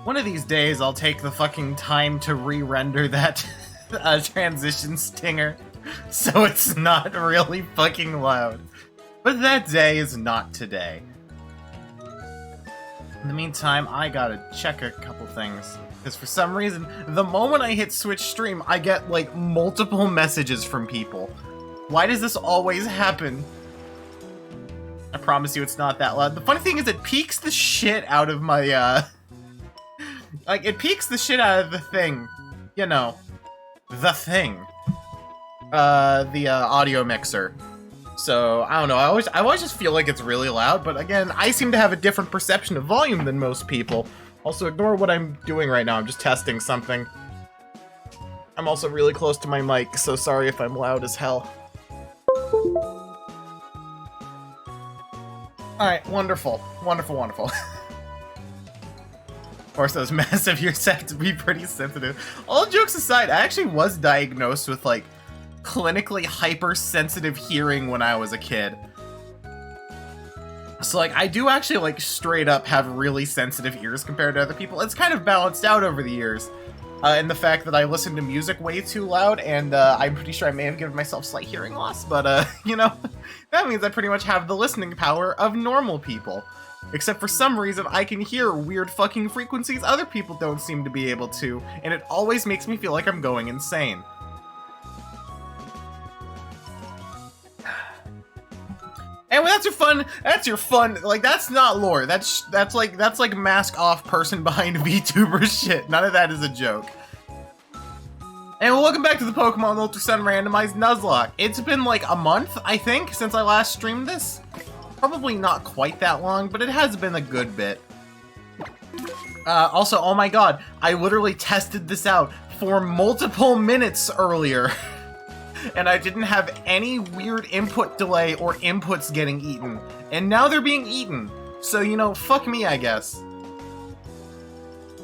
One of these days, I'll take the fucking time to re-render that transition stinger, so it's not really fucking loud. But that day is not today. In the meantime, I gotta check a couple things. Because for some reason, the moment I hit Switch Stream, I get, like, multiple messages from people. Why does this always happen? I promise you it's not that loud. The funny thing is it peaks the shit out of my, like, it peaks the shit out of the thing. You know. The thing. The audio mixer. So, I don't know, I always just feel like it's really loud, but again, I seem to have a different perception of volume than most people. Also, ignore what I'm doing right now, I'm just testing something. I'm also really close to my mic, so sorry if I'm loud as hell. Alright, wonderful. Wonderful, wonderful. Of course, those massive ears have to be pretty sensitive. All jokes aside, I actually was diagnosed with, like, clinically hypersensitive hearing when I was a kid. So, like, I do actually, like, straight up have really sensitive ears compared to other people. It's kind of balanced out over the years. And the fact that I listen to music way too loud, and I'm pretty sure I may have given myself slight hearing loss, but, you know, that means I pretty much have the listening power of normal people. Except for some reason, I can hear weird fucking frequencies other people don't seem to be able to, and it always makes me feel like I'm going insane. Anyway, that's your fun, like, that's not lore, that's like mask off person behind VTuber shit, none of that is a joke. And welcome back to the Pokemon Ultra Sun Randomized Nuzlocke. It's been like a month, I think, since I last streamed this. Probably not quite that long, but it has been a good bit. Also, oh my god, I literally tested this out for multiple minutes earlier. And I didn't have any weird input delay or inputs getting eaten. And now they're being eaten. So, you know, fuck me, I guess.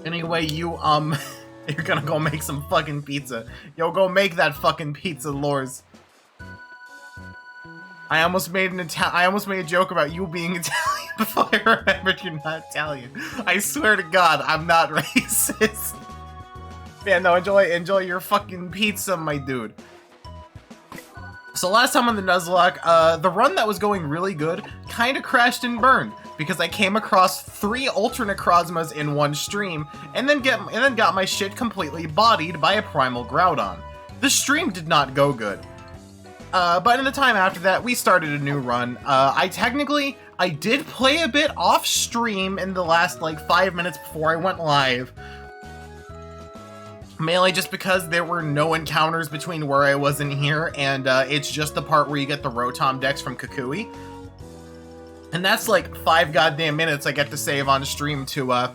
Anyway, you're gonna go make some fucking pizza. Yo, go make that fucking pizza, lors. I almost made a joke about you being Italian before I remembered you're not Italian. I swear to God, I'm not racist. Man, no, enjoy your fucking pizza, my dude. So last time on the Nuzlocke, the run that was going really good kinda crashed and burned because I came across 3 Ultra Necrozmas in one stream and then got my shit completely bodied by a Primal Groudon. The stream did not go good. But in the time after that, we started a new run. I did play a bit off stream in the last like 5 minutes before I went live. Mainly just because there were no encounters between where I was and here, and it's just the part where you get the Rotom Dex from Kukui. And that's like 5 goddamn minutes I get to save on stream to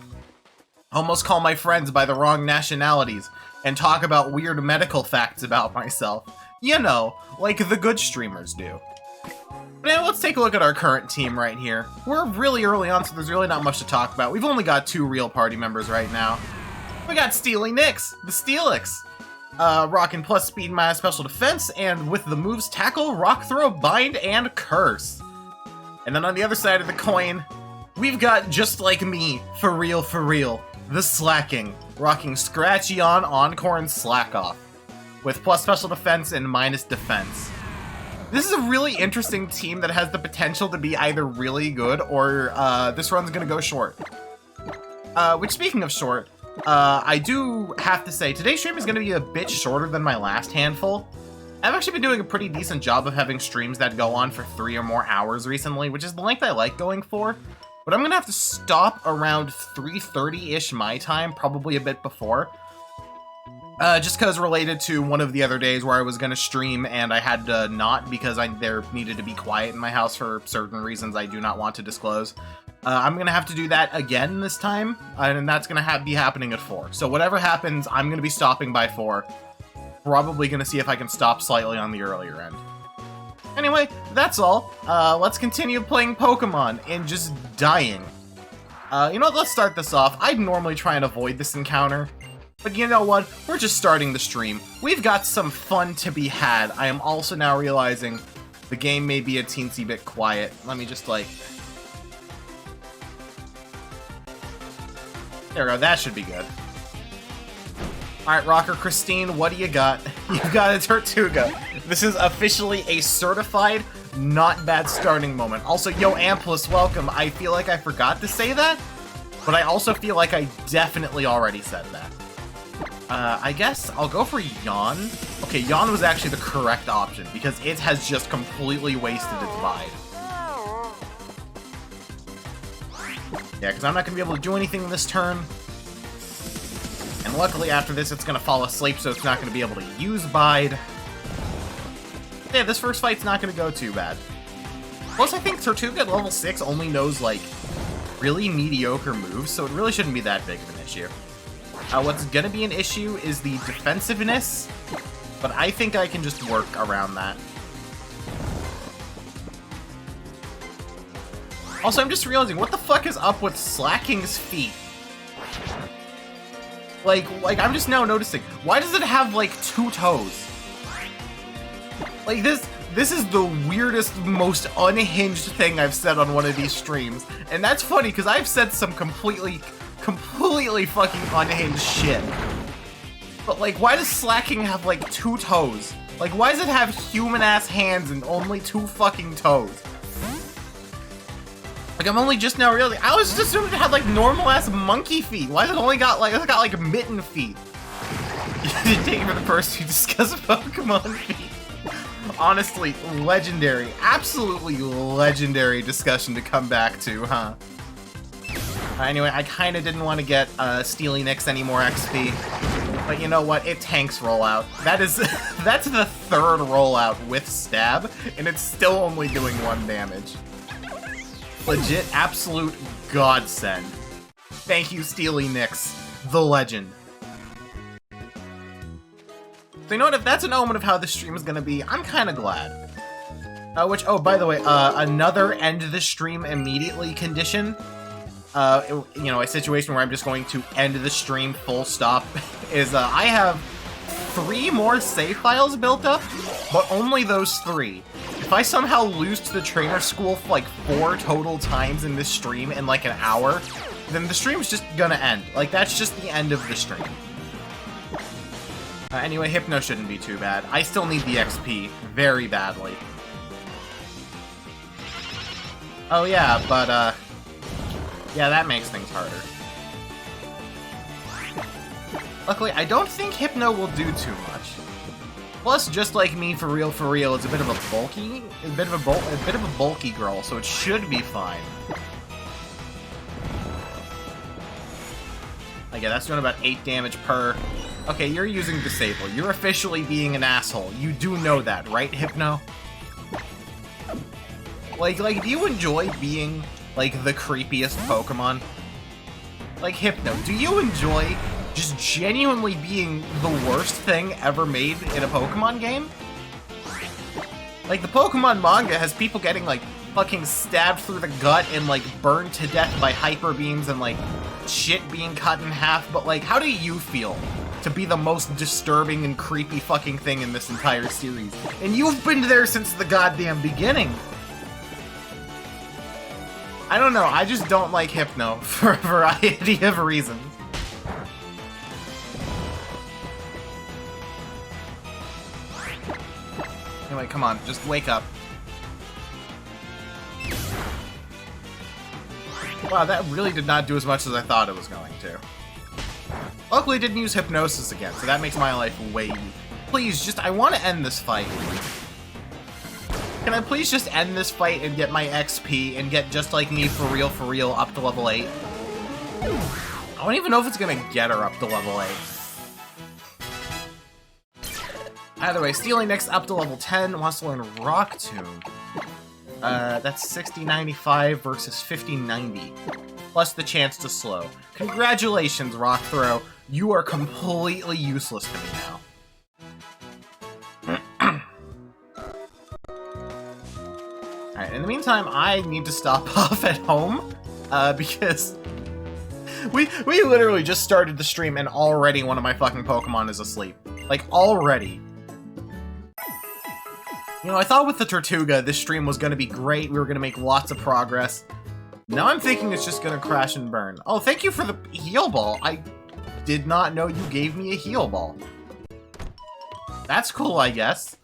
almost call my friends by the wrong nationalities and talk about weird medical facts about myself. You know, like the good streamers do. But anyway, let's take a look at our current team right here. We're really early on, so there's really not much to talk about. We've only got 2 real party members right now. We got Steely Nix, the Steelix, rocking plus speed minus special defense, and with the moves Tackle, Rock Throw, Bind, and Curse. And then on the other side of the coin, we've got just like me, for real, the Slacking, rocking Scratcheon, Encore, and Slack Off, with plus special defense and minus defense. This is a really interesting team that has the potential to be either really good or this run's gonna go short. Which, speaking of short, I do have to say, today's stream is going to be a bit shorter than my last handful. I've actually been doing a pretty decent job of having streams that go on for 3 or more hours recently, which is the length I like going for. But I'm going to have to stop around 3:30-ish my time, probably a bit before. Just because related to one of the other days where I was going to stream and I had to not because there needed to be quiet in my house for certain reasons I do not want to disclose. I'm going to have to do that again this time, and that's going to be happening at 4. So whatever happens, I'm going to be stopping by 4. Probably going to see if I can stop slightly on the earlier end. Anyway, that's all. Let's continue playing Pokemon and just dying. You know what, let's start this off. I'd normally try and avoid this encounter, but you know what? We're just starting the stream. We've got some fun to be had. I am also now realizing the game may be a teensy bit quiet. Let me just, like... There we go, that should be good. Alright, Rocker Christine, what do you got? You got a Tortuga. This is officially a certified not bad starting moment. Also, yo, Amplus, welcome. I feel like I forgot to say that, but I also feel like I definitely already said that. I guess I'll go for Yawn. Okay, Yawn was actually the correct option, because it has just completely wasted its Bide. Yeah, because I'm not going to be able to do anything this turn. And luckily after this it's going to fall asleep, so it's not going to be able to use Bide. Yeah, this first fight's not going to go too bad. Plus, I think Tortuga at level 6 only knows, like, really mediocre moves, so it really shouldn't be that big of an issue. What's going to be an issue is the defensiveness, but I think I can just work around that. Also, I'm just realizing, what the fuck is up with Slacking's feet? Like, I'm just now noticing, why does it have, like, 2 toes? Like, this is the weirdest, most unhinged thing I've said on one of these streams. And that's funny, because I've said some completely fucking unhinged shit. But, like, why does Slacking have, like, 2 toes? Like, why does it have human-ass hands and only 2 fucking toes? Like, I'm only just now realizing, I was just assuming it had, like, normal-ass monkey feet. Why has it only got, like, mitten feet? You didn't take it for the person who discussed Pokemon feet. Honestly, legendary, absolutely legendary discussion to come back to, huh? Anyway, I kind of didn't want to get Steely Nix any more XP, but you know what? It tanks rollout. That's the 3rd rollout with Stab, and it's still only doing 1 damage. Legit, absolute godsend. Thank you, Steely Nix, the legend. So you know what, if that's an omen of how this stream is gonna be, I'm kinda glad. Oh, by the way, another end the stream immediately condition, you know, a situation where I'm just going to end the stream full stop, is, I have 3 more save files built up, but only those 3. If I somehow lose to the trainer school for, like, 4 total times in this stream in, like, an hour, then the stream's just gonna end. Like, that's just the end of the stream. Anyway, Hypno shouldn't be too bad. I still need the XP very badly. Oh yeah, but, yeah, that makes things harder. Luckily, I don't think Hypno will do too much. Plus, just like me, for real, it's a bit of a bulky girl, so it should be fine. Yeah, that's doing about 8 damage per. Okay, you're using Disable. You're officially being an asshole. You do know that, right, Hypno? Like, do you enjoy being, like, the creepiest Pokemon? Like, Hypno, do you enjoy just genuinely being the worst thing ever made in a Pokemon game? Like, the Pokemon manga has people getting, like, fucking stabbed through the gut and, like, burned to death by hyper beams and, like, shit being cut in half, but, like, how do you feel to be the most disturbing and creepy fucking thing in this entire series? And you've been there since the goddamn beginning! I don't know, I just don't like Hypno for a variety of reasons. Anyway, come on, just wake up. Wow, that really did not do as much as I thought it was going to. Luckily, it didn't use Hypnosis again, so that makes my life way easier. Please, just, I want to end this fight. Can I please just end this fight and get my XP and get just like me for real up to level 8? I don't even know if it's gonna get her up to level 8. Either way, Steely Nix up to level 10 wants to learn Rock Tomb. That's 60-95 versus 50-90. Plus the chance to slow. Congratulations, Rock Throw. You are completely useless to me now. Alright, in the meantime, I need to stop off at home, because we literally just started the stream and already one of my fucking Pokemon is asleep. Like, already. You know, I thought with the Tortuga, this stream was gonna be great, we were gonna make lots of progress. Now I'm thinking it's just gonna crash and burn. Oh, thank you for the heal ball. I did not know you gave me a heal ball. That's cool, I guess.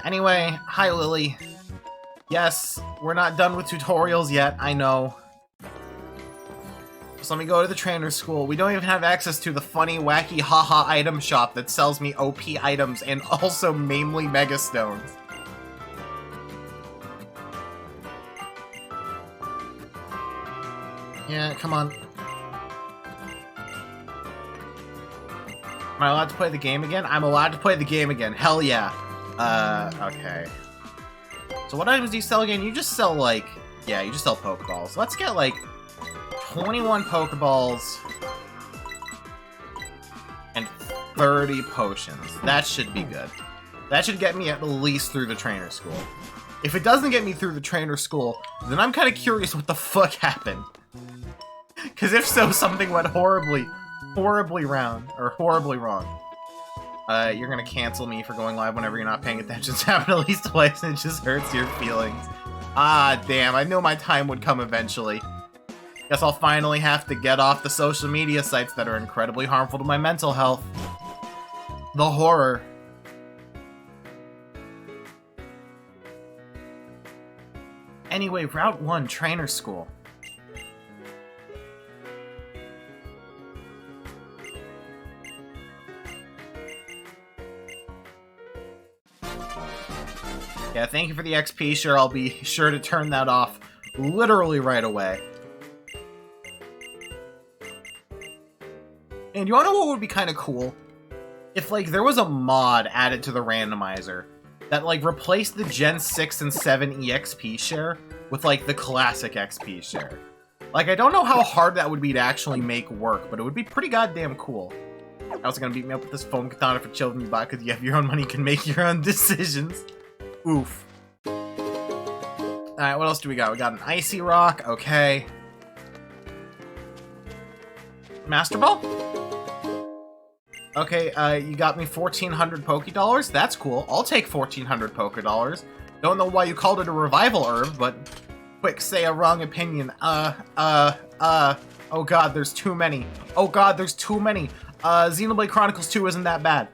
Anyway, hi Lily. Yes, we're not done with tutorials yet, I know. So let me go to the trainer school. We don't even have access to the funny, wacky, haha item shop that sells me OP items and also mainly Mega Stones. Yeah, come on. Am I allowed to play the game again? I'm allowed to play the game again. Hell yeah. Okay. So what items do you sell again? You just sell, like... Yeah, you just sell Pokeballs. Let's get, like, 21 Pokeballs and 30 potions. That should be good. That should get me at least through the trainer school. If it doesn't get me through the trainer school, then I'm kind of curious what the fuck happened. Because if so, something went horribly wrong. You're gonna cancel me for going live whenever you're not paying attention. It's happened at least twice and it just hurts your feelings. Ah, damn, I knew my time would come eventually. Guess I'll finally have to get off the social media sites that are incredibly harmful to my mental health. The horror. Anyway, Route 1, Trainer School. Yeah, thank you for the XP. Sure, I'll be sure to turn that off literally right away. And you wanna know what would be kind of cool? If, like, there was a mod added to the randomizer that, like, replaced the Gen 6 and 7 EXP share with, like, the classic XP share. Like, I don't know how hard that would be to actually make work, but it would be pretty goddamn cool. I was gonna beat me up with this foam katana for children you buy because you have your own money, you can make your own decisions. Oof. Alright, what else do we got? We got an Icy Rock, okay. Master Ball? Okay, you got me 1,400 Pokédollars. That's cool. I'll take 1,400 Pokédollars. Don't know why you called it a revival herb, but quick, say a wrong opinion. Oh god, there's too many. Oh god, there's too many. Xenoblade Chronicles 2 isn't that bad.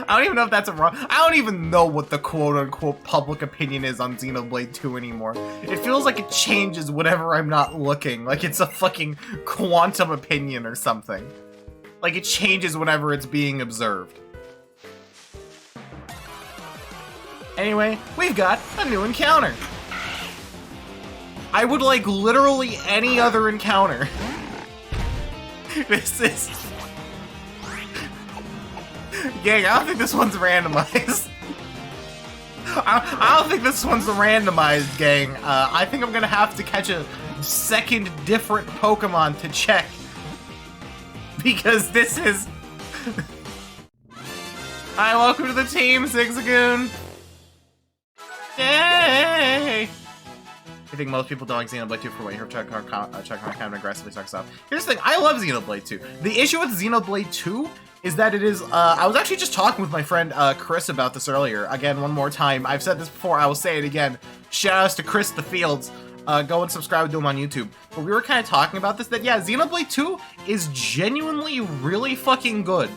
I don't even know if that's a wrong... I don't even know what the quote-unquote public opinion is on Xenoblade 2 anymore. It feels like it changes whenever I'm not looking. Like it's a fucking quantum opinion or something. Like it changes whenever it's being observed. Anyway, we've got a new encounter. I would like literally any other encounter. This is... Gang, I don't think this one's randomized. I don't think this one's randomized, gang. I think I'm gonna have to catch a second different Pokemon to check. Because this is... Hi, welcome to the team, Zigzagoon! Yay! I think most people don't like Xenoblade 2 for what you heard Chuck kind of aggressively sucks up. Here's the thing, I love Xenoblade 2. The issue with Xenoblade 2 is that it is, I was actually just talking with my friend Chris about this earlier. Again, one more time. I've said this before, I will say it again. Shoutouts to Chris the Fields. Go and subscribe to him on YouTube. But we were kind of talking about this, that yeah, Xenoblade 2 is genuinely really fucking good.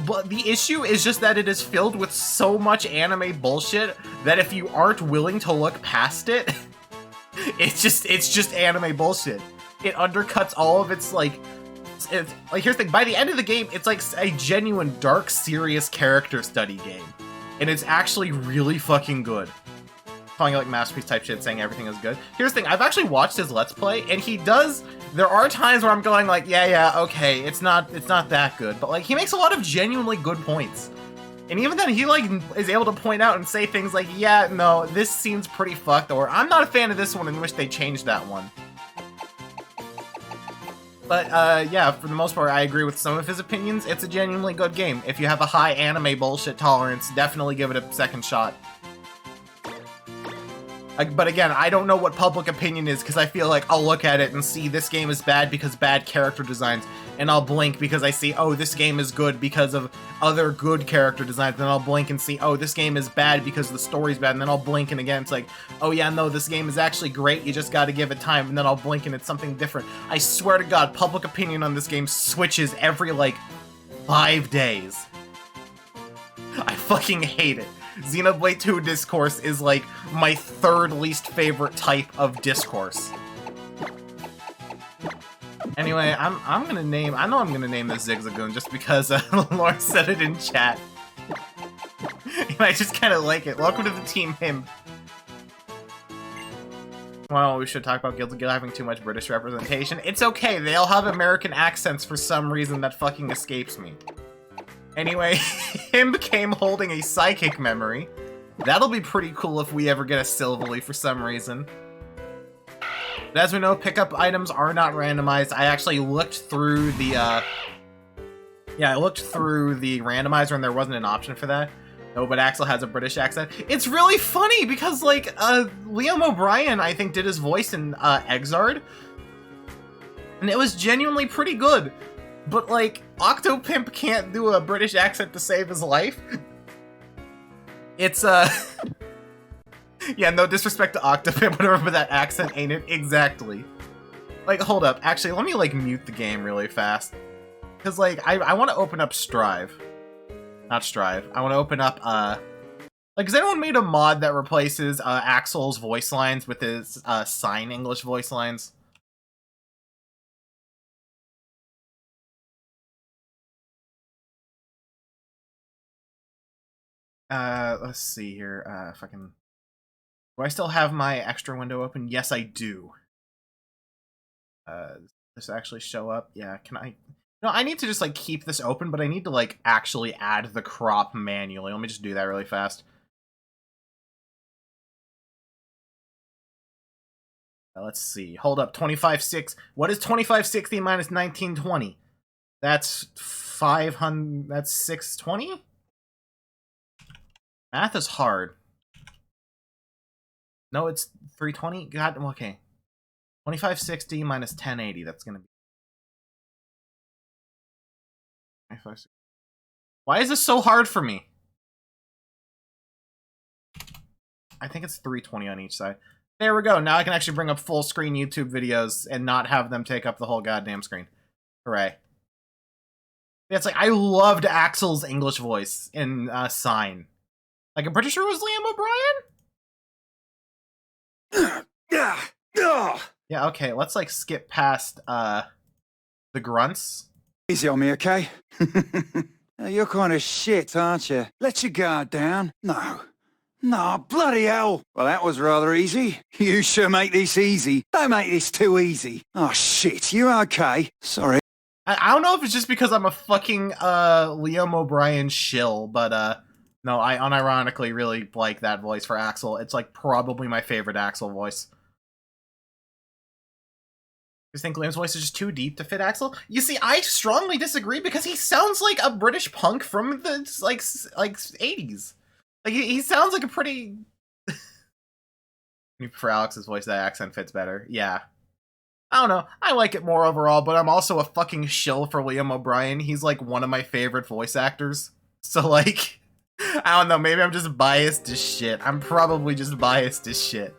But the issue is just that it is filled with so much anime bullshit that if you aren't willing to look past it, it's just anime bullshit. It undercuts all of its, like, here's the thing, by the end of the game, it's like a genuine, dark, serious character study game. And it's actually really fucking good. Calling it like masterpiece type shit, saying everything is good. Here's the thing, I've actually watched his Let's Play, and he does, there are times where I'm going like, yeah, okay, it's not that good, but like, he makes a lot of genuinely good points. And even then, he like, is able to point out and say things like, yeah, no, this seems pretty fucked, or I'm not a fan of this one and wish they changed that one. But, yeah, for the most part, I agree with some of his opinions. It's a genuinely good game. If you have a high anime bullshit tolerance, definitely give it a second shot. But again, I don't know what public opinion is, because I feel like I'll look at it and see this game is bad because bad character designs. and I'll blink because I see, oh, this game is good because of other good character designs. Then I'll blink and see, oh, this game is bad because the story's bad. And then I'll blink and again, it's like, oh yeah, no, this game is actually great. You just got to give it time. And then I'll blink and it's something different. I swear to God, public opinion on this game switches every, like, 5 days. I fucking hate it. Xenoblade 2 discourse is, like, my third least favorite type of discourse. Anyway, I'm gonna name... I know I'm gonna name this Zigzagoon just because Lauren said it in chat. And I just kind of like it. Welcome to the team, him. Well, we should talk about Guilty Gear having too much British representation. It's okay, they all have American accents for some reason that fucking escapes me. Anyway, him came holding a psychic memory. That'll be pretty cool if we ever get a Silvally for some reason. But as we know, pickup items are not randomized. I actually looked through the, yeah, I looked through the randomizer and there wasn't an option for that. No, but Axel has a British accent. It's really funny because, like, Liam O'Brien, I think, did his voice in Exard. And it was genuinely pretty good. But, like, Octopimp can't do a British accent to save his life. It's, yeah, no disrespect to Octopimp, whatever, but that accent ain't it. Exactly. Like, hold up. Actually, let me, like, mute the game really fast. Because, like, I want to open up Strive. Not Strive. I want to open up, like, has anyone made a mod that replaces, Axel's voice lines with his, sign English voice lines? Let's see here, if I can... Do I still have my extra window open? Yes, I do. Does this actually show up? Yeah, can I... No, I need to just, like, keep this open, but I need to, like, actually add the crop manually. Let me just do that really fast. Let's see. Hold up, 25.6. What is 2560 minus 1920? That's 500... That's 620? Math is hard. No, it's 320? God, okay. 2560 minus 1080, that's gonna be... Why is this so hard for me? I think it's 320 on each side. There we go, now I can actually bring up full screen YouTube videos and not have them take up the whole goddamn screen. Hooray. Yeah, it's like, I loved Axel's English voice in Sign. Like, I'm pretty sure it was Liam O'Brien? Yeah, okay, let's, like, skip past, the grunts. Easy on me, okay? You're kind of shit, aren't you? Let your guard down. No. No, bloody hell. Well, that was rather easy. You sure make this easy. Don't make this too easy. Oh, shit, you okay? Sorry. I don't know if it's just because I'm a fucking, Liam O'Brien shill, but, no, I unironically really like that voice for Axel. It's, like, probably my favorite Axel voice. You think Liam's voice is just too deep to fit Axel? You see, I strongly disagree because he sounds like a British punk from the, like 80s. Like, he sounds like a pretty... For Alex's voice, that accent fits better. Yeah. I don't know. I like it more overall, but I'm also a fucking shill for Liam O'Brien. He's, like, one of my favorite voice actors. So, like... I don't know, maybe I'm just biased as shit. I'm probably just biased as shit.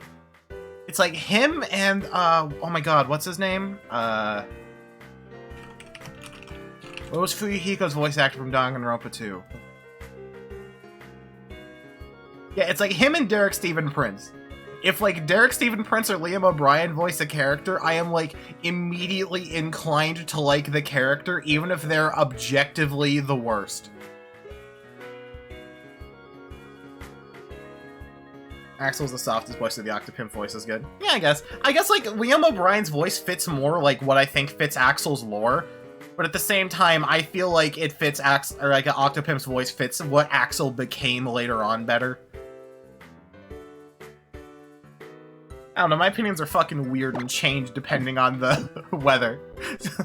It's like him and, oh my god, what's his name? What was Fuyuhiko's voice actor from Danganronpa 2? Yeah, it's like him and Derek Stephen Prince. If, like, Derek Stephen Prince or Liam O'Brien voice a character, I am, like, immediately inclined to like the character, even if they're objectively the worst. Axel's the softest voice of the Octopimp voice is good. Yeah, I guess. I guess, like, Liam O'Brien's voice fits more, like, what I think fits Axel's lore. But at the same time, I feel like it fits or, like, Octopimp's voice fits what Axel became later on better. I don't know, my opinions are fucking weird and change depending on the weather.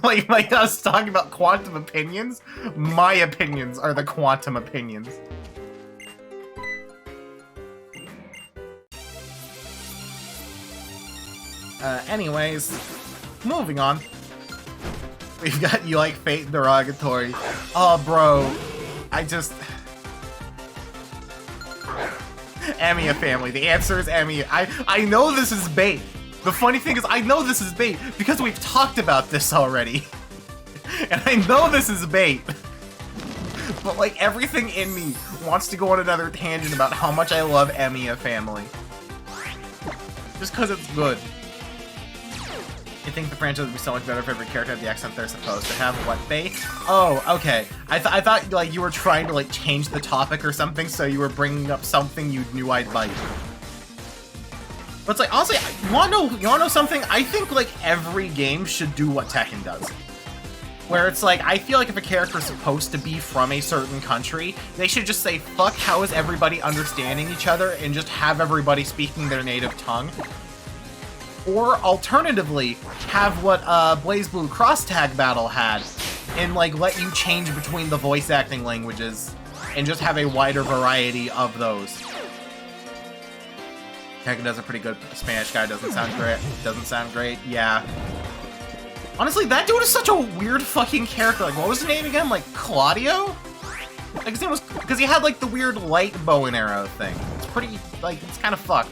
like us talking about quantum opinions, my opinions are the quantum opinions. Anyways, moving on. We've got You Like Fate and Derogatory. Oh, bro. I just... Amiya family. The answer is Amiya. I know this is bait. The funny thing is, I know this is bait because we've talked about this already. And I know this is bait. But, like, everything in me wants to go on another tangent about how much I love Amiya family. Just because it's good. I think the franchise would be so much better if every character had the accent they're supposed to have. What, they? Oh, okay. I thought, like, you were trying to, like, change the topic or something, so you were bringing up something you knew I'd like. But it's like, honestly, you wanna know something? I think, like, every game should do what Tekken does. Where it's like, I feel like if a character's supposed to be from a certain country, they should just say, fuck, how is everybody understanding each other, and just have everybody speaking their native tongue. Or, alternatively, have what BlazBlue Cross Tag Battle had, and, like, let you change between the voice acting languages, and just have a wider variety of those. Tekken does a pretty good Spanish guy, doesn't sound great, yeah. Honestly, that dude is such a weird fucking character. Like, what was his name again? Like, Claudio? Like, his name was... Because he had, like, the weird light bow and arrow thing. It's pretty... Like, it's kind of fucked.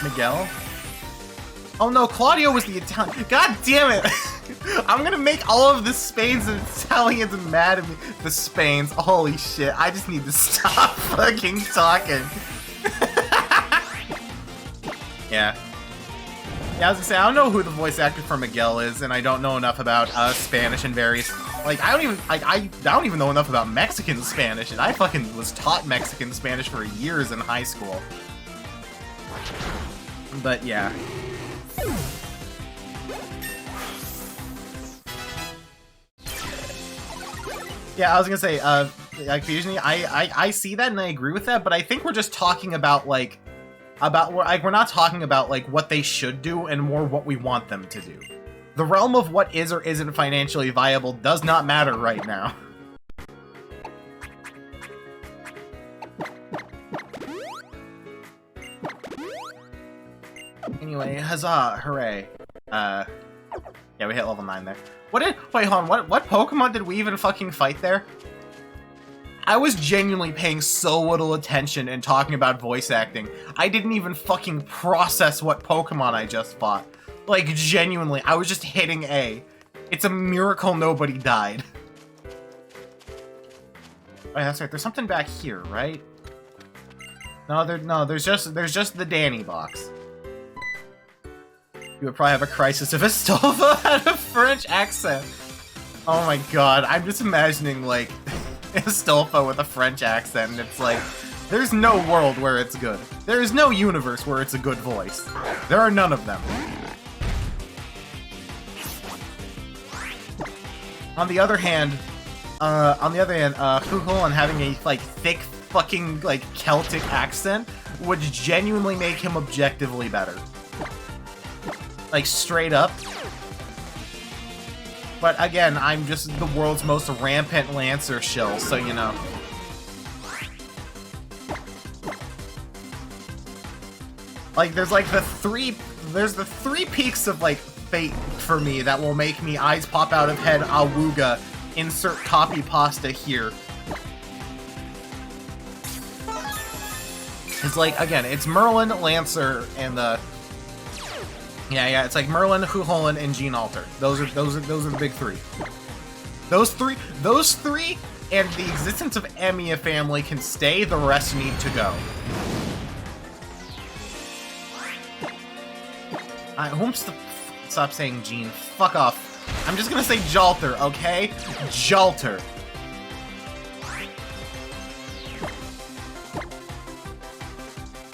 Miguel? Oh no, Claudio was the Italian... God damn it! I'm gonna make all of the Spains and Italians mad at me. The Spains. Holy shit. I just need to stop fucking talking. Yeah. Yeah, I was gonna say, I don't know who the voice actor for Miguel is, and I don't know enough about Spanish and various... Like, I don't even know enough about Mexican Spanish, and I fucking was taught Mexican Spanish for years in high school. But, yeah. Yeah, I was gonna say, like, Fusiony, I see that and I agree with that, but I think we're just talking about, like, we're not talking about, like, what they should do and more what we want them to do. The realm of what is or isn't financially viable does not matter right now. Anyway, huzzah, hooray. Yeah, we hit level 9 there. Wait, hold on, what Pokemon did we even fucking fight there? I was genuinely paying so little attention and talking about voice acting. I didn't even fucking process what Pokemon I just fought. Like, genuinely, I was just hitting A. It's a miracle nobody died. Oh, that's right, there's something back here, right? No, there's just the Danny box. You would probably have a crisis if Astolfo had a French accent. Oh my god, I'm just imagining, like... Astolfo with a French accent, and it's like, there's no world where it's good. There is no universe where it's a good voice. There are none of them. On the other hand, Huhul and having a, like, thick fucking, like, Celtic accent would genuinely make him objectively better. Like, straight up. But again, I'm just the world's most rampant Lancer shill, so you know. Like, there's the three peaks of, like, fate for me that will make me eyes pop out of head awooga, insert copy pasta here. It's like, again, it's Merlin, Lancer, and the... Yeah, it's like Merlin, Huholin, and Gene Alter. Those are the big three. Those three, and the existence of Amiya family can stay. The rest need to go. Stop saying Gene. Fuck off. I'm just gonna say Jalter, okay? Jalter.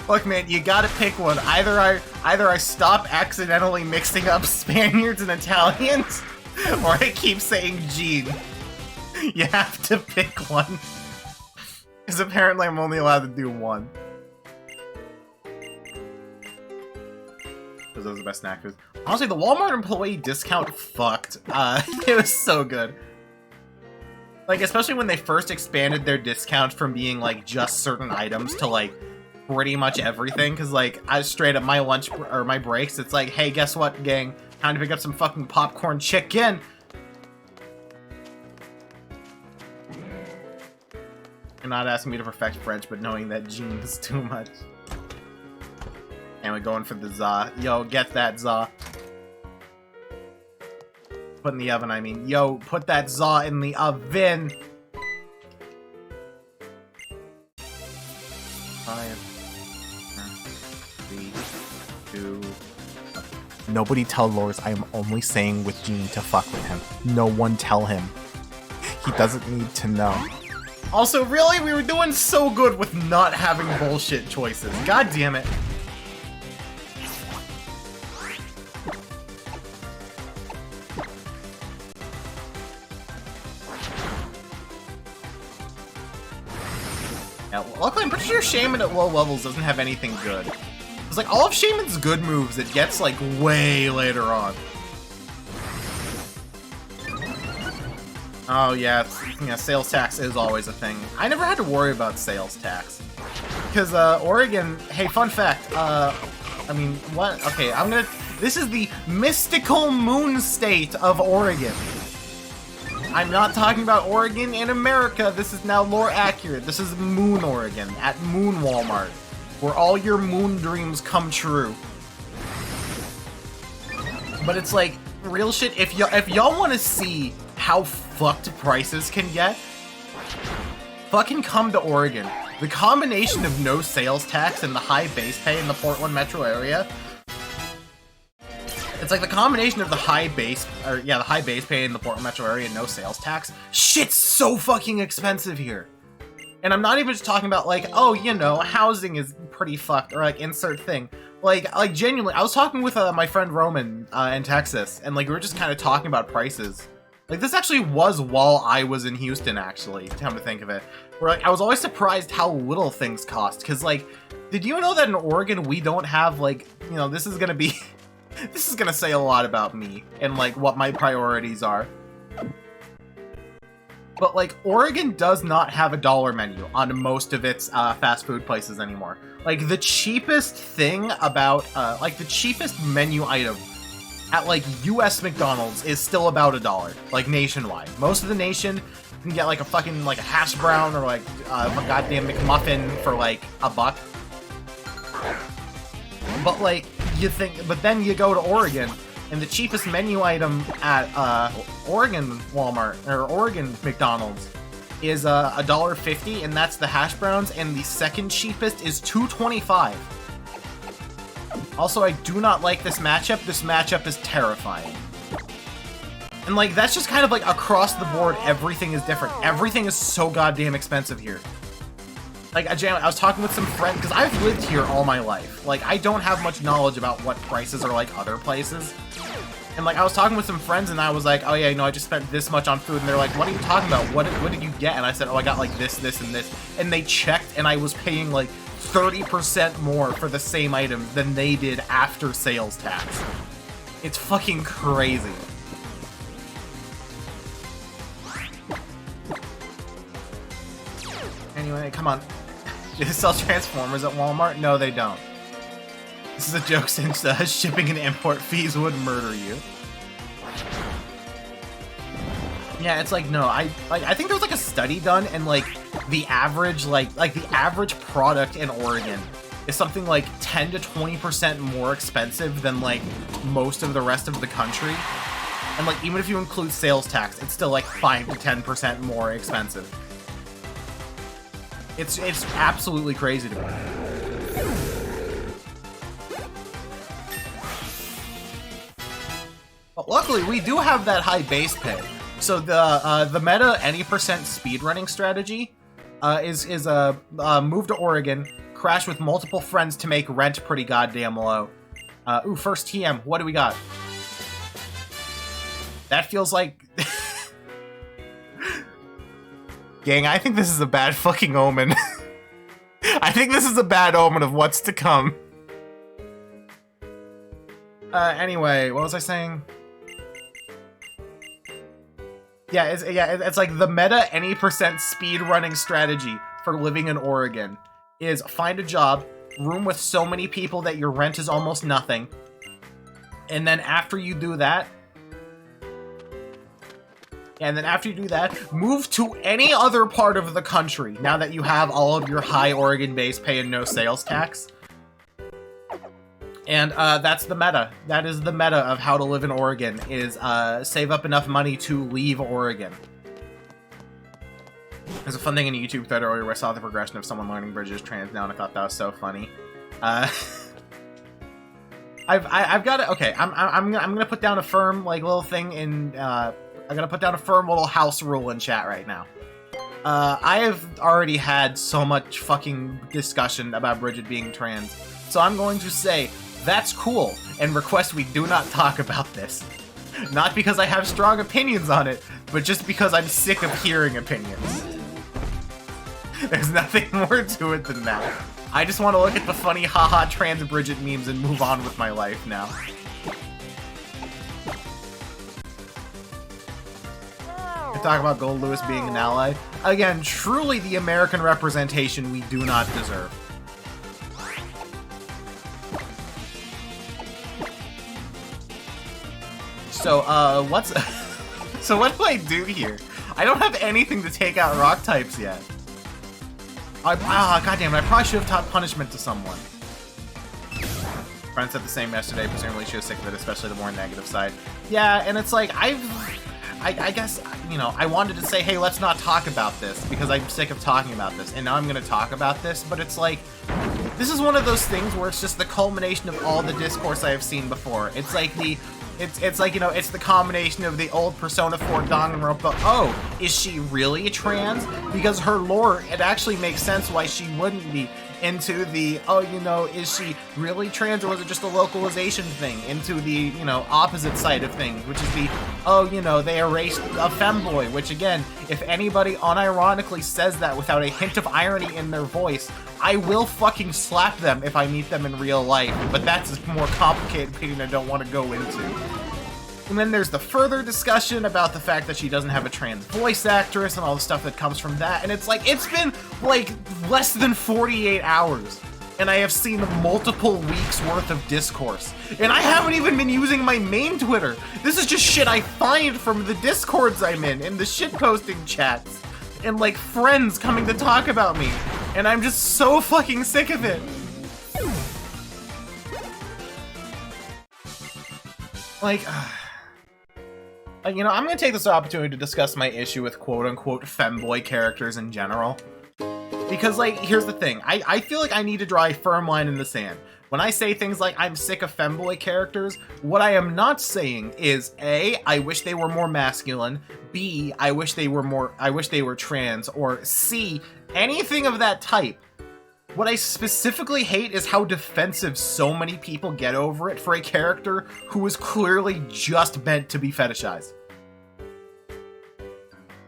Look, man, you gotta pick one. Either I stop accidentally mixing up Spaniards and Italians, or I keep saying Gene. You have to pick one. Because apparently I'm only allowed to do one. Because those are the best snack foods. Honestly, the Walmart employee discount fucked. It was so good. Like, especially when they first expanded their discount from being, like, just certain items to, like, pretty much everything, because, like, I straight up my lunch or my breaks, it's like, hey, guess what, gang? Time to pick up some fucking popcorn chicken. You're not asking me to perfect French, but knowing that Jean is too much. And we're going for the za. Yo, get that za. Put in the oven, I mean. Yo, put that za in the oven. 5, 3, 2. Nobody tell Lors I am only saying with Gene to fuck with him. No one tell him. He doesn't need to know. Also, really? We were doing so good with not having bullshit choices. God damn it. Yeah, luckily, I'm pretty sure Shaman at low levels doesn't have anything good. It's like, all of Shaman's good moves, it gets, like, way later on. Oh, yeah, sales tax is always a thing. I never had to worry about sales tax. Because, Oregon, hey, fun fact, I mean, what? Okay, this is the mystical moon state of Oregon. I'm not talking about Oregon in America, this is now lore accurate. This is Moon Oregon, at Moon Walmart, where all your moon dreams come true. But it's like, real shit, if y'all want to see how fucked prices can get, fucking come to Oregon. The combination of no sales tax and the high base pay in the Portland metro area, it's like the combination of the high base pay in the Portland metro area and no sales tax. Shit's so fucking expensive here. And I'm not even just talking about like, oh, you know, housing is pretty fucked, or like insert thing. Like genuinely, I was talking with my friend Roman in Texas, and like we were just kind of talking about prices. Like this actually was while I was in Houston, actually, come to think of it. Where like I was always surprised how little things cost, because like, did you know that in Oregon we don't have like, you know, this is gonna be, this is gonna say a lot about me and like what my priorities are. But like, Oregon does not have a dollar menu on most of its fast food places anymore. Like the cheapest thing about, like the cheapest menu item at like US McDonald's is still about $1, like nationwide. Most of the nation can get like a fucking like a hash brown or like a goddamn McMuffin for like $1. But like but then you go to Oregon and the cheapest menu item at Oregon Walmart or Oregon McDonald's is $1.50, and that's the hash browns, and the second cheapest is $2.25. Also, I do not like this matchup. This matchup is terrifying. And like, that's just kind of like across the board, everything is different. Everything is so goddamn expensive here. Like, I was talking with some friends, because I've lived here all my life. Like, I don't have much knowledge about what prices are like other places. And like, I was talking with some friends, and I was like, oh yeah, you know, I just spent this much on food. And they're like, what are you talking about? What did you get? And I said, oh, I got like this, this, and this. And they checked, and I was paying like 30% more for the same item than they did after sales tax. It's fucking crazy. Anyway, come on. Do they sell Transformers at Walmart? No, they don't. This is a joke since shipping and import fees would murder you. Yeah, it's like, no, I think there was like a study done, and like the average like the average product in Oregon is something like 10 to 20% more expensive than like most of the rest of the country. And like, even if you include sales tax, it's still like 5 to 10% more expensive. It's absolutely crazy to me. But luckily, we do have that high base pay. So the meta any percent speedrunning strategy is move to Oregon, crash with multiple friends to make rent pretty goddamn low. Ooh, first TM. What do we got? That feels like... Gang, I think this is a bad fucking omen. I think this is a bad omen of what's to come. Anyway, what was I saying? Yeah, it's like the meta any percent speed running strategy for living in Oregon is find a job, room with so many people that your rent is almost nothing, And then after you do that, move to any other part of the country now that you have all of your high Oregon base pay and no sales tax. And that's the meta. That is the meta of how to live in Oregon, is save up enough money to leave Oregon. There's a fun thing in a YouTube thread earlier where I saw the progression of someone learning bridges trans now, and I thought that was so funny. I've got it. Okay, I'm gonna put down a firm like little thing in. I'm gonna put down a firm little house rule in chat right now. I have already had so much fucking discussion about Bridget being trans, so I'm going to say that's cool and request we do not talk about this. Not because I have strong opinions on it, but just because I'm sick of hearing opinions. There's nothing more to it than that. I just want to look at the funny haha trans Bridget memes and move on with my life now. I talk about Gold Lewis being an ally. Again, truly the American representation we do not deserve. So, so what do I do here? I don't have anything to take out rock types yet. Goddamn it, I probably should have taught punishment to someone. Friend said the same yesterday, presumably she was sick of it, especially the more negative side. Yeah, and it's like, I guess, you know, I wanted to say, hey, let's not talk about this, because I'm sick of talking about this, and now I'm gonna talk about this, but it's like, this is one of those things where it's just the culmination of all the discourse I have seen before. It's like it's like, you know, it's the combination of the old Persona 4 Danganronpa, oh, is she really trans? Because her lore, it actually makes sense why she wouldn't be. Into the, oh, you know, is she really trans or was it just a localization thing? Into the, you know, opposite side of things, which is the, oh, you know, they erased a femboy, which again, if anybody unironically says that without a hint of irony in their voice, I will fucking slap them if I meet them in real life, but that's a more complicated opinion I don't want to go into. And then there's the further discussion about the fact that she doesn't have a trans voice actress and all the stuff that comes from that. And it's like, it's been like less than 48 hours. And I have seen multiple weeks worth of discourse. And I haven't even been using my main Twitter. This is just shit I find from the Discords I'm in the shitposting chats. And like friends coming to talk about me. And I'm just so fucking sick of it. Like, you know, I'm gonna take this opportunity to discuss my issue with quote-unquote femboy characters in general. Because, like, here's the thing. I feel like I need to draw a firm line in the sand. When I say things like, I'm sick of femboy characters, what I am not saying is, A, I wish they were more masculine, B, I wish they were trans, or C, anything of that type. What I specifically hate is how defensive so many people get over it for a character who is clearly just meant to be fetishized.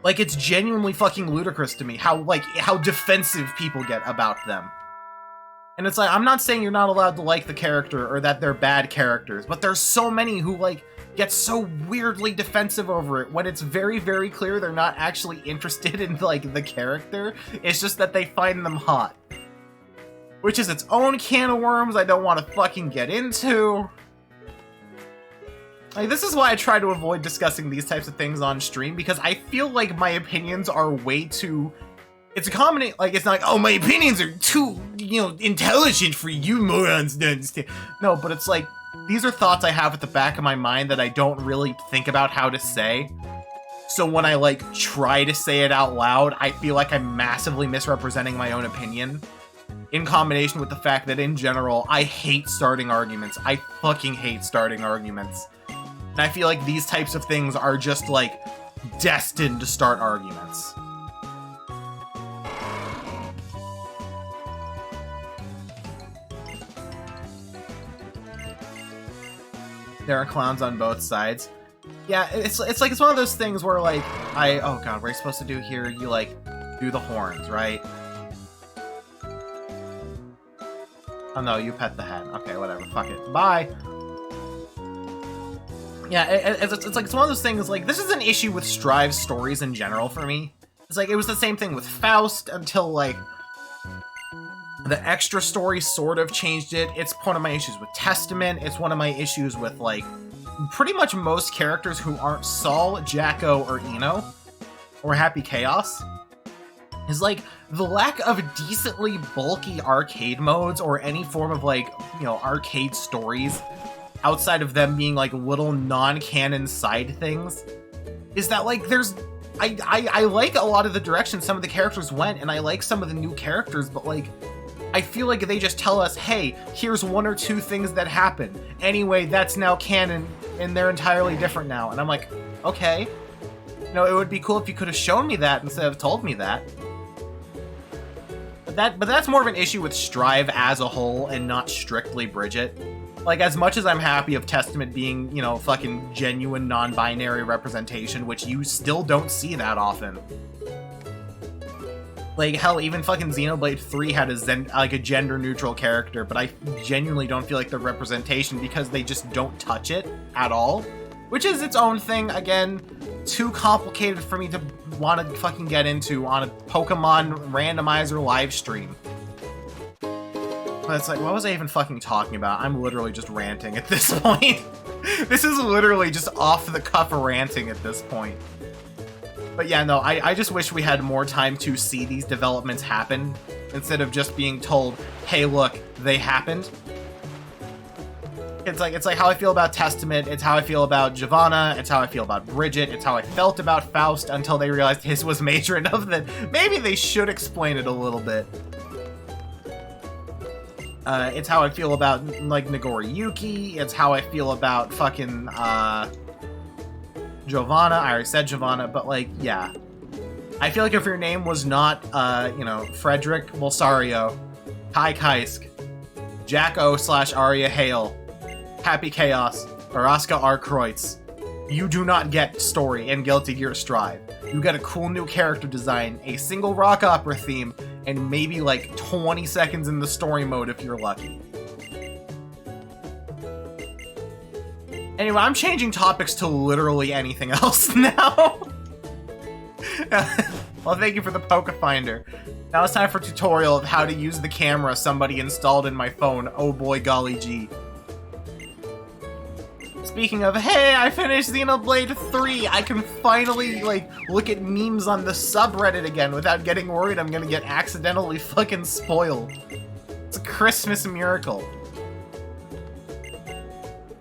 Like, it's genuinely fucking ludicrous to me how defensive people get about them. And it's like, I'm not saying you're not allowed to like the character or that they're bad characters, but there's so many who, like, get so weirdly defensive over it when it's very, very clear they're not actually interested in, like, the character. It's just that they find them hot. Which is its own can of worms I don't want to fucking get into. Like, this is why I try to avoid discussing these types of things on stream, because I feel like my opinions are way too... It's a combination, like, it's not like, oh, my opinions are too, you know, intelligent for you morons to understand. No, but it's like, these are thoughts I have at the back of my mind that I don't really think about how to say. So when I, like, try to say it out loud, I feel like I'm massively misrepresenting my own opinion. In combination with the fact that, in general, I hate starting arguments. I fucking hate starting arguments. And I feel like these types of things are just, like, destined to start arguments. There are clowns on both sides. Yeah, it's like, it's one of those things where, like, oh god, what are you supposed to do here? You, like, do the horns, right? Oh no, you pet the hen. Okay, whatever. Fuck it. Bye. Yeah, it's like, it's one of those things, like, this is an issue with Strive's stories in general for me. It's like, it was the same thing with Faust until, like, The extra story sort of changed it. It's one of my issues with Testament. It's one of my issues with, like, pretty much most characters who aren't Saul, Jacko, or Eno, or Happy Chaos. Is, like, the lack of decently bulky arcade modes or any form of, like, you know, arcade stories outside of them being, like, little non-canon side things. Is that, like, there's... I like a lot of the direction some of the characters went, and I like some of the new characters, but, like, I feel like they just tell us, hey, here's one or two things that happen. Anyway, that's now canon, and they're entirely different now. And I'm like, okay. You know, it would be cool if you could have shown me that instead of told me that. But that's more of an issue with Strive as a whole, and not strictly Bridget. Like, as much as I'm happy of Testament being, you know, fucking genuine non-binary representation, which you still don't see that often. Like, hell, even fucking Xenoblade 3 had a gender-neutral character, but I genuinely don't feel like the representation because they just don't touch it at all. Which is its own thing, again, too complicated for me to want to fucking get into on a Pokemon randomizer live stream. But it's like, what was I even fucking talking about? I'm literally just ranting at this point. This is literally just off-the-cuff ranting at this point. But yeah, no, I just wish we had more time to see these developments happen, instead of just being told, hey, look, they happened. It's like how I feel about Testament, it's how I feel about Giovanna, it's how I feel about Bridget, it's how I felt about Faust until they realized his was major enough that maybe they should explain it a little bit. It's how I feel about, like, Nagoriyuki, it's how I feel about fucking, Giovanna. I already said Giovanna, but, like, yeah. I feel like if your name was not, you know, Frederick Bolsario, Kai Kaisk, Jacko/Arya Hale, Happy Chaos, or Asuka R. Kreutz, you do not get story in Guilty Gear Strive. You get a cool new character design, a single rock opera theme, and maybe, like, 20 seconds in the story mode if you're lucky. Anyway, I'm changing topics to literally anything else now. Well, thank you for the Pokefinder. Now it's time for a tutorial of how to use the camera somebody installed in my phone. Oh boy, golly gee. Speaking of, hey, I finished Xenoblade 3. I can finally, like, look at memes on the subreddit again without getting worried I'm gonna get accidentally fucking spoiled. It's a Christmas miracle.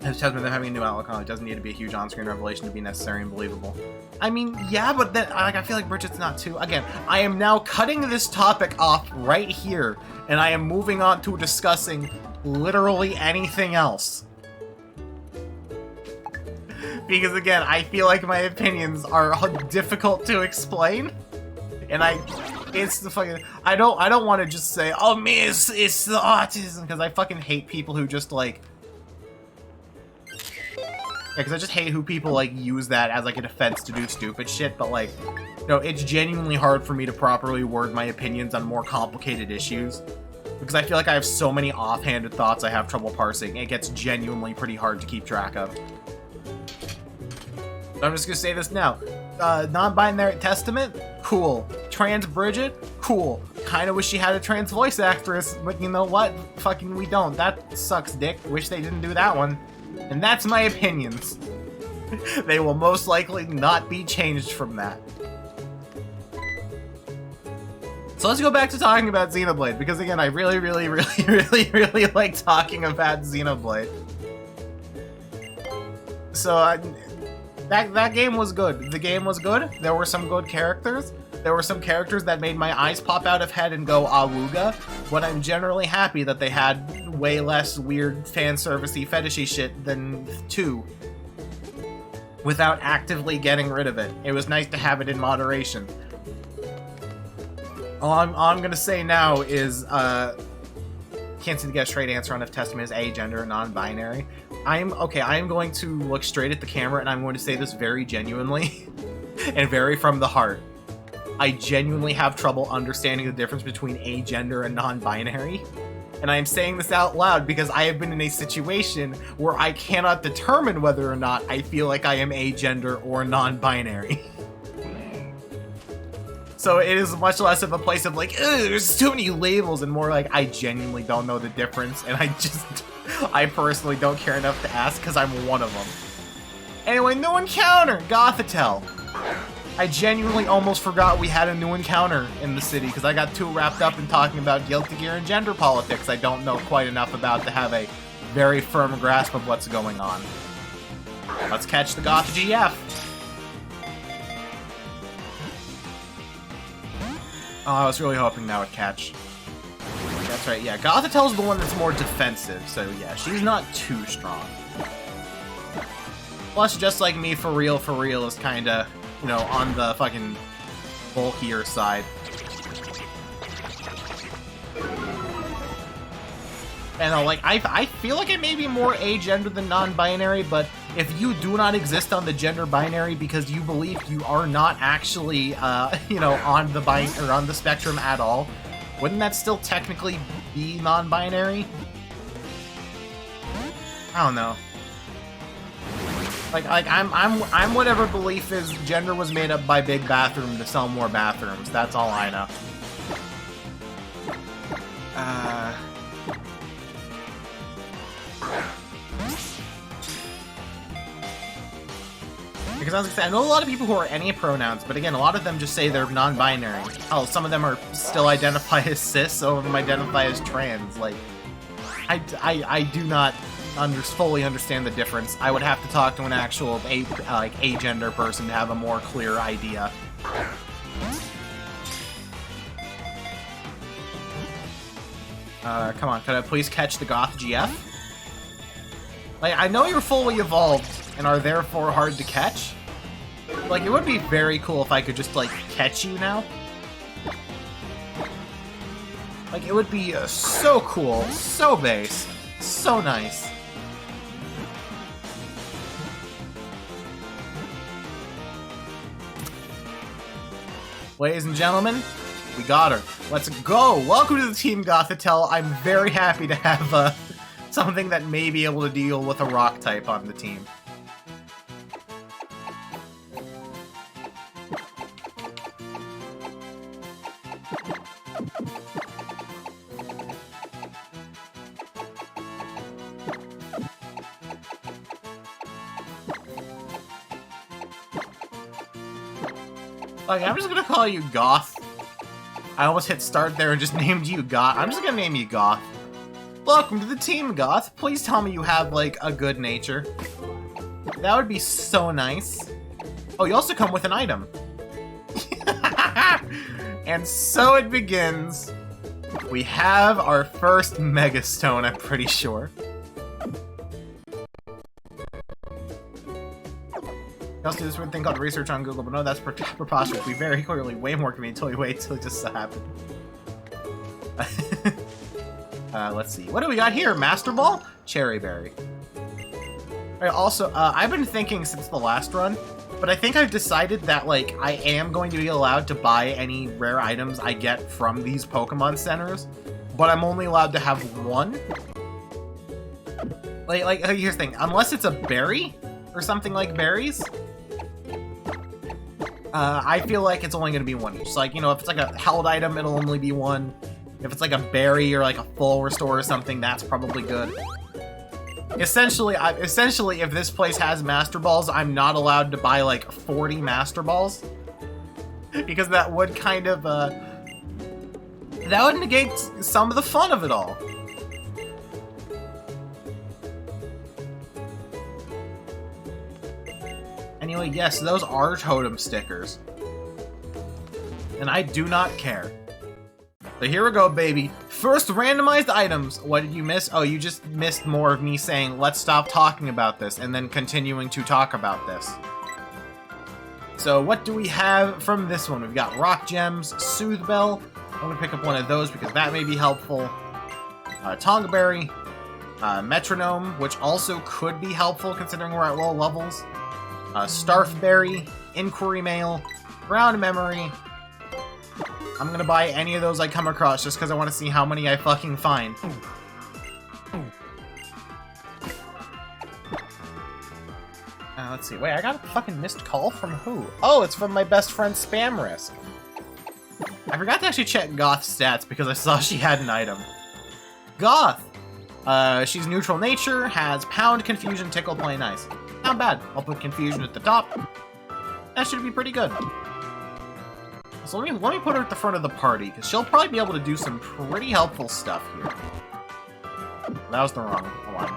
It tells me they're having a new outlook on it. It doesn't need to be a huge on-screen revelation to be necessary and believable. I mean, yeah, but then, like, I feel like Bridget's not too. Again, I am now cutting this topic off right here, and I am moving on to discussing literally anything else. Because again, I feel like my opinions are difficult to explain, and it's the fucking. I don't want to just say, oh man, it's the autism, because I fucking hate people who just like. Yeah, because I just hate who people, like, use that as, like, a defense to do stupid shit, but, like, you know, it's genuinely hard for me to properly word my opinions on more complicated issues. Because I feel like I have so many offhanded thoughts I have trouble parsing, it gets genuinely pretty hard to keep track of. So I'm just gonna say this now. Non-binary Testament? Cool. Trans Bridget? Cool. Kinda wish she had a trans voice actress, but you know what? Fucking we don't. That sucks dick. Wish they didn't do that one. And that's my opinions. They will most likely not be changed from that. So let's go back to talking about Xenoblade, because again, I really like talking about Xenoblade. So, that game was good. The game was good. There were some good characters. There were some characters that made my eyes pop out of head and go awooga, but I'm generally happy that they had way less weird fan-servicey fetishy shit than 2. Without actively getting rid of it. It was nice to have it in moderation. All I'm gonna say now is, can't seem to get a straight answer on if Testament is agender or non-binary. I am going to look straight at the camera and I'm going to say this very genuinely and very from the heart. I genuinely have trouble understanding the difference between agender and non-binary. And I am saying this out loud because I have been in a situation where I cannot determine whether or not I feel like I am agender or non-binary. So it is much less of a place of like, ugh, there's too many labels, and more like, I genuinely don't know the difference, and I personally don't care enough to ask because I'm one of them. Anyway, new encounter, Gothitelle. I genuinely almost forgot we had a new encounter in the city because I got too wrapped up in talking about Guilty Gear and gender politics. I don't know quite enough about to have a very firm grasp of what's going on. Let's catch the Goth GF. Oh, I was really hoping that would catch. That's right, yeah. Gothitelle's the one that's more defensive, so yeah, she's not too strong. Plus, just like me, for real is kinda, you know, on the fucking bulkier side. And like, I feel like it may be more agender than non-binary, but if you do not exist on the gender binary because you believe you are not actually, you know, on the spectrum at all, wouldn't that still technically be non-binary? I don't know. Like I'm whatever belief is gender was made up by Big Bathroom to sell more bathrooms. That's all I know. Because I was gonna say, I know a lot of people who are any pronouns, but again, a lot of them just say they're non-binary. Oh, some of them are still identify as cis, some of them identify as trans. Like, I do not fully understand the difference. I would have to talk to an actual agender person to have a more clear idea. Come on, could I please catch the Goth GF? Like, I know you're fully evolved and are therefore hard to catch. Like, it would be very cool if I could just, like, catch you now. Like, it would be so cool, so base, so nice. Ladies and gentlemen, we got her. Let's go! Welcome to the Team Gothitelle. I'm very happy to have something that may be able to deal with a rock type on the team. Like, I'm just gonna call you Goth. I almost hit start there and just named you Goth. I'm just gonna name you Goth. Welcome to the Team Goth. Please tell me you have, like, a good nature. That would be so nice. Oh, you also come with an item. And so it begins. We have our first Mega Stone, I'm pretty sure. You also do this weird thing called research on Google, but no, that's preposterous. We very clearly way more convenient until we wait till it just happened. Let's see. What do we got here? Master Ball? Cherry Berry. Alright, also, I've been thinking since the last run, but I think I've decided that, like, I am going to be allowed to buy any rare items I get from these Pokemon centers, but I'm only allowed to have one. Like, here's the thing. Unless it's a berry, or something like berries, I feel like it's only going to be one each. So, like, you know, if it's like a held item, it'll only be one. If it's like a berry or like a full restore or something, that's probably good. Essentially, if this place has Master Balls, I'm not allowed to buy like 40 Master Balls. Because that would kind of, that would negate some of the fun of it all. Anyway, yes, those are totem stickers. And I do not care. So here we go, baby. First randomized items. What did you miss? Oh, you just missed more of me saying, let's stop talking about this, and then continuing to talk about this. So what do we have from this one? We've got Rock Gems, Soothe Bell. I'm going to pick up one of those because that may be helpful. Tonga Berry, Metronome, which also could be helpful considering we're at low levels. Starfberry, Inquiry Mail, Ground Memory. I'm gonna buy any of those I come across just because I want to see how many I fucking find. Let's see. Wait, I got a fucking missed call from who? Oh, it's from my best friend Spam Risk. I forgot to actually check Goth's stats because I saw she had an item. Goth! She's neutral nature, has Pound, Confusion, Tickle, Play Nice. Not bad. I'll put Confusion at the top. That should be pretty good. So let me put her at the front of the party, because she'll probably be able to do some pretty helpful stuff here. That was the wrong one.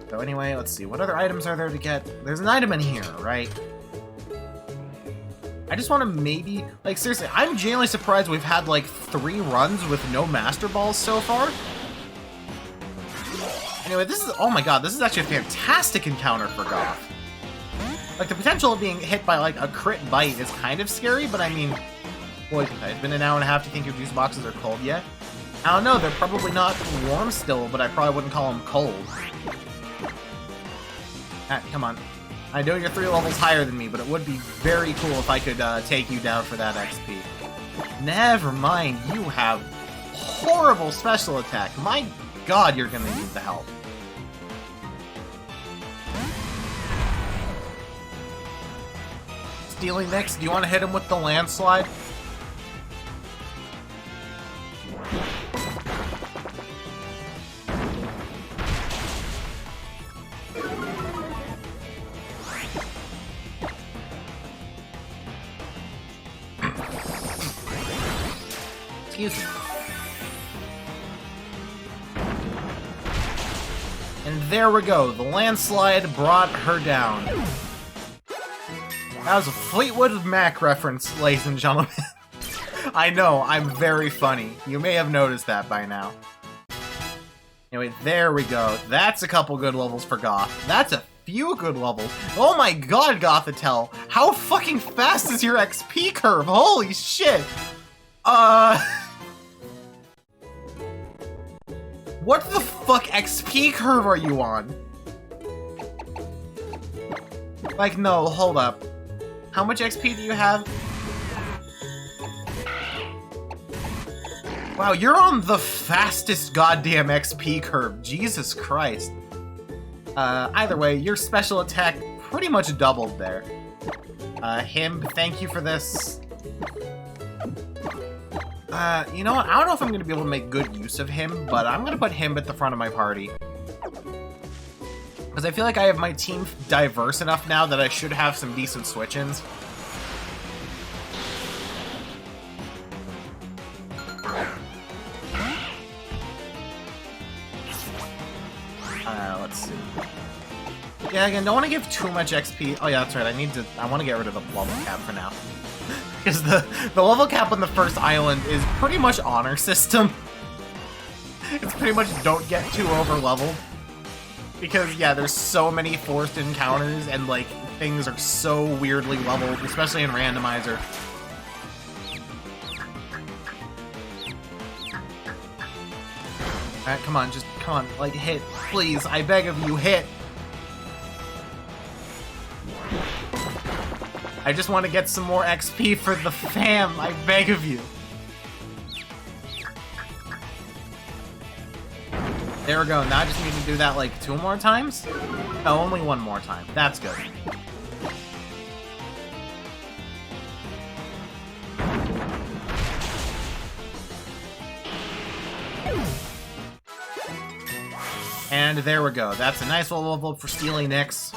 So anyway, let's see. What other items are there to get? There's an item in here, right? I just want to maybe... Like, seriously, I'm genuinely surprised we've had, like, 3 runs with no Master Balls so far. Anyway, this is... Oh my god, this is actually a fantastic encounter for Goth. Like, the potential of being hit by, like, a crit bite is kind of scary, but I mean... Boy, it's been an hour and a half. Do you think your juice boxes are cold yet? I don't know, they're probably not warm still, but I probably wouldn't call them cold. Come on. I know you're 3 levels higher than me, but it would be very cool if I could take you down for that XP. Never mind, you have horrible special attack. My god, you're gonna need the help. Stealing next, do you want to hit him with the landslide? Excuse me. And there we go. The landslide brought her down. That was a Fleetwood Mac reference, ladies and gentlemen. I know, I'm very funny. You may have noticed that by now. Anyway, there we go. That's a couple good levels for Goth. That's a few good levels. Oh my god, Gothitelle! How fucking fast is your XP curve? Holy shit! What the fuck XP curve are you on? Like, no, hold up. How much XP do you have? Wow, you're on the fastest goddamn XP curve. Jesus Christ. Either way, your special attack pretty much doubled there. Him, thank you for this. You know what? I don't know if I'm going to be able to make good use of him, but I'm going to put him at the front of my party. Because I feel like I have my team diverse enough now that I should have some decent switch-ins. Let's see. Yeah, again, don't want to give too much XP. Oh yeah, that's right. I want to get rid of the level cap for now. Because the level cap on the first island is pretty much honor system. It's pretty much don't get too over leveled. Because yeah, there's so many forced encounters and like things are so weirdly leveled, especially in Randomizer. Alright, come on, like hit. Please, I beg of you, hit. I just want to get some more XP for the fam, I beg of you. There we go, now I just need to do that like 2 more times? No, only 1 more time. That's good. And there we go. That's a nice little level up for Steely Nix.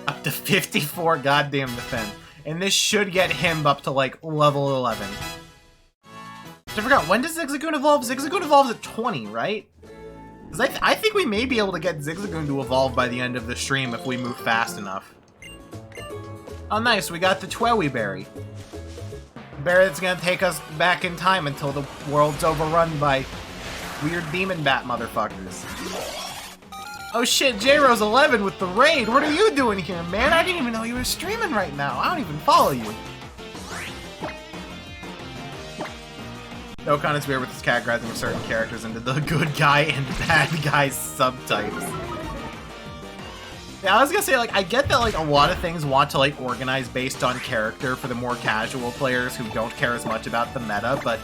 Up to 54 goddamn defense. And this should get him up to like level 11. I forgot, when does Zigzagoon evolve? Zigzagoon evolves at 20, right? Because I think we may be able to get Zigzagoon to evolve by the end of the stream if we move fast enough. Oh nice, we got the Twewy Berry. Berry that's gonna take us back in time until the world's overrun by weird demon bat motherfuckers. Oh shit, J-Rose 11 with the raid! What are you doing here, man? I didn't even know you were streaming right now. I don't even follow you. Dokkan is weird with his categorizing of certain characters into the good guy and bad guy subtypes. Yeah, I was gonna say, like, I get that, like, a lot of things want to, like, organize based on character for the more casual players who don't care as much about the meta, but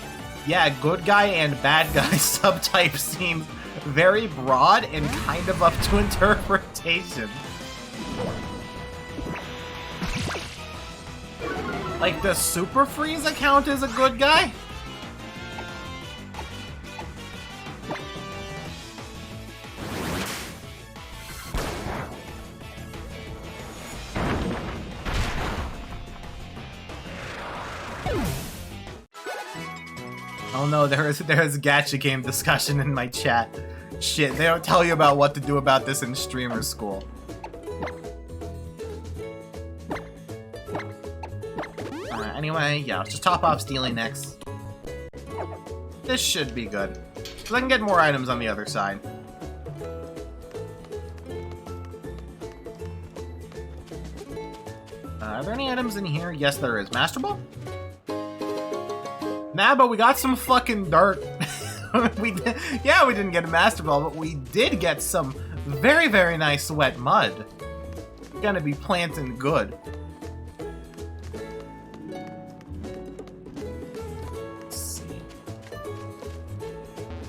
yeah, good guy and bad guy subtype seems very broad and kind of up to interpretation. Like, does Super Frieza count as a good guy? Oh no, there's gacha game discussion in my chat. Shit, they don't tell you about what to do about this in streamer school. Anyway, yeah, let's just top off Steely next. This should be good. So I can get more items on the other side. Are there any items in here? Yes, there is. Master Ball? Nah, but we got some fucking dirt. we didn't get a Master Ball, but we did get some very, very nice wet mud. Gonna be planting good. Let's see.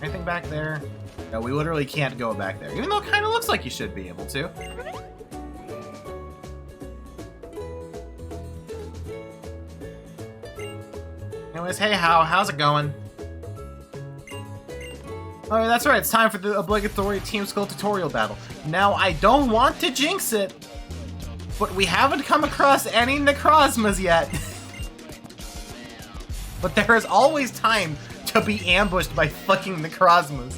Anything back there? No, we literally can't go back there, even though it kind of looks like you should be able to. Anyways, hey, how's it going? Oh, that's right, it's time for the obligatory Team Skull tutorial battle. Now, I don't want to jinx it, but we haven't come across any Necrozmas yet. But there is always time to be ambushed by fucking Necrozmas.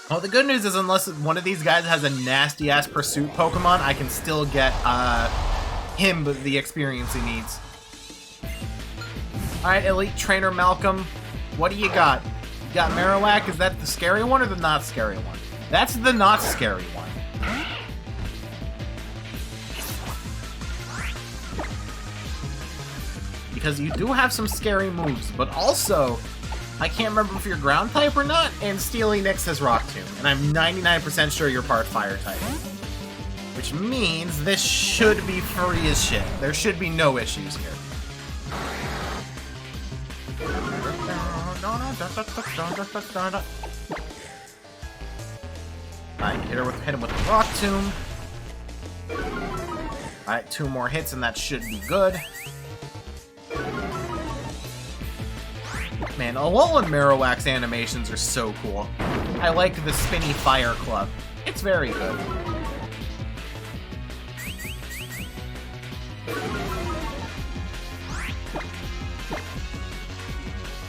Well, the good news is unless one of these guys has a nasty-ass pursuit Pokemon, I can still get, him the experience he needs. Alright, Elite Trainer Malcolm, what do you got? You got Marowak, is that the scary one or the not scary one? That's the not scary one. Because you do have some scary moves, but also, I can't remember if you're ground type or not, and Steely Nyx has Rock Tomb, and I'm 99% sure you're part fire type. Which means this should be free as shit. There should be no issues here. Alright, hit him with the Rock Tomb. Alright, 2 more hits and that should be good. Man, Alolan Marowak's animations are so cool. I like the Spinny Fire Club. It's very good.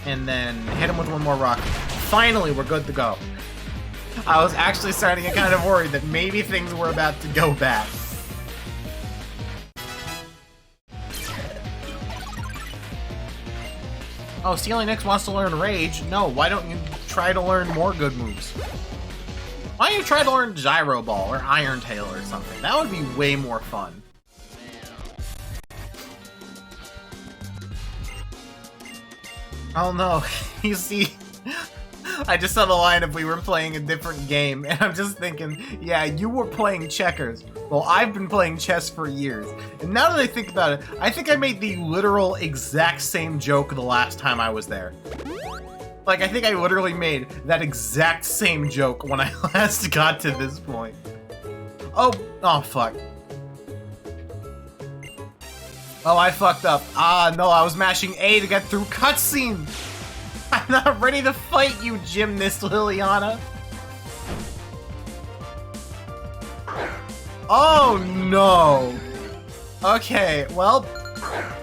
And then hit him with 1 more rock. Finally, we're good to go. I was actually starting to get kind of worried that maybe things were about to go bad. Oh, Steely Nyx wants to learn Rage. No, why don't you try to learn more good moves? Why don't you try to learn Gyro Ball or Iron Tail or something? That would be way more fun. Oh no, you see, I just saw the line if we were playing a different game, and I'm just thinking, yeah, you were playing checkers. Well, I've been playing chess for years, and now that I think about it, I think I made the literal exact same joke the last time I was there. Like, I think I literally made that exact same joke when I last got to this point. Oh fuck. Oh, I fucked up. Ah, no, I was mashing A to get through cutscene. I'm not ready to fight you, Gymnast Liliana. Oh, no. Okay, well,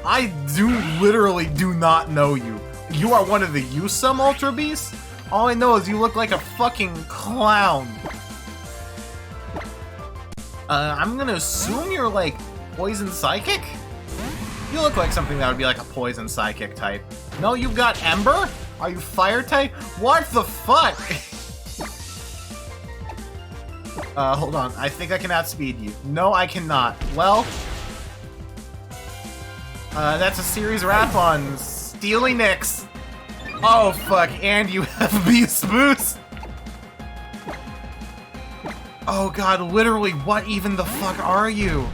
I literally do not know you. You are one of the Usum Ultra Beasts? All I know is you look like a fucking clown. I'm gonna assume you're, like, Poison Psychic? You look like something that would be like a Poison Psychic type. No, you've got Ember? Are you Fire type? What the fuck? Hold on. I think I can outspeed you. No, I cannot. Well, that's a series wrap on Steely Nyx. Oh, fuck. And you have Beast Boost. Oh, God. Literally, what even the fuck are you?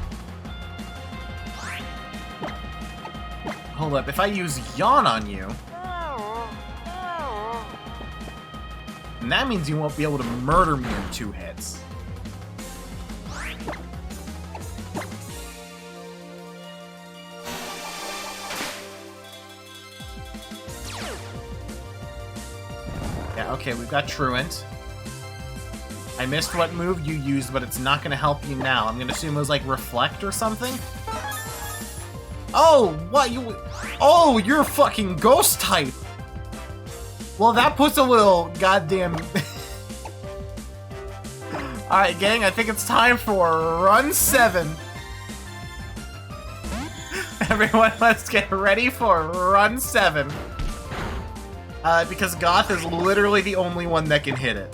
Hold up, if I use Yawn on you... And that means you won't be able to murder me in 2 hits. Yeah, okay, we've got Truant. I missed what move you used, but it's not gonna help you now. I'm gonna assume it was like Reflect or something? Oh, what? Oh, you're fucking Ghost type! Well, that puts a little goddamn... Alright, gang, I think it's time for Run 7. Everyone, let's get ready for Run 7. Because Goth is literally the only one that can hit it.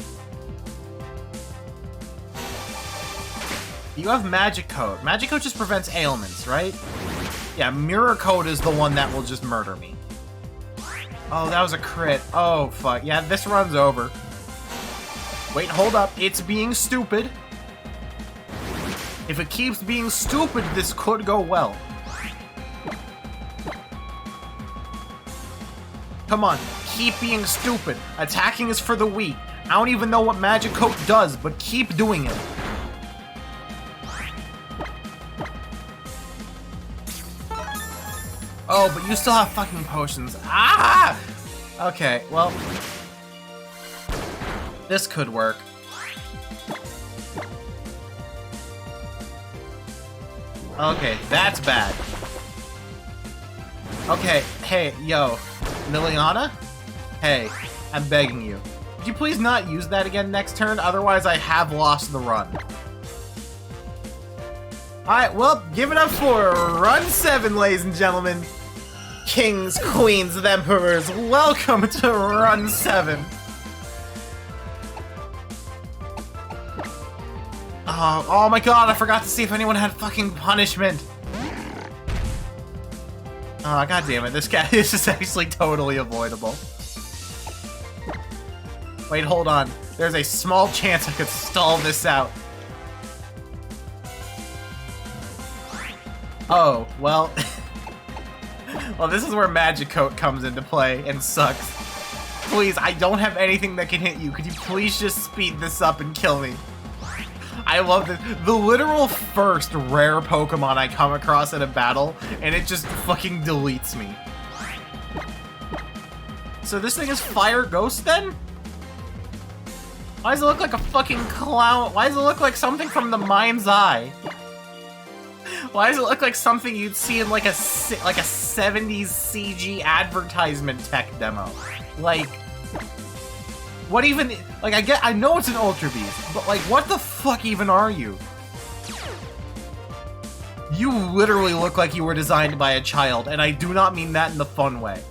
You have Magic Coat. Magic Coat just prevents ailments, right? Yeah, Mirror Coat is the one that will just murder me. Oh, that was a crit. Oh, fuck. Yeah, this run's over. Wait, hold up. It's being stupid. If it keeps being stupid, this could go well. Come on, keep being stupid. Attacking is for the weak. I don't even know what Magic Coat does, but keep doing it. Oh, but you still have fucking potions. Ah! Okay, well... this could work. Okay, that's bad. Okay, hey, yo. Liliana? Hey, I'm begging you. Could you please not use that again next turn? Otherwise, I have lost the run. Alright, well, give it up for Run 7, ladies and gentlemen. Kings, queens, and emperors, welcome to Run 7. Oh my god, I forgot to see if anyone had fucking punishment. Oh, god damn it, this guy is just actually totally avoidable. Wait, hold on. There's a small chance I could stall this out. Oh, well... well, this is where Magic Coat comes into play and sucks. Please, I don't have anything that can hit you. Could you please just speed this up and kill me? I love this. The literal first rare Pokemon I come across in a battle, and it just fucking deletes me. So this thing is Fire Ghost then? Why does it look like a fucking clown? Why does it look like something from the Mind's Eye? Why does it look like something you'd see in like a 70s CG advertisement tech demo? Like, what even? Like, I know it's an Ultra Beast, but like, what the fuck even are you? You literally look like you were designed by a child, and I do not mean that in the fun way.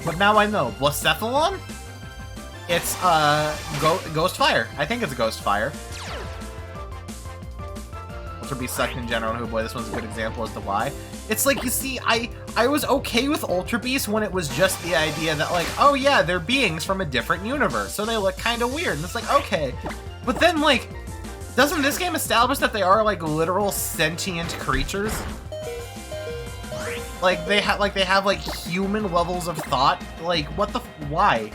But now I know. Blacephalon? It's, Ghost Fire. I think it's Ghost Fire. Ultra Beast sucked in general, and oh boy, this one's a good example as to why. It's like, you see, I was okay with Ultra Beast when it was just the idea that, like, oh yeah, they're beings from a different universe, so they look kind of weird, and it's like, okay. But then, like, doesn't this game establish that they are, like, literal sentient creatures? Like, they have, like, human levels of thought? Like, what the why?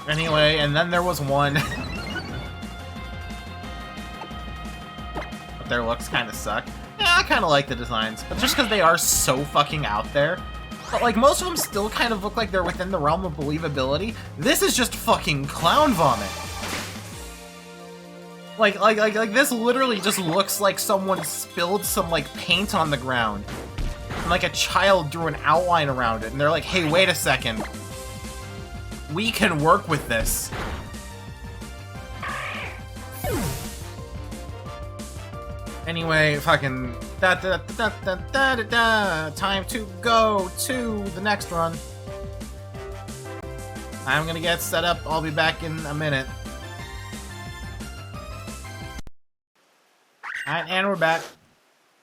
Anyway, and then there was one... but their looks kind of suck. Yeah, I kind of like the designs, but just because they are so fucking out there. But, like, most of them still kind of look like they're within the realm of believability. This is just fucking clown vomit. Like this literally just looks like someone spilled some, like, paint on the ground. And, like, a child drew an outline around it, and they're like, hey, wait a second. We can work with this. Anyway, fucking... time to go to the next run. I'm gonna get set up. I'll be back in a minute. Alright, and we're back.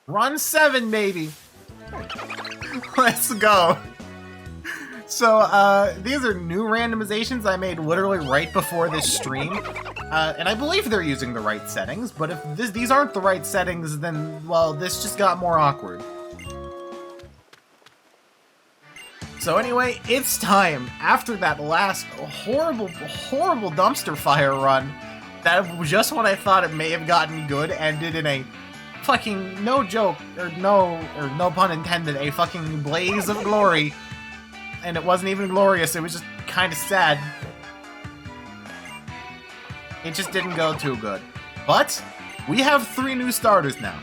Run 7, baby! Let's go! So, these are new randomizations I made literally right before this stream. And I believe they're using the right settings, but if these aren't the right settings, then, well, this just got more awkward. So anyway, it's time, after that last horrible dumpster fire run, that just when I thought it may have gotten good, ended in a fucking, no joke, or no pun intended, a fucking blaze of glory. And it wasn't even glorious, it was just kind of sad. It just didn't go too good. But we have 3 new starters now,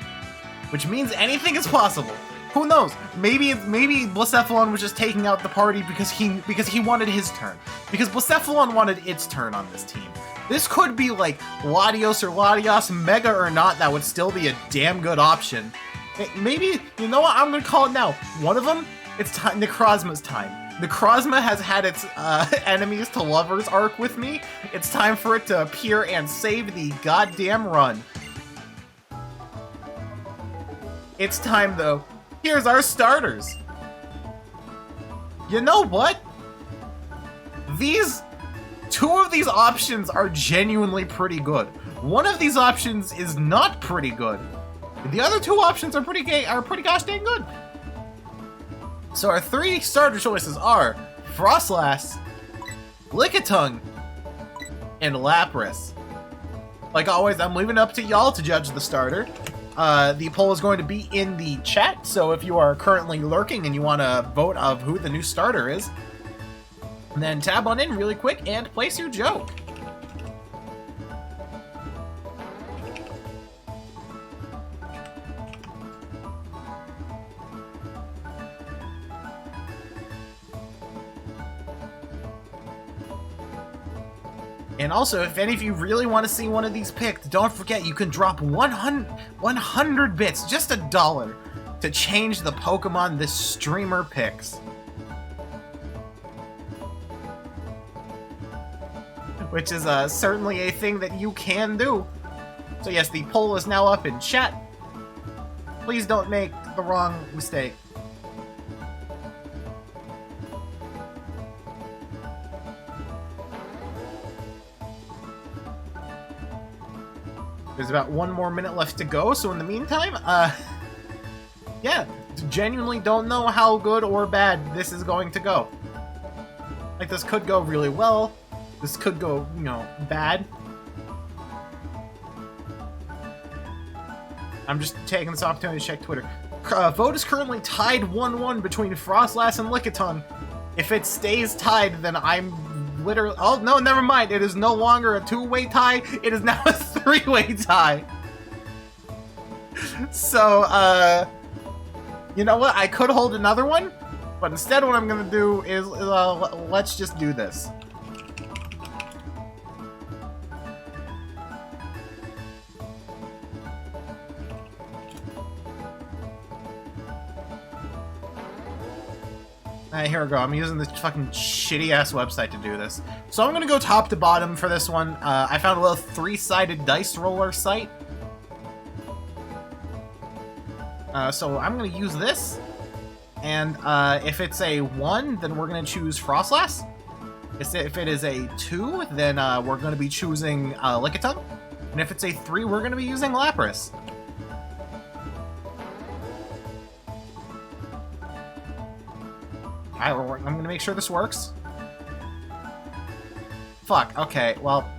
which means anything is possible. Who knows? Maybe Blacephalon was just taking out the party because he wanted his turn. Because Blacephalon wanted its turn on this team. This could be like Latios or Latios, Mega or not, that would still be a damn good option. Maybe, you know what, I'm gonna call it now. One of them, it's time, Necrozma's time. Necrozma has had its enemies to lovers arc with me. It's time for it to appear and save the goddamn run. It's time though. Here's our starters. You know what? Two of these options are genuinely pretty good. One of these options is not pretty good. The other 2 options are pretty gosh dang good. So our 3 starter choices are Frostlass, Lickitung, and Lapras. Like always, I'm leaving it up to y'all to judge the starter. The poll is going to be in the chat, so if you are currently lurking and you want to vote of who the new starter is, then tab on in really quick and place your joke. And also, if any of you really want to see one of these picked, don't forget you can drop 100 bits, just $1, to change the Pokemon this streamer picks. Which is certainly a thing that you can do. So yes, the poll is now up in chat. Please don't make the wrong mistake. There's about 1 more minute left to go, so in the meantime, yeah, genuinely don't know how good or bad this is going to go. Like, this could go really well, this could go, you know, bad. I'm just taking this opportunity to check Twitter. Vote is currently tied 1-1 between Frostlass and Lickitung. If it stays tied, then I'm literally... Oh, no, never mind. It is no longer a 2-way tie. It is now a 3-way tie. So, you know what? I could hold another one, but instead what I'm going to do is, let's just do this. Here we go. I'm using this fucking shitty-ass website to do this. So I'm gonna go top to bottom for this one. I found a little 3-sided dice roller site. So I'm gonna use this. And if it's a 1, then we're gonna choose Frostlass. If it is a 2, then we're gonna be choosing Lickitung. And if it's a 3, we're gonna be using Lapras. I'm gonna make sure this works. Fuck, okay, well...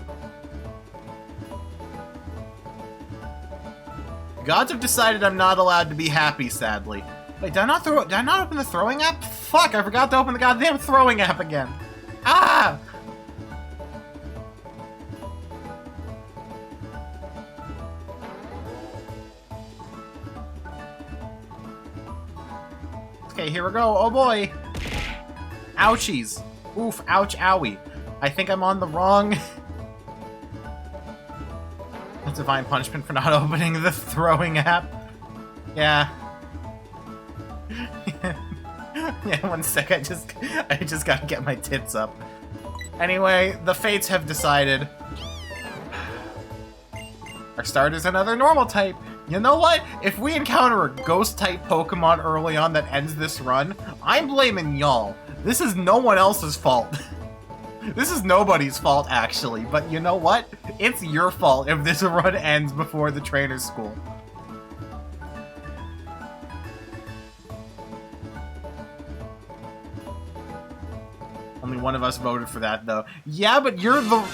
Gods have decided I'm not allowed to be happy, sadly. Wait, did I not open the throwing app? Fuck, I forgot to open the goddamn throwing app again. Ah! Okay, here we go. Oh boy. Ouchies. Oof, ouch, owie. I think I'm on the wrong... That's divine punishment for not opening the throwing app. Yeah. Yeah, 1 sec, I just gotta get my tits up. Anyway, the fates have decided. Our starter's another normal type. You know what? If we encounter a ghost-type Pokemon early on that ends this run, I'm blaming y'all. This is no one else's fault. This is nobody's fault, actually, but you know what? It's your fault if this run ends before the trainer's school. Only one of us voted for that, though. Yeah, but you're the...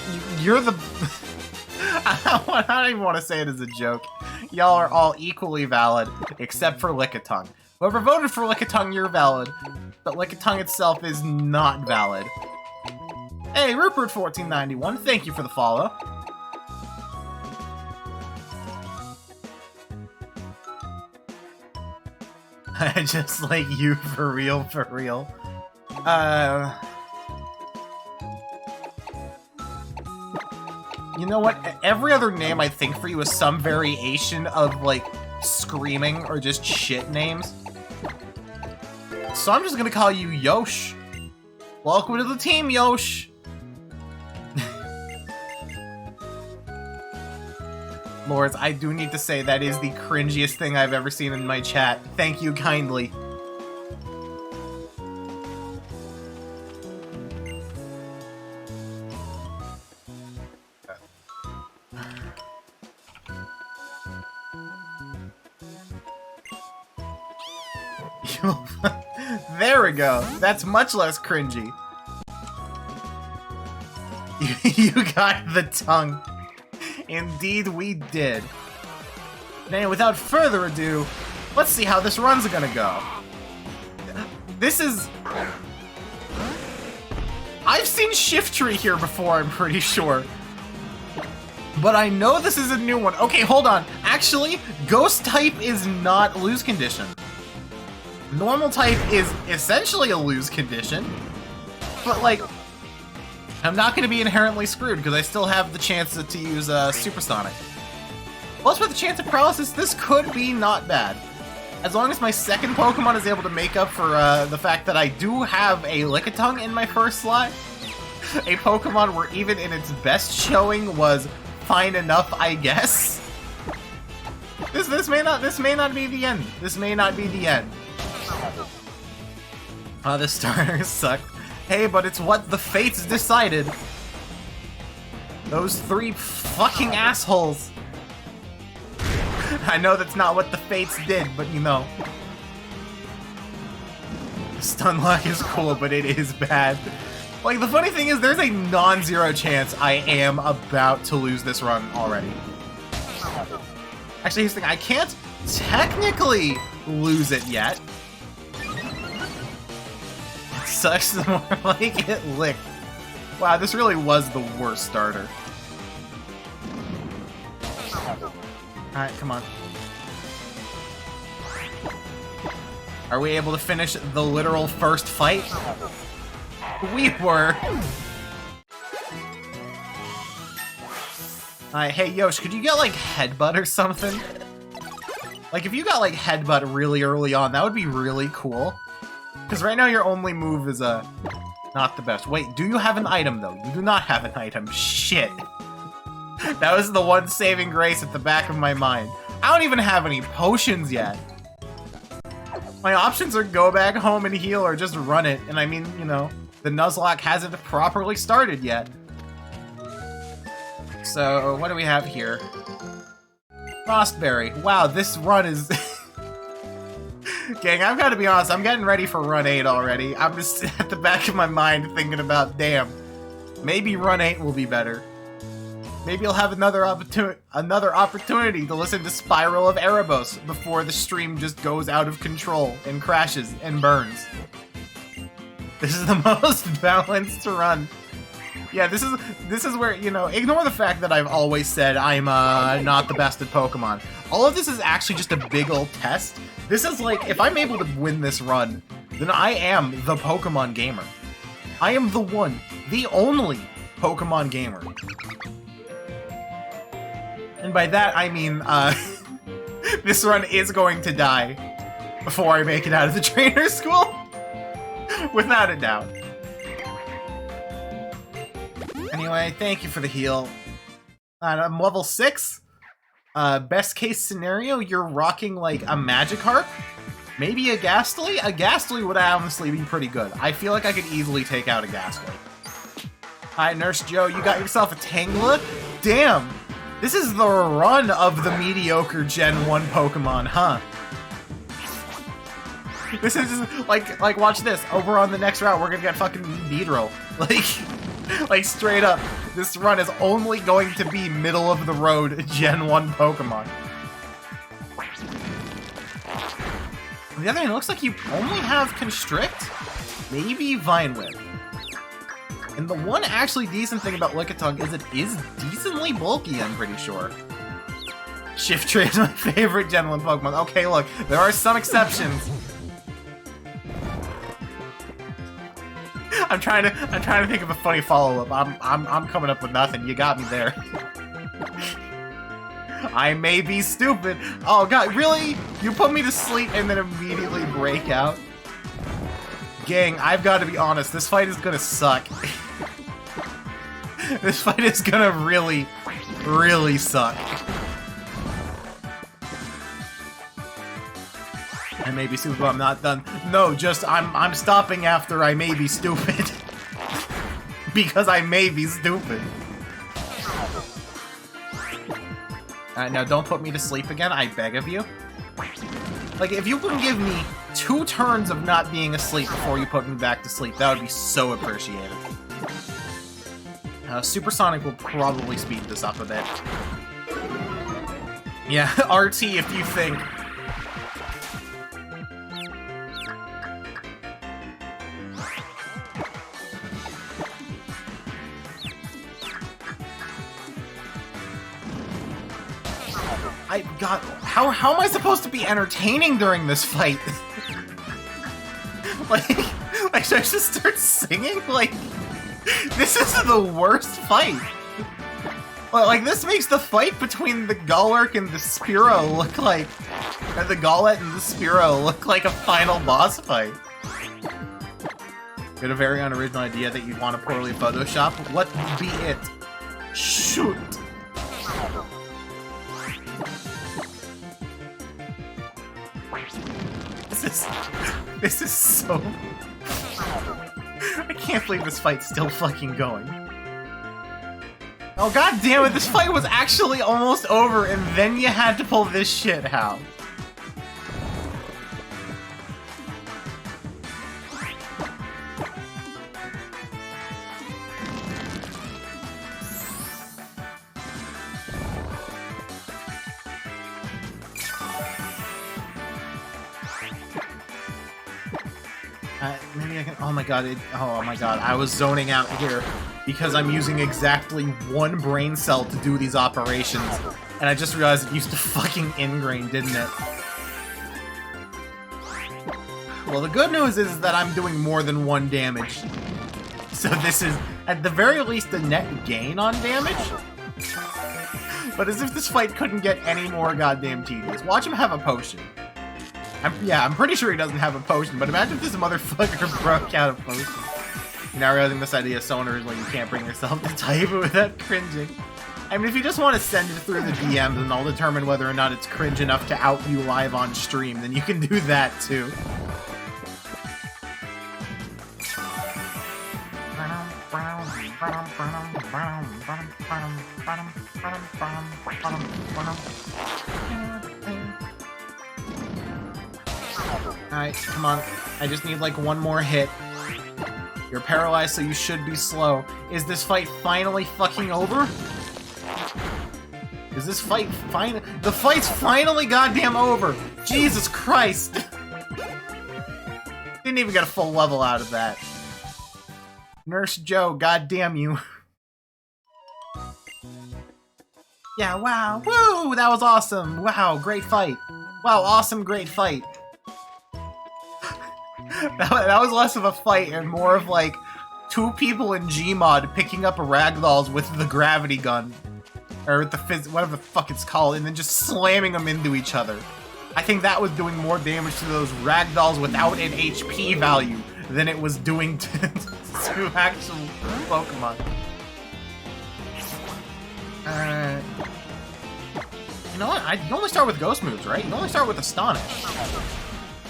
I don't even want to say it as a joke. Y'all are all equally valid, except for Lickitung. Whoever voted for Lickitung, you're valid. But Lickitung itself is not valid. Hey, Rupert1491, thank you for the follow. I just like you for real, for real. You know what? Every other name I think for you is some variation of, like, screaming or just shit names. So I'm just gonna call you Yosh. Welcome to the team, Yosh. Lords, I do need to say that is the cringiest thing I've ever seen in my chat. Thank you kindly. There we go. That's much less cringy. You got the tongue. Indeed we did. Now, without further ado, let's see how this run's gonna go. This is... I've seen Shiftry here before, I'm pretty sure. But I know this is a new one. Okay, hold on. Actually, Ghost type is not lose condition. Normal type is essentially a lose condition. But, like, I'm not going to be inherently screwed because I still have the chance to use Supersonic. Plus, with the chance of paralysis, this could be not bad. As long as my second Pokemon is able to make up for the fact that I do have a Lickitung in my first slot, a Pokemon where even in its best showing was fine enough, I guess. This may not be the end. This may not be the end. The starters suck. Hey, but it's what the fates decided. Those three fucking assholes. I know that's not what the fates did, but you know. Stunlock is cool, but it is bad. Like, the funny thing is, there's a non-zero chance I am about to lose this run already. Actually, here's the thing, I can't technically lose it yet. Sucks the more I get licked. Wow, this really was the worst starter. Alright, come on. Are we able to finish the literal first fight? We were! Alright, hey Yosh, could you get like Headbutt or something? Like if you got like Headbutt really early on, that would be really cool. Because right now your only move is not the best. Wait, do you have an item though? You do not have an item. Shit. That was the one saving grace at the back of my mind. I don't even have any potions yet. My options are go back home and heal or just run it. And I mean, you know, the Nuzlocke hasn't properly started yet. So, what do we have here? Frostberry. Wow, this run is... Gang, I've got to be honest, I'm getting ready for Run 8 already. I'm just at the back of my mind thinking about, damn, maybe Run 8 will be better. Maybe I'll have another opportunity to listen to Spiral of Erebos before the stream just goes out of control and crashes and burns. This is the most balanced run. Yeah, this is where, you know, ignore the fact that I've always said I'm not the best at Pokemon. All of this is actually just a big old test. This is like, if I'm able to win this run, then I am the Pokemon gamer. I am the one, the only Pokemon gamer. And by that, I mean, this run is going to die before I make it out of the trainer school. Without a doubt. Anyway, thank you for the heal. I'm level 6. Best case scenario, you're rocking like a Magikarp. Maybe a Ghastly? A Ghastly would honestly be pretty good. I feel like I could easily take out a Ghastly. Hi, Nurse Joe, you got yourself a Tangela? Damn! This is the run of the mediocre Gen 1 Pokemon, huh? This is just, like, watch this. Over on the next route, we're gonna get fucking Beedrill. Like, straight up, this run is only going to be middle of the road Gen 1 Pokemon. On the other hand, it looks like you only have Constrict, maybe Vine Whip. And the one actually decent thing about Lickitung is it is decently bulky, I'm pretty sure. Shiftry is my favorite Gen 1 Pokemon. Okay, look, there are some exceptions. I'm trying to think of a funny follow-up. I'm coming up with nothing. You got me there. I may be stupid. Oh god, really? You put me to sleep and then immediately break out? Gang, I've got to be honest. This fight is gonna suck. This fight is gonna really, really suck. I may be stupid, but I'm not done. No, just I'm stopping after I may be stupid. Because I may be stupid. Alright, now don't put me to sleep again, I beg of you. Like, if you can give me 2 turns of not being asleep before you put me back to sleep, that would be so appreciated. Supersonic will probably speed this up a bit. Yeah, RT if you think. God, how am I supposed to be entertaining during this fight? like, should I just start singing? Like, this is the worst fight. Like, this makes the fight between the Golurk and the Spearow look like, or the Golett and the Spearow look like a final boss fight. You had a very unoriginal idea that you'd want to poorly Photoshop. What be it? Shoot. This is so... I can't believe this fight's still fucking going. Oh god damn it, this fight was actually almost over and then you had to pull this shit, how? Maybe I can... Oh my god, oh my god, I was zoning out here because I'm using exactly 1 brain cell to do these operations, and I just realized it used to fucking ingrain, didn't it? Well, the good news is that I'm doing more than 1 damage. So this is, at the very least, a net gain on damage. But as if this fight couldn't get any more goddamn tedious. Watch him have a potion. I'm pretty sure he doesn't have a potion, but imagine if this motherfucker broke out a potion. You're now realizing this idea is so original you can't bring yourself to type it without cringing. I mean, if you just want to send it through the DMs and I'll determine whether or not it's cringe enough to out you live on stream, then you can do that too. Alright, come on. I just need like 1 more hit. You're paralyzed, so you should be slow. Is this fight finally fucking over? Is this fight The fight's finally goddamn over! Jesus Christ! Didn't even get a full level out of that. Nurse Joe, goddamn you. Yeah, wow. Woo! That was awesome! Wow, great fight. Wow, awesome, great fight. That was less of a fight and more of like 2 people in Gmod picking up ragdolls with the gravity gun. Or with the whatever the fuck it's called, and then just slamming them into each other. I think that was doing more damage to those ragdolls without an HP value than it was doing to actual Pokemon. You know what? You only start with ghost moves, right? You only start with Astonish.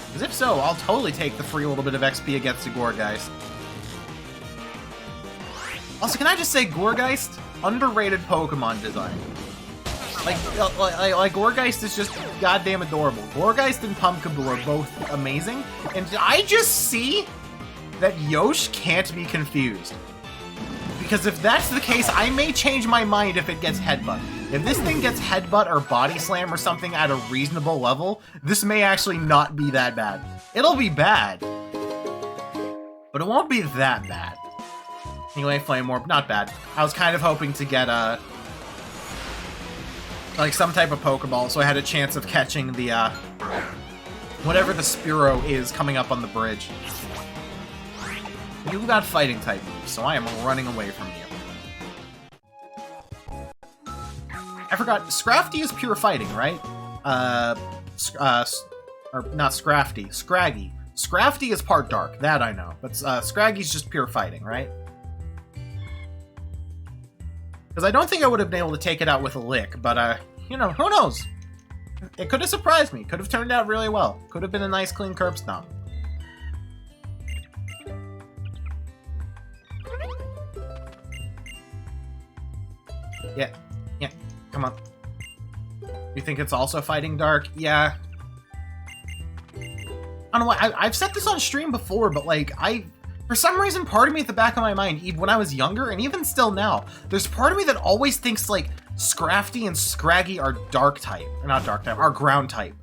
Because if so, I'll totally take the free little bit of XP against the Gourgeist. Also, can I just say, Gourgeist, underrated Pokemon design. Like Gourgeist is just goddamn adorable. Gourgeist and Pumpkaboo are both amazing, and I just see that Yosh can't be confused. Because if that's the case, I may change my mind if it gets Headbutt. If this thing gets Headbutt or Body Slam or something at a reasonable level, this may actually not be that bad. It'll be bad, but it won't be that bad. Anyway, Flame Orb, not bad. I was kind of hoping to get like some type of Pokeball, so I had a chance of catching the whatever the Spearow is coming up on the bridge. You got fighting type moves, so I am running away from you. I forgot, Scrafty is pure fighting, right? Or not Scrafty, Scraggy. Scrafty is part dark, that I know, but Scraggy's just pure fighting, right? Because I don't think I would have been able to take it out with a lick, but, you know, who knows? It could have surprised me, could have turned out really well. Could have been a nice clean curb stomp. Yeah, come on. You think it's also fighting dark? Yeah. I don't know why, I've said this on stream before, but like, for some reason, part of me at the back of my mind, even when I was younger, and even still now, there's part of me that always thinks like, Scrafty and Scraggy are dark type, or not dark type, are ground type.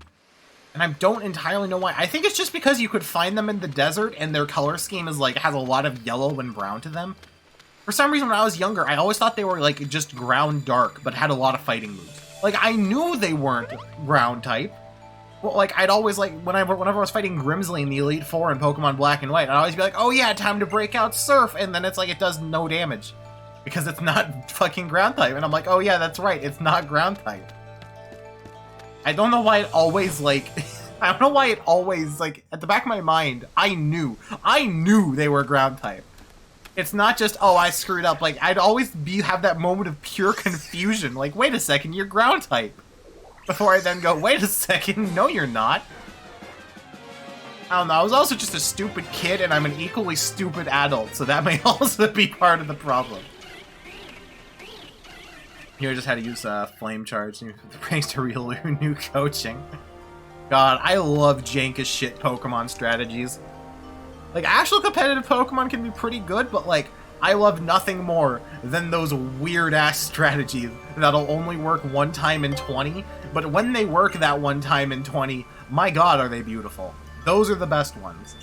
And I don't entirely know why. I think it's just because you could find them in the desert, and their color scheme is like, has a lot of yellow and brown to them. For some reason, when I was younger, I always thought they were, like, just ground dark, but had a lot of fighting moves. Like, I knew they weren't ground type. Well, like, I'd always, like, whenever I was fighting Grimsley in the Elite Four in Pokemon Black and White, I'd always be like, oh yeah, time to break out Surf, and then it's like, it does no damage. Because it's not fucking ground type, and I'm like, oh yeah, that's right, it's not ground type. I don't know why it always, like... I don't know why it always, like, at the back of my mind, I knew they were ground type. It's not just, oh, I screwed up. Like, I'd always have that moment of pure confusion. Like, wait a second, you're ground type. Before I then go, wait a second, no you're not. I don't know, I was also just a stupid kid, and I'm an equally stupid adult, so that may also be part of the problem. Here I just had to use Flame Charge, thanks to real new coaching. God, I love jank as shit Pokemon strategies. Like, actual competitive Pokemon can be pretty good, but, like, I love nothing more than those weird-ass strategies that'll only work one time in 20, but when they work that one time in 20, my god, are they beautiful. Those are the best ones.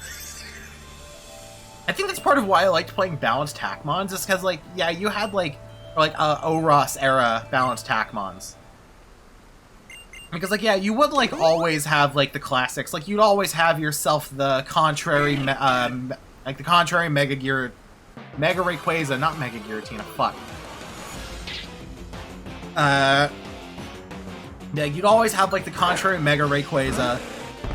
I think that's part of why I liked playing balanced Hackmons, is because, like, yeah, you had, like Oros-era balanced Hackmons. Because, like, yeah, you would, like, always have, like, the classics. Like, you'd always have yourself the contrary, like, the contrary Mega Rayquaza, not Mega Giratina, fuck. Yeah, you'd always have, like, the contrary Mega Rayquaza.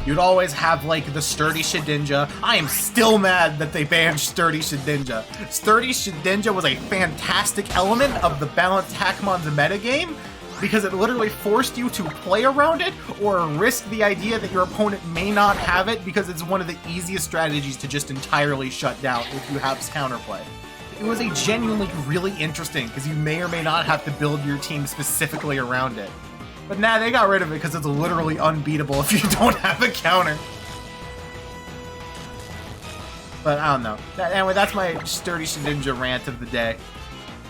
You'd always have, like, the Sturdy Shedinja. I am still mad that they banned Sturdy Shedinja. Sturdy Shedinja was a fantastic element of the balanced Hackmon's metagame, because it literally forced you to play around it or risk the idea that your opponent may not have it, because it's one of the easiest strategies to just entirely shut down if you have counterplay. It was a genuinely really interesting, because you may or may not have to build your team specifically around it. But nah, they got rid of it because it's literally unbeatable if you don't have a counter. But I don't know. Anyway, that's my Sturdy Shedinja rant of the day.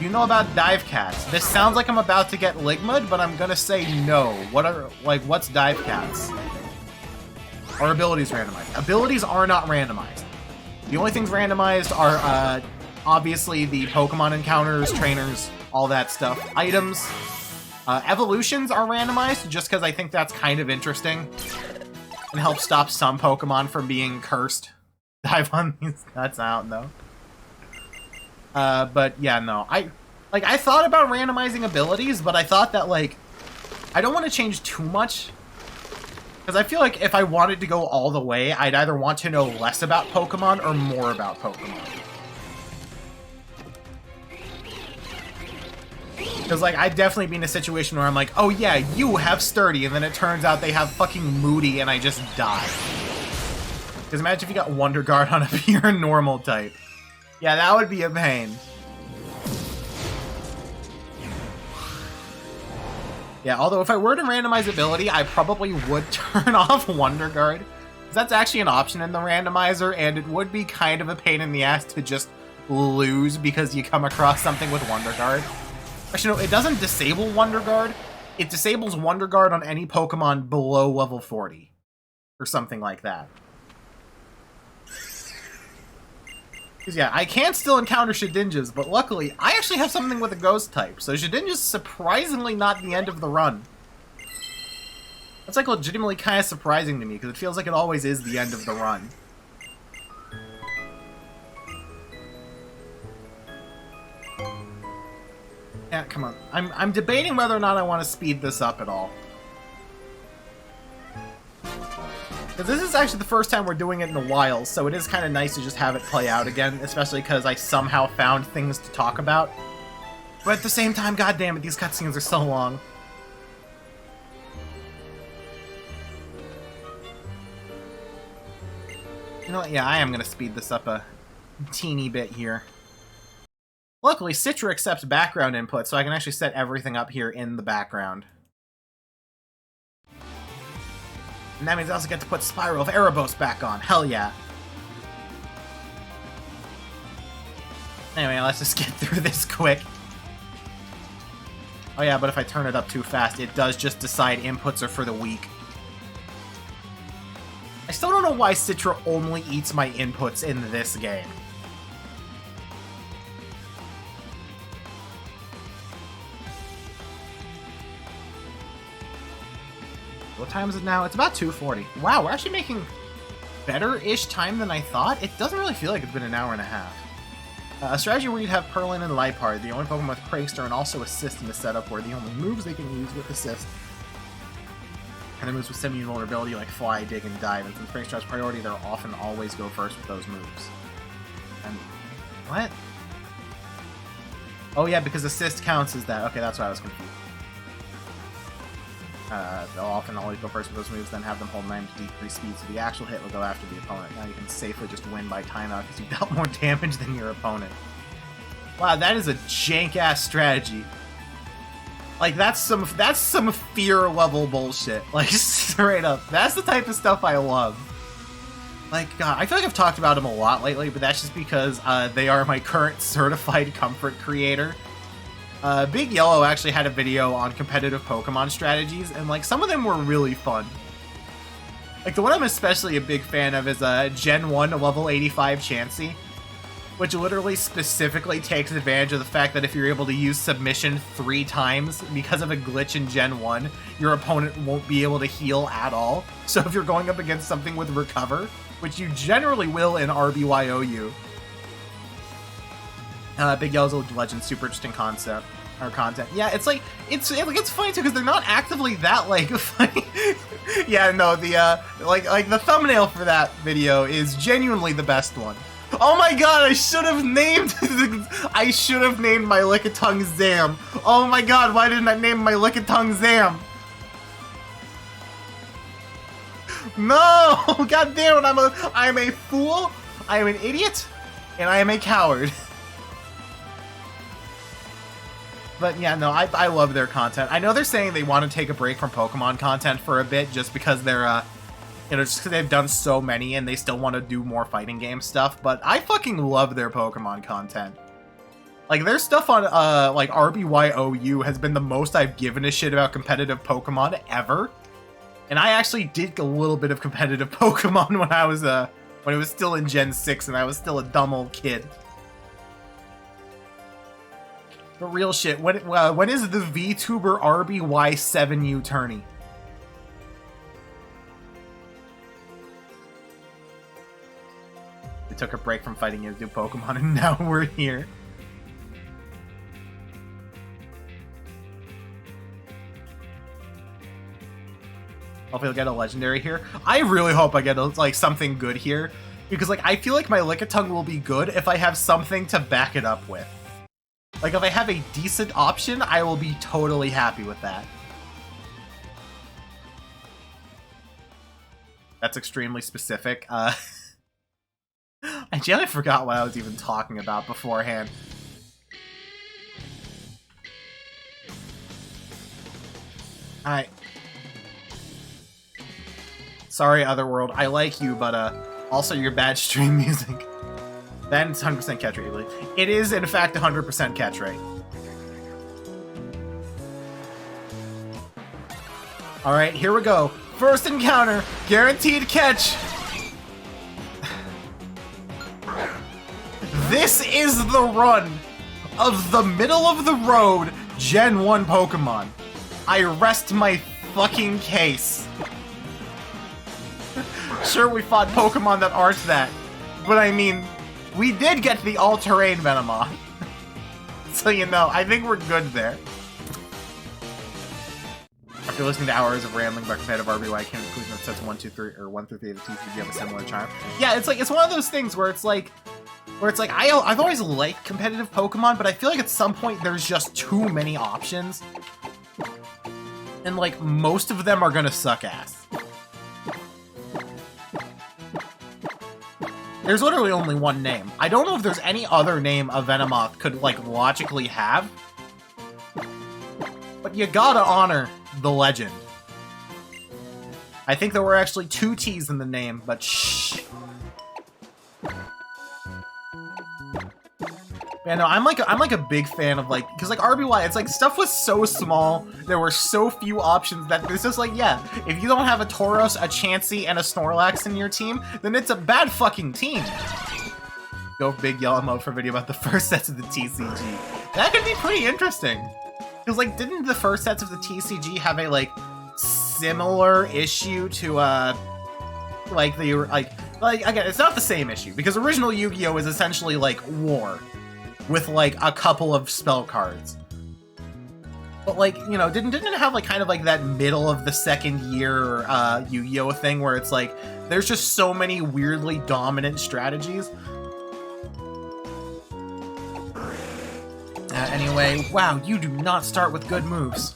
You know about Dive Cats. This sounds like I'm about to get Ligmud, but I'm gonna say no. What's Dive Cats? Are abilities randomized? Abilities are not randomized. The only things randomized are, obviously the Pokemon encounters, trainers, all that stuff. Items. Evolutions are randomized, just because I think that's kind of interesting. And helps stop some Pokemon from being cursed. Dive on these nuts out, though. But yeah, no. I thought about randomizing abilities, but I thought that, like, I don't want to change too much. Because I feel like if I wanted to go all the way, I'd either want to know less about Pokemon or more about Pokemon. Because, like, I'd definitely be in a situation where I'm like, oh yeah, you have Sturdy, and then it turns out they have fucking Moody, and I just die. Because imagine if you got Wonder Guard on a pure normal type. Yeah, that would be a pain. Yeah, although if I were to randomize ability, I probably would turn off Wonder Guard. That's actually an option in the randomizer, and it would be kind of a pain in the ass to just lose because you come across something with Wonder Guard. Actually, no, it doesn't disable Wonder Guard. It disables Wonder Guard on any Pokemon below level 40. Or something like that. Because, yeah, I can still encounter Shedinjas, but luckily, I actually have something with a Ghost type, so Shedinja's surprisingly not the end of the run. That's, like, legitimately kind of surprising to me, because it feels like it always is the end of the run. Yeah, come on. I'm debating whether or not I want to speed this up at all. Because this is actually the first time we're doing it in a while, so it is kind of nice to just have it play out again, especially because I somehow found things to talk about. But at the same time, goddammit, these cutscenes are so long. You know what? Yeah, I am going to speed this up a teeny bit here. Luckily, Citra accepts background input, so I can actually set everything up here in the background. And that means I also get to put Spiral of Erebos back on. Hell yeah. Anyway, let's just get through this quick. Oh yeah, but if I turn it up too fast, it does just decide inputs are for the weak. I still don't know why Citra only eats my inputs in this game. What time is it now? It's about 2:40. Wow, we're actually making better-ish time than I thought. It doesn't really feel like it's been an hour and a half. A strategy where you'd have Perlin and Liepard, the only Pokemon with Prankster, and also Assist in the setup where the only moves they can use with Assist. And the moves with semi-vulnerability like Fly, Dig, and Dive. And since Prankster has priority, they'll often always go first with those moves. And... what? Oh yeah, because Assist counts as that. Okay, that's why I was confused. They'll often always go first with those moves, then have them hold 9 to decrease speed, so the actual hit will go after the opponent. Now you can safely just win by timeout because you dealt more damage than your opponent. Wow, that is a jank-ass strategy. Like, that's some fear-level bullshit. Like, straight up. That's the type of stuff I love. Like, God, I feel like I've talked about them a lot lately, but that's just because they are my current certified comfort creator. Big Yellow actually had a video on competitive Pokemon strategies, and like some of them were really fun. Like the one I'm especially a big fan of is Gen 1 level 85 Chansey, which literally specifically takes advantage of the fact that if you're able to use Submission 3 times because of a glitch in Gen 1, your opponent won't be able to heal at all. So if you're going up against something with Recover, which you generally will in RBYOU, Big Yellow's a Legend, super interesting content. Yeah, it's like it's funny too because they're not actively that like funny. Yeah, no, the like the thumbnail for that video is genuinely the best one. Oh my god, I should have named my Lickitung Zam. Oh my god, why didn't I name my Lickitung Zam? No, god damn it, I'm a fool. I am an idiot, and I am a coward. But yeah, no, I love their content. I know they're saying they want to take a break from Pokemon content for a bit just because they're, just because they've done so many and they still want to do more fighting game stuff, but I fucking love their Pokemon content. Like, their stuff on, like, RBYOU has been the most I've given a shit about competitive Pokemon ever. And I actually did a little bit of competitive Pokemon when it was still in Gen 6 and I was still a dumb old kid. But real shit, when is the VTuber RBY7U tourney? We took a break from fighting new Pokemon and now we're here. Hopefully I'll get a legendary here. I really hope I get like something good here. Because like I feel like my Lickitung will be good if I have something to back it up with. Like, if I have a decent option, I will be totally happy with that. That's extremely specific. I generally forgot what I was even talking about beforehand. Alright. Sorry, Otherworld. I like you, but also your bad stream music. Then it's 100% catch rate. It is, in fact, 100% catch rate. Alright, here we go. First encounter. Guaranteed catch. This is the run of the middle of the road Gen 1 Pokemon. I rest my fucking case. Sure, we fought Pokemon that aren't that, but I mean, we did get the all-terrain Venomoth. So you know, I think we're good there. After listening to hours of rambling about competitive RBY, I came to the conclusion that sets 1, 2, 3, or 1 through 3 of the TCG have a similar charm. Yeah, it's like, it's one of those things where it's like, I've always liked competitive Pokemon, but I feel like at some point there's just too many options. And like, most of them are gonna suck ass. There's literally only one name. I don't know if there's any other name a Venomoth could, like, logically have. But you gotta honor the legend. I think there were actually 2 T's in the name, but shh. Yeah, no, I'm like a big fan of, like, because like RBY, it's like stuff was so small, there were so few options that it's just like, yeah, if you don't have a Tauros, a Chansey, and a Snorlax in your team, then it's a bad fucking team. Go big yellow mode for a video about the first sets of the TCG. That could be pretty interesting. Because like, didn't the first sets of the TCG have a like similar issue to like the like again, it's not the same issue because original Yu-Gi-Oh is essentially like war with like a couple of spell cards. But like, you know, didn't it have like kind of like that middle of the second year Yu-Gi-Oh thing where it's like there's just so many weirdly dominant strategies. Anyway, wow, you do not start with good moves.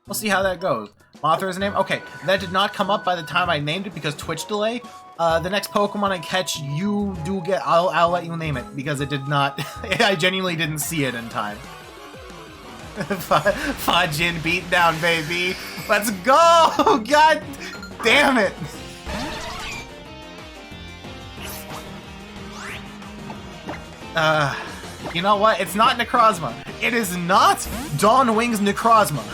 We'll see how that goes. Mothra's name? Okay, that did not come up by the time I named it because Twitch delay. The next Pokemon I catch, you do get... I'll let you name it, because it did not... I genuinely didn't see it in time. Fajin beatdown, baby! Let's go! God damn it! You know what? It's not Necrozma. It is not Dawn Wings Necrozma.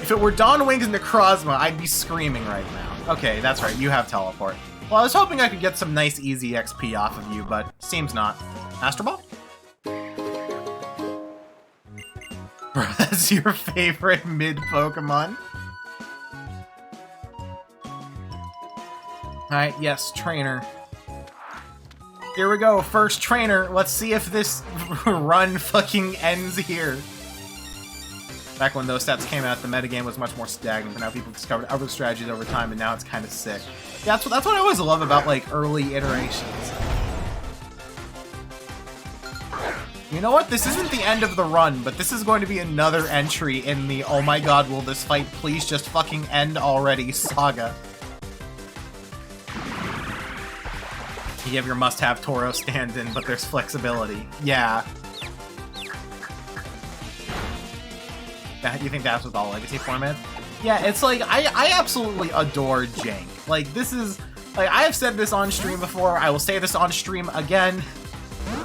If it were Dawn Wings Necrozma, I'd be screaming right now. Okay, that's right, you have Teleport. Well, I was hoping I could get some nice easy XP off of you, but seems not. Astro Ball? That's your favorite mid-Pokemon? Alright, yes, trainer. Here we go, first trainer. Let's see if this run fucking ends here. Back when those stats came out, the metagame was much more stagnant, but now people discovered other strategies over time, and now it's kind of sick. Yeah, that's what I always love about, like, early iterations. You know what? This isn't the end of the run, but this is going to be another entry in the oh my god, will this fight please just fucking end already saga. You have your must-have Tauros stand-in, but there's flexibility. Yeah. You think that's with all legacy formats? Yeah, it's like, I absolutely adore Jank. Like, this is, like, I have said this on stream before, I will say this on stream again,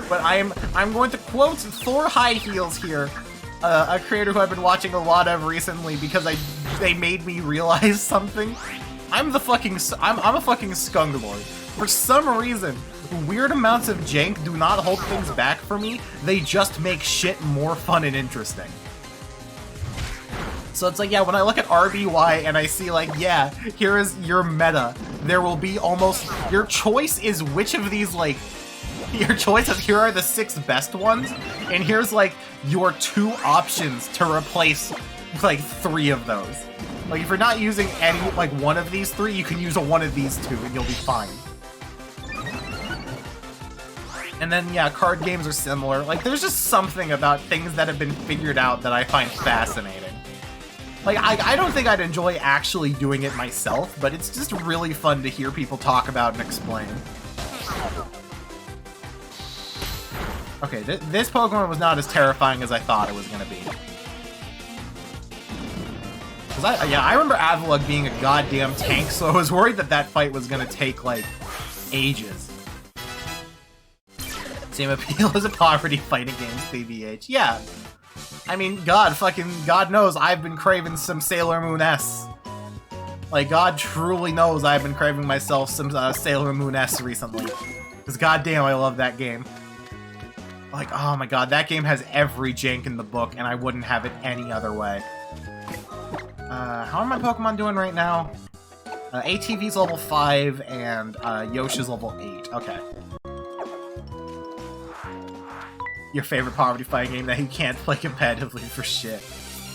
but I'm going to quote Thor High Heels here, a creator who I've been watching a lot of recently because they made me realize something. I'm a fucking skunk lord. For some reason, weird amounts of jank do not hold things back for me, they just make shit more fun and interesting. So it's like, yeah, when I look at RBY and I see like, yeah, here is your meta, there will be almost, your choice is which of these, like, your choice is here are the 6 best ones, and here's like your 2 options to replace like 3 of those. Like if you're not using any, like one of these 3, you can use one of these 2 and you'll be fine. And then, yeah, card games are similar. Like, there's just something about things that have been figured out that I find fascinating. Like, I don't think I'd enjoy actually doing it myself, but it's just really fun to hear people talk about and explain. Okay, this Pokemon was not as terrifying as I thought it was going to be. I remember Avalugg being a goddamn tank, so I was worried that that fight was gonna take, like, ages. Same appeal as a poverty fighting games, TBH. Yeah. I mean, God knows I've been craving some Sailor Moon S. Like, God truly knows I've been craving myself some Sailor Moon S recently. Because goddamn, I love that game. Like, oh my god, that game has every jank in the book, and I wouldn't have it any other way. How are my Pokemon doing right now? ATV's level 5, and Yoshi's level 8. Okay. Your favorite poverty fighting game that you can't play competitively for shit.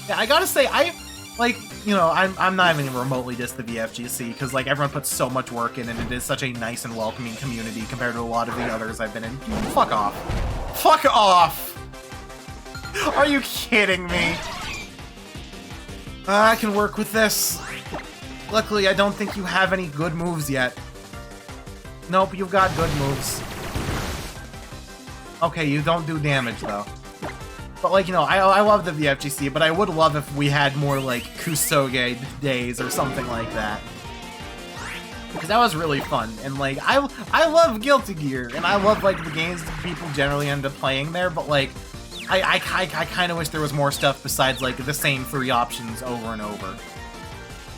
Yeah, I gotta say, I'm not even remotely diss the VFGC, because, like, everyone puts so much work in, and it is such a nice and welcoming community compared to a lot of the others I've been in. Fuck off. Fuck off! Are you kidding me? I can work with this. Luckily, I don't think you have any good moves yet. Nope, you've got good moves. Okay, you don't do damage, though. But, like, I love the VFGC, but I would love if we had more, like, Kusoge days or something like that. Because that was really fun, and, like, I love Guilty Gear, and I love, like, the games that people generally end up playing there, but, like, I kind of wish there was more stuff besides, like, the same 3 options over and over.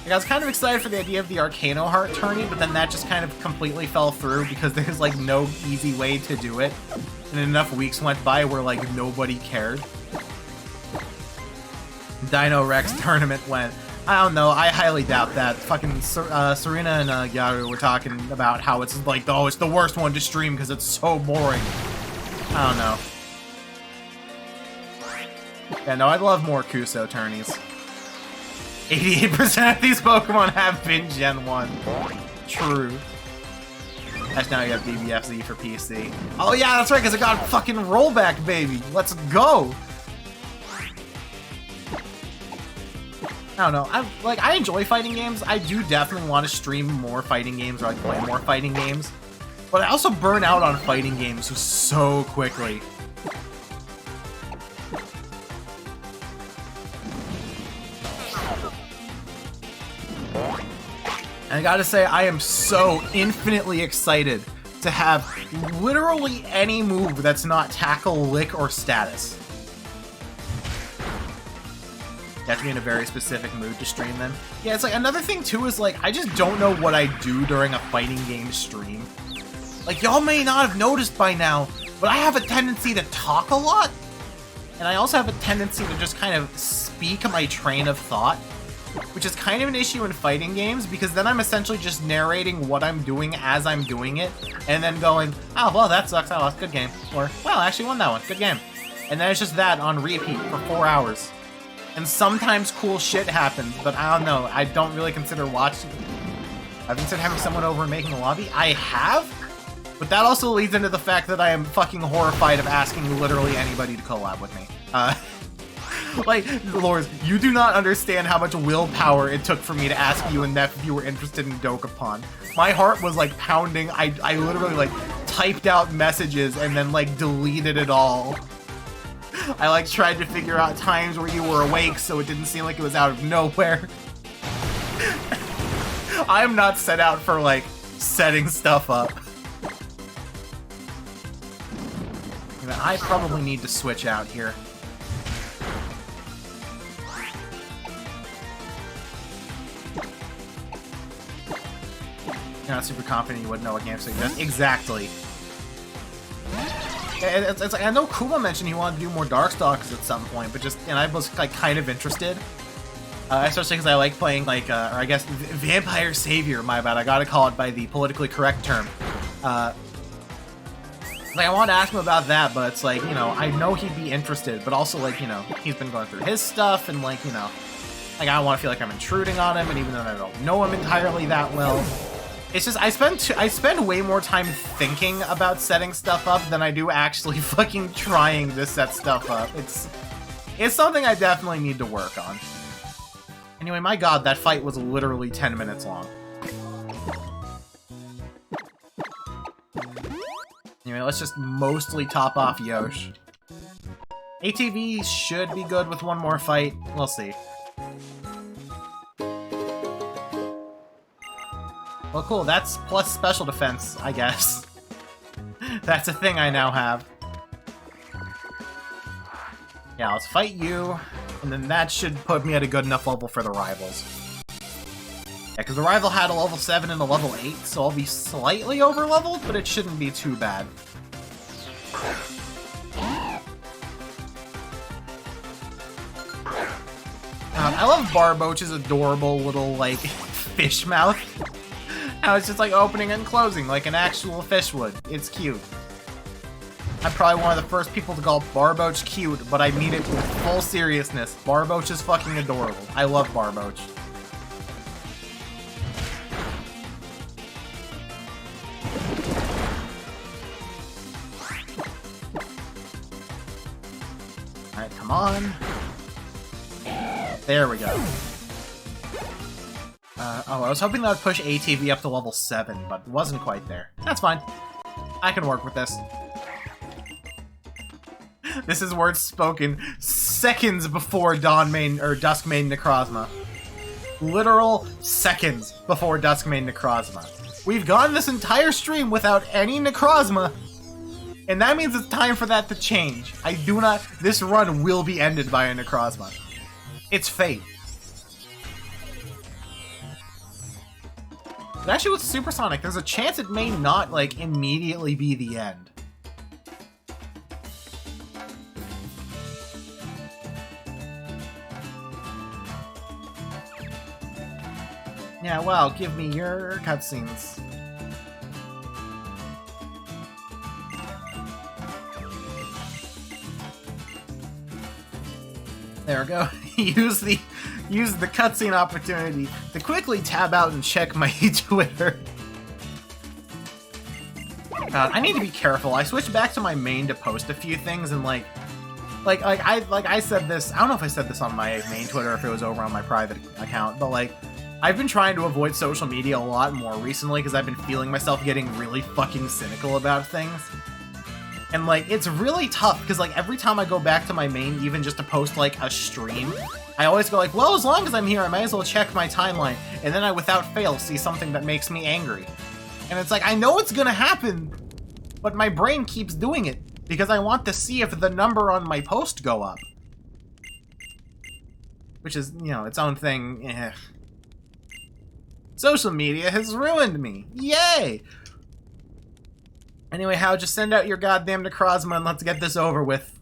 Like, I was kind of excited for the idea of the Arcano Heart tourney, but then that just kind of completely fell through because there's, like, no easy way to do it. And enough weeks went by where, like, nobody cared. Dino Rex tournament went. I don't know, I highly doubt that. Fucking Serena and Gyaru were talking about how it's like, oh, it's the worst one to stream because it's so boring. I don't know. Yeah, no, I'd love more Kuso tourneys. 88% of these Pokemon have been Gen 1. True. Actually, now you have BBFZ for PC. Oh yeah, that's right, because it got fucking rollback, baby. Let's go! I don't know. I enjoy fighting games. I do definitely want to stream more fighting games or like play more fighting games. But I also burn out on fighting games so quickly. And I gotta say, I am so infinitely excited to have literally any move that's not tackle, lick, or status. You have to be in a very specific mood to stream them. Yeah, it's like, another thing too is like, I just don't know what I do during a fighting game stream. Like, y'all may not have noticed by now, but I have a tendency to talk a lot. And I also have a tendency to just kind of speak my train of thought. Which is kind of an issue in fighting games, because then I'm essentially just narrating what I'm doing as I'm doing it, and then going, oh, well, that sucks, I lost, good game. Or, well, I actually won that one, good game. And then it's just that on repeat for 4 hours. And sometimes cool shit happens, but I don't know, I don't really consider watching. I've considered having someone over and making a lobby. I have, but that also leads into the fact that I am fucking horrified of asking literally anybody to collab with me. Like, Lord, you do not understand how much willpower it took for me to ask you and Neff if you were interested in Dokapon. My heart was, like, pounding. I literally, like, typed out messages and then, like, deleted it all. I, like, tried to figure out times where you were awake so it didn't seem like it was out of nowhere. I'm not set out for, like, setting stuff up. I probably need to switch out here. You're not super confident you wouldn't know what game so does. Exactly. It's like, I know Kuma mentioned he wanted to do more Darkstalkers at some point, but just, and I was like kind of interested. Especially because I like playing like, or I guess, Vampire Savior, my bad, I gotta call it by the politically correct term. Like, I want to ask him about that, but it's like, you know, I know he'd be interested, but also, like, you know, he's been going through his stuff, and like, you know, like, I don't want to feel like I'm intruding on him, and even though I don't know him entirely that well, it's just, I spend way more time thinking about setting stuff up than I do actually fucking trying to set stuff up. It's something I definitely need to work on. Anyway, my god, that fight was literally 10 minutes long. Anyway, let's just mostly top off Yosh. ATV should be good with one more fight. We'll see. Well, cool. That's plus special defense, I guess. That's a thing I now have. Yeah, let's fight you, and then that should put me at a good enough level for the rivals. Yeah, because the rival had a level 7 and a level 8, so I'll be slightly over-leveled, but it shouldn't be too bad. I love Barboach's adorable little, like, fish mouth. How it's just, like, opening and closing like an actual fish would. It's cute. I'm probably one of the first people to call Barboach cute, but I mean it with full seriousness. Barboach is fucking adorable. I love Barboach. Alright, come on. There we go. Oh, I was hoping that would push ATV up to level 7, but it wasn't quite there. That's fine. I can work with this. This is words spoken seconds before Duskmane Necrozma. Literal seconds before Duskmane Necrozma. We've gone this entire stream without any Necrozma, and that means it's time for that to change. This run will be ended by a Necrozma. It's fate. But actually with Supersonic, there's a chance it may not, like, immediately be the end. Yeah, well, give me your cutscenes. There we go. Use the cutscene opportunity to quickly tab out and check my Twitter. I need to be careful. I switched back to my main to post a few things, and like I said this. I don't know if I said this on my main Twitter or if it was over on my private account, but like I've been trying to avoid social media a lot more recently because I've been feeling myself getting really fucking cynical about things. And, like, it's really tough, because, like, every time I go back to my main, even just to post, like, a stream, I always go, like, well, as long as I'm here, I might as well check my timeline, and then I, without fail, see something that makes me angry. And it's like, I know it's gonna happen, but my brain keeps doing it, because I want to see if the number on my post go up. Which is, you know, its own thing. Eh. Social media has ruined me. Yay! Anyway, How, just send out your goddamn Necrozma and let's get this over with.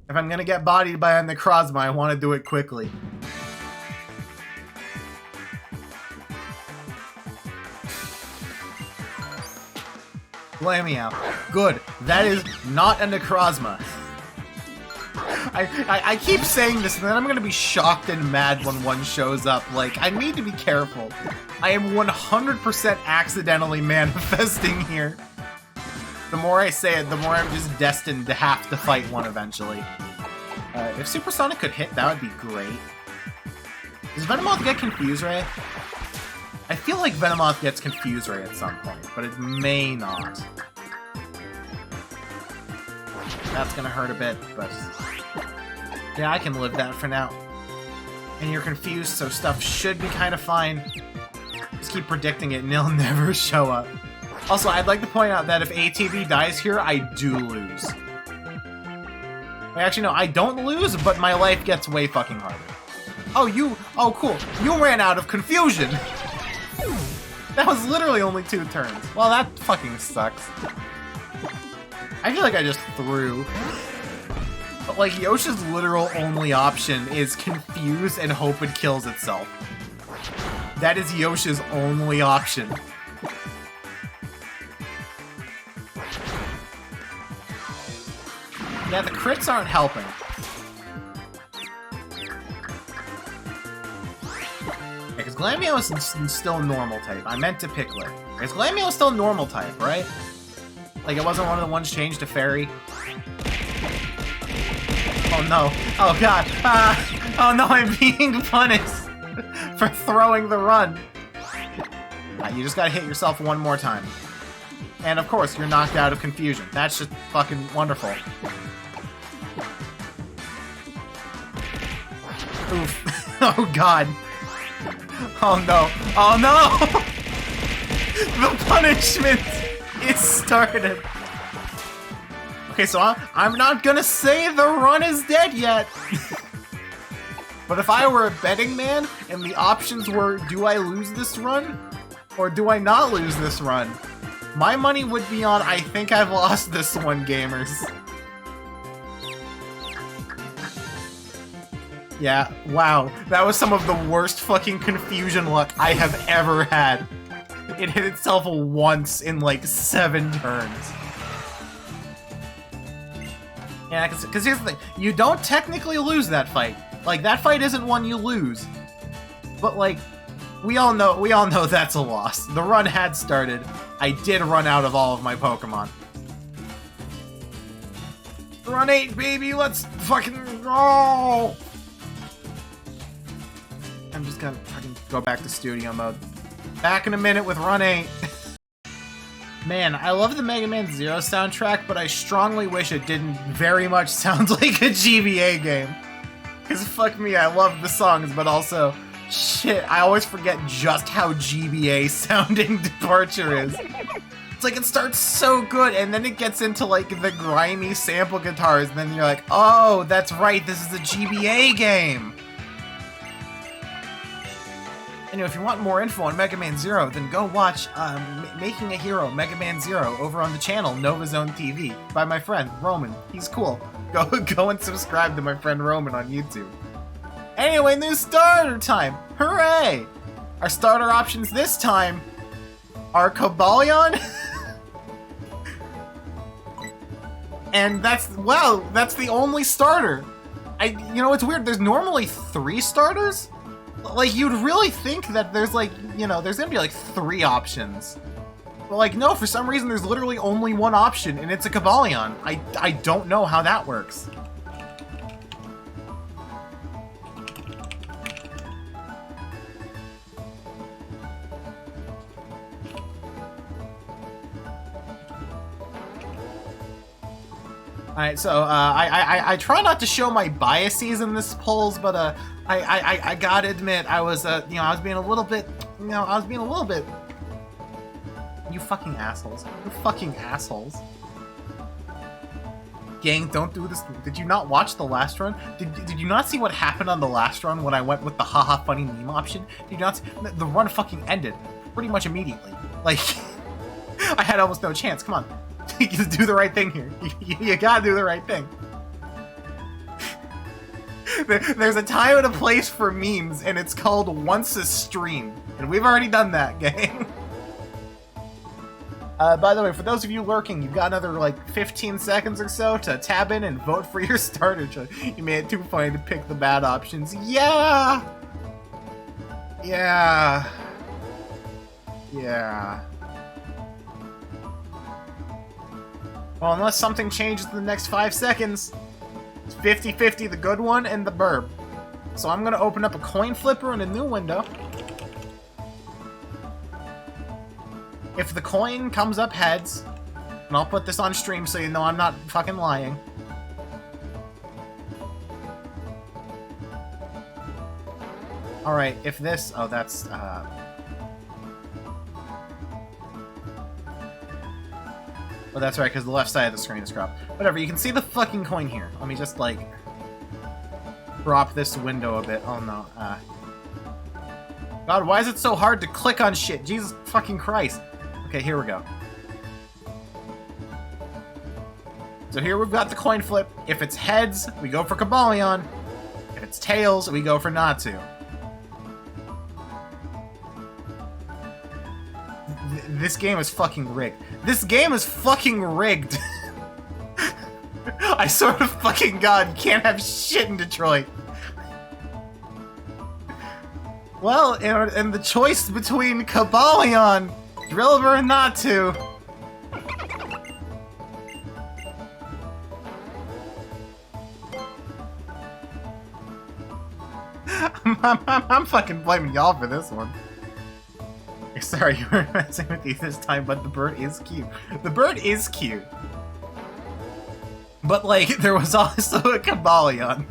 If I'm gonna get bodied by a Necrozma, I want to do it quickly. Glammeow. Good. That is not a Necrozma. I keep saying this, and then I'm gonna be shocked and mad when one shows up. Like, I need to be careful. I am 100% accidentally manifesting here. The more I say it, the more I'm just destined to have to fight one eventually. If Supersonic could hit, that would be great. Does Venomoth get Confuse Ray? I feel like Venomoth gets Confuse Ray at some point, but it may not. That's gonna hurt a bit, but... yeah, I can live that for now. And you're confused, so stuff should be kind of fine. Just keep predicting it and it'll never show up. Also, I'd like to point out that if ATV dies here, I do lose. Wait, actually, no, I don't lose, but my life gets way fucking harder. Oh, cool. You ran out of confusion! That was literally only 2 turns. Well, that fucking sucks. I feel like I just threw. But, like, Yoshi's literal only option is confuse and hope it kills itself. That is Yoshi's only option. Yeah, the crits aren't helping. Because Glammeow is still normal type. I meant to Pickler. Because Glammeow is still normal type, right? Like, it wasn't one of the ones changed to Fairy. Oh no. Oh god. Oh no, I'm being punished for throwing the run. You just gotta hit yourself one more time. And of course, you're knocked out of confusion. That's just fucking wonderful. Oof. Oh god. Oh no. Oh no! The punishment is started. Okay, so I'm not gonna say the run is dead yet. But if I were a betting man and the options were, do I lose this run? Or do I not lose this run? My money would be on, I think I've lost this one, gamers. Yeah, wow. That was some of the worst fucking confusion luck I have ever had. It hit itself once in like 7 turns. Yeah, because here's the thing. You don't technically lose that fight. Like, that fight isn't one you lose. But like, we all know that's a loss. The run had started. I did run out of all of my Pokemon. Run 8, baby! Let's fucking go! I'm just gonna fucking go back to studio mode. Back in a minute with Run 8. Man, I love the Mega Man Zero soundtrack, but I strongly wish it didn't very much sound like a GBA game. Because fuck me, I love the songs, but also, shit, I always forget just how GBA sounding Departure is. It's like it starts so good, and then it gets into like the grimy sample guitars, and then you're like, oh, that's right, this is a GBA game. Anyway, if you want more info on Mega Man Zero, then go watch Making a Hero Mega Man Zero over on the channel Nova Zone TV by my friend Roman. He's cool. Go and subscribe to my friend Roman on YouTube. Anyway, new starter time! Hooray! Our starter options this time are Cobalion. And that's the only starter. You know, it's weird, there's normally 3 starters? Like, you'd really think that there's like, you know, there's gonna be like 3 options. But like, no, for some reason there's literally only 1 option, and it's a Cobalion. I don't know how that works. Alright, so, I try not to show my biases in this polls, but, I gotta admit, I was being a little bit, you fucking assholes. You fucking assholes. Gang, don't do this. Did you not watch the last run? Did you not see what happened on the last run when I went with the haha funny meme option? Did you not see? The run fucking ended pretty much immediately. Like, I had almost no chance. Come on. Just do the right thing here. You gotta do the right thing. There's a time and a place for memes, and it's called Once a Stream. And we've already done that, gang. By the way, for those of you lurking, you've got another, like, 15 seconds or so to tab in and vote for your starter choice. You made it too funny to pick the bad options. Yeah! Yeah. Yeah. Well, unless something changes in the next 5 seconds, it's 50-50 the good one and the burb. So I'm gonna open up a coin flipper in a new window. If the coin comes up heads, and I'll put this on stream so you know I'm not fucking lying. Alright, if this... Oh, that's, Well, that's right, because the left side of the screen is cropped. Whatever, you can see the fucking coin here. Let me just, like, drop this window a bit. Oh, no. God, why is it so hard to click on shit? Jesus fucking Christ. Okay, here we go. So here we've got the coin flip. If it's heads, we go for Cobalion. If it's tails, we go for Natsu. This game is fucking rigged. This game is fucking rigged. I sort of fucking God can't have shit in Detroit. Well, and the choice between Cobalion, Drillbur, and Natsu. I'm fucking blaming y'all for this one. Sorry, you were messing with you this time, but the bird is cute. The bird is cute. But, like, there was also a Cobalion.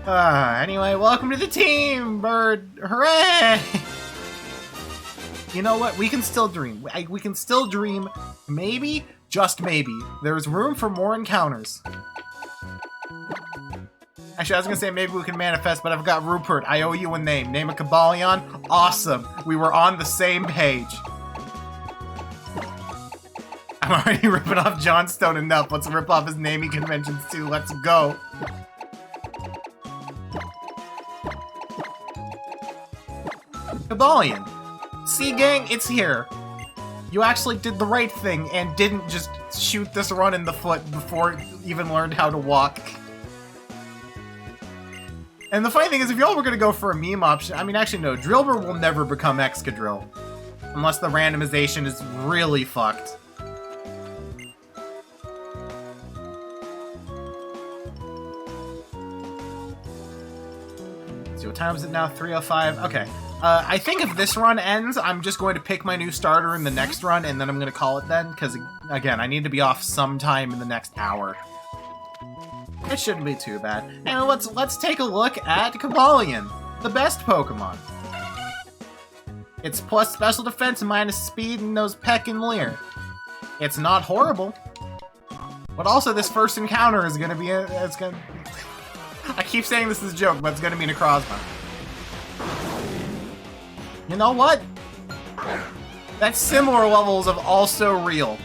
Anyway, welcome to the team, bird. Hooray! You know what? We can still dream. We can still dream. Maybe, just maybe, there's room for more encounters. Actually, I was gonna say maybe we can manifest, but I've got Rupert. I owe you a name. Name a Cobalion? Awesome. We were on the same page. I'm already ripping off Johnstone enough. Let's rip off his naming conventions too. Let's go. Cobalion. See, gang, it's here. You actually did the right thing and didn't just shoot this run in the foot before you even learned how to walk. And the funny thing is, if y'all were gonna go for a meme option, I mean, actually no, Drillbur will never become Excadrill. Unless the randomization is really fucked. So what time is it now? 3:05? Okay. I think if this run ends, I'm just going to pick my new starter in the next run, and then I'm going to call it then, because, again, I need to be off sometime in the next hour. It shouldn't be too bad. And let's take a look at Cobalion, the best Pokemon. It's plus special defense, minus speed, and knows Peck and Leer. It's not horrible. But also, this first encounter is going to be I keep saying this is a joke, but it's going to be Necrozma. You know what? That's similar levels of also real.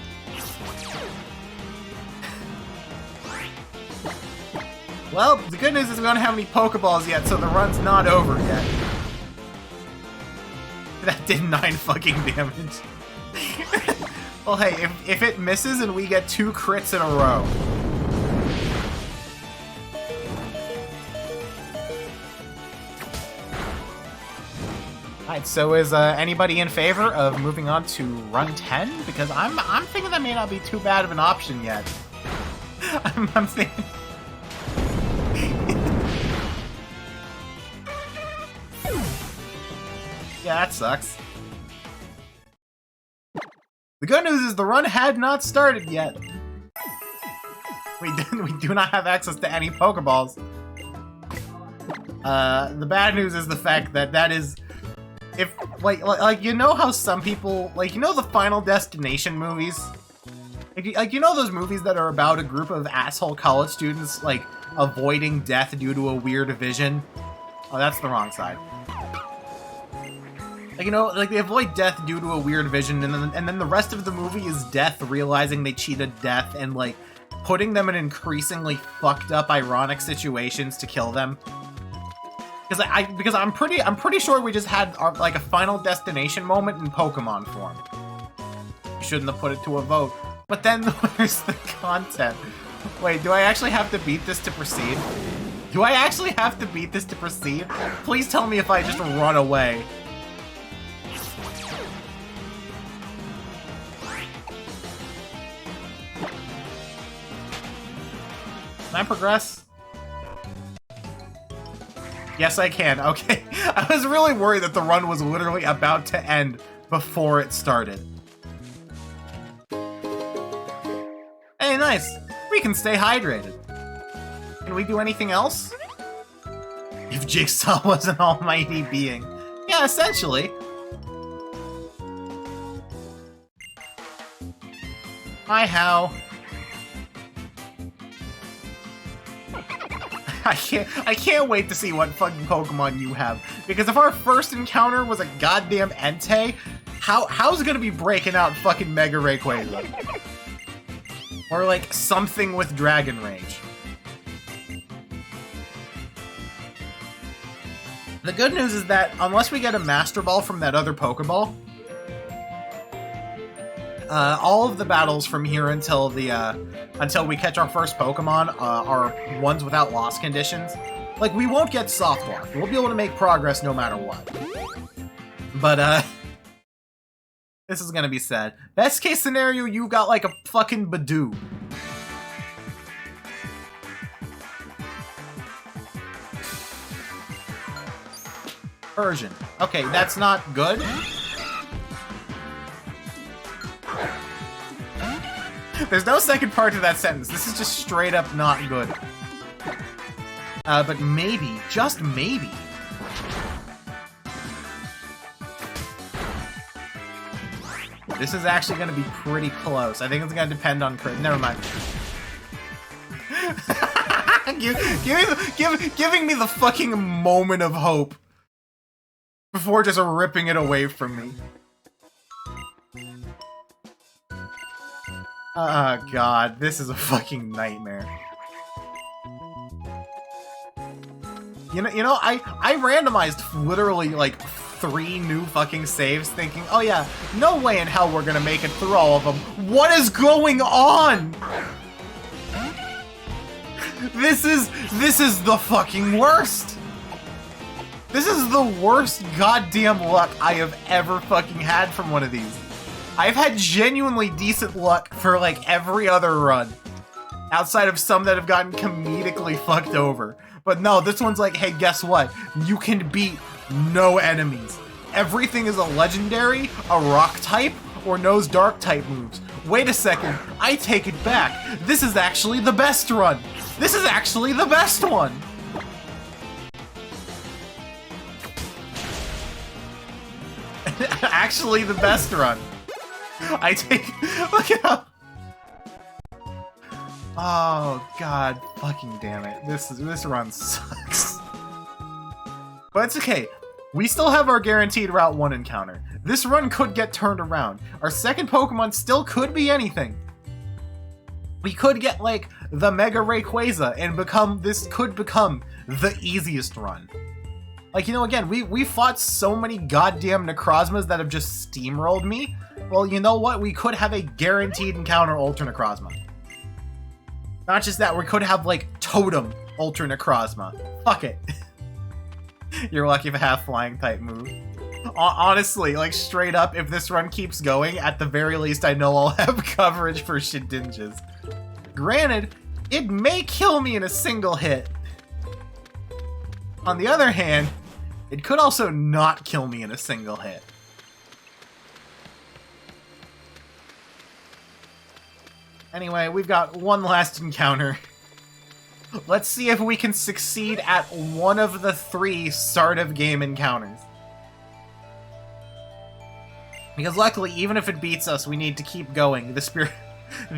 Well, the good news is we don't have any Pokeballs yet, so the run's not over yet. That did 9 fucking damage. Well, hey, if it misses and we get 2 crits in a row. Alright, so is anybody in favor of moving on to run 10? Because I'm thinking that may not be too bad of an option yet. I'm thinking... Yeah, that sucks. The good news is the run had not started yet. We do not have access to any Pokeballs. The bad news is the fact that is... If, like, you know how some people, like, you know the Final Destination movies? Like, you know those movies that are about a group of asshole college students, like, avoiding death due to a weird vision? Oh, that's the wrong side. Like, you know, like, they avoid death due to a weird vision, and then the rest of the movie is death realizing they cheated death and, like, putting them in increasingly fucked up, ironic situations to kill them. Because I'm pretty sure we just had like a Final Destination moment in Pokemon form. You shouldn't have put it to a vote. But then where's the content? Wait, do I actually have to beat this to proceed? Do I actually have to beat this to proceed? Please tell me if I just run away. Can I progress? Yes, I can. Okay. I was really worried that the run was literally about to end before it started. Hey, nice. We can stay hydrated. Can we do anything else? If Jigsaw was an almighty being. Yeah, essentially. Hi, How. I can't wait to see what fucking Pokemon you have. Because if our first encounter was a goddamn Entei, how's it gonna be breaking out fucking Mega Rayquaza? Or like something with Dragon Rage. The good news is that unless we get a Master Ball from that other Pokeball, all of the battles from here until we catch our first Pokemon are ones without loss conditions. Like, we won't get Soft Lock. We'll be able to make progress no matter what. But, this is gonna be sad. Best case scenario, you got like a fucking Badoo. Persian. Okay, that's not good. There's no second part to that sentence. This is just straight up not good. But maybe, just maybe. This is actually going to be pretty close. I think it's going to depend on crit. Never mind. Giving me the fucking moment of hope before just ripping it away from me. Oh god, this is a fucking nightmare. You know, I randomized literally like 3 new fucking saves thinking, oh yeah, no way in hell we're gonna make it through all of them. What is going on? This is the fucking worst. This is the worst goddamn luck I have ever fucking had from one of these. I've had genuinely decent luck for like every other run, outside of some that have gotten comedically fucked over. But no, this one's like, hey, guess what? You can beat no enemies. Everything is a legendary, a rock type, or knows dark type moves. Wait a second, I take it back. This is actually the best run. This is actually the best one. Actually the best run. I take, look it up. Oh god, fucking damn it. This run sucks. But it's okay. We still have our guaranteed Route 1 encounter. This run could get turned around. Our second Pokemon still could be anything. We could get like the Mega Rayquaza and this could become the easiest run. Like, you know, again, we fought so many goddamn Necrozmas that have just steamrolled me. Well, you know what? We could have a guaranteed encounter Ultra Necrozma. Not just that, we could have, like, Totem Ultra Necrozma. Fuck it. You're lucky if I have flying type move. Honestly, like, straight up, if this run keeps going, at the very least I know I'll have coverage for Shedinjas. Granted, it may kill me in a single hit. On the other hand, it could also not kill me in a single hit. Anyway, we've got one last encounter. Let's see if we can succeed at one of the 3 start of game encounters. Because luckily, even if it beats us, we need to keep going. The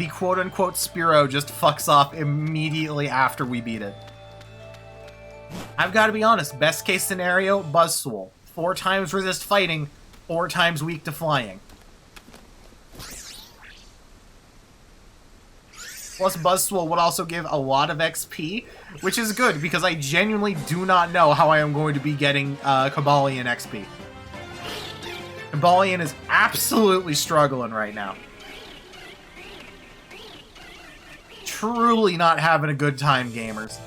quote-unquote Spearow just fucks off immediately after we beat it. I've got to be honest, best case scenario, Buzzswole. 4 times resist fighting, 4 times weak to flying. Plus, Buzzswole would also give a lot of XP, which is good, because I genuinely do not know how I am going to be getting Cobalion XP. Cobalion is absolutely struggling right now. Truly not having a good time, gamers.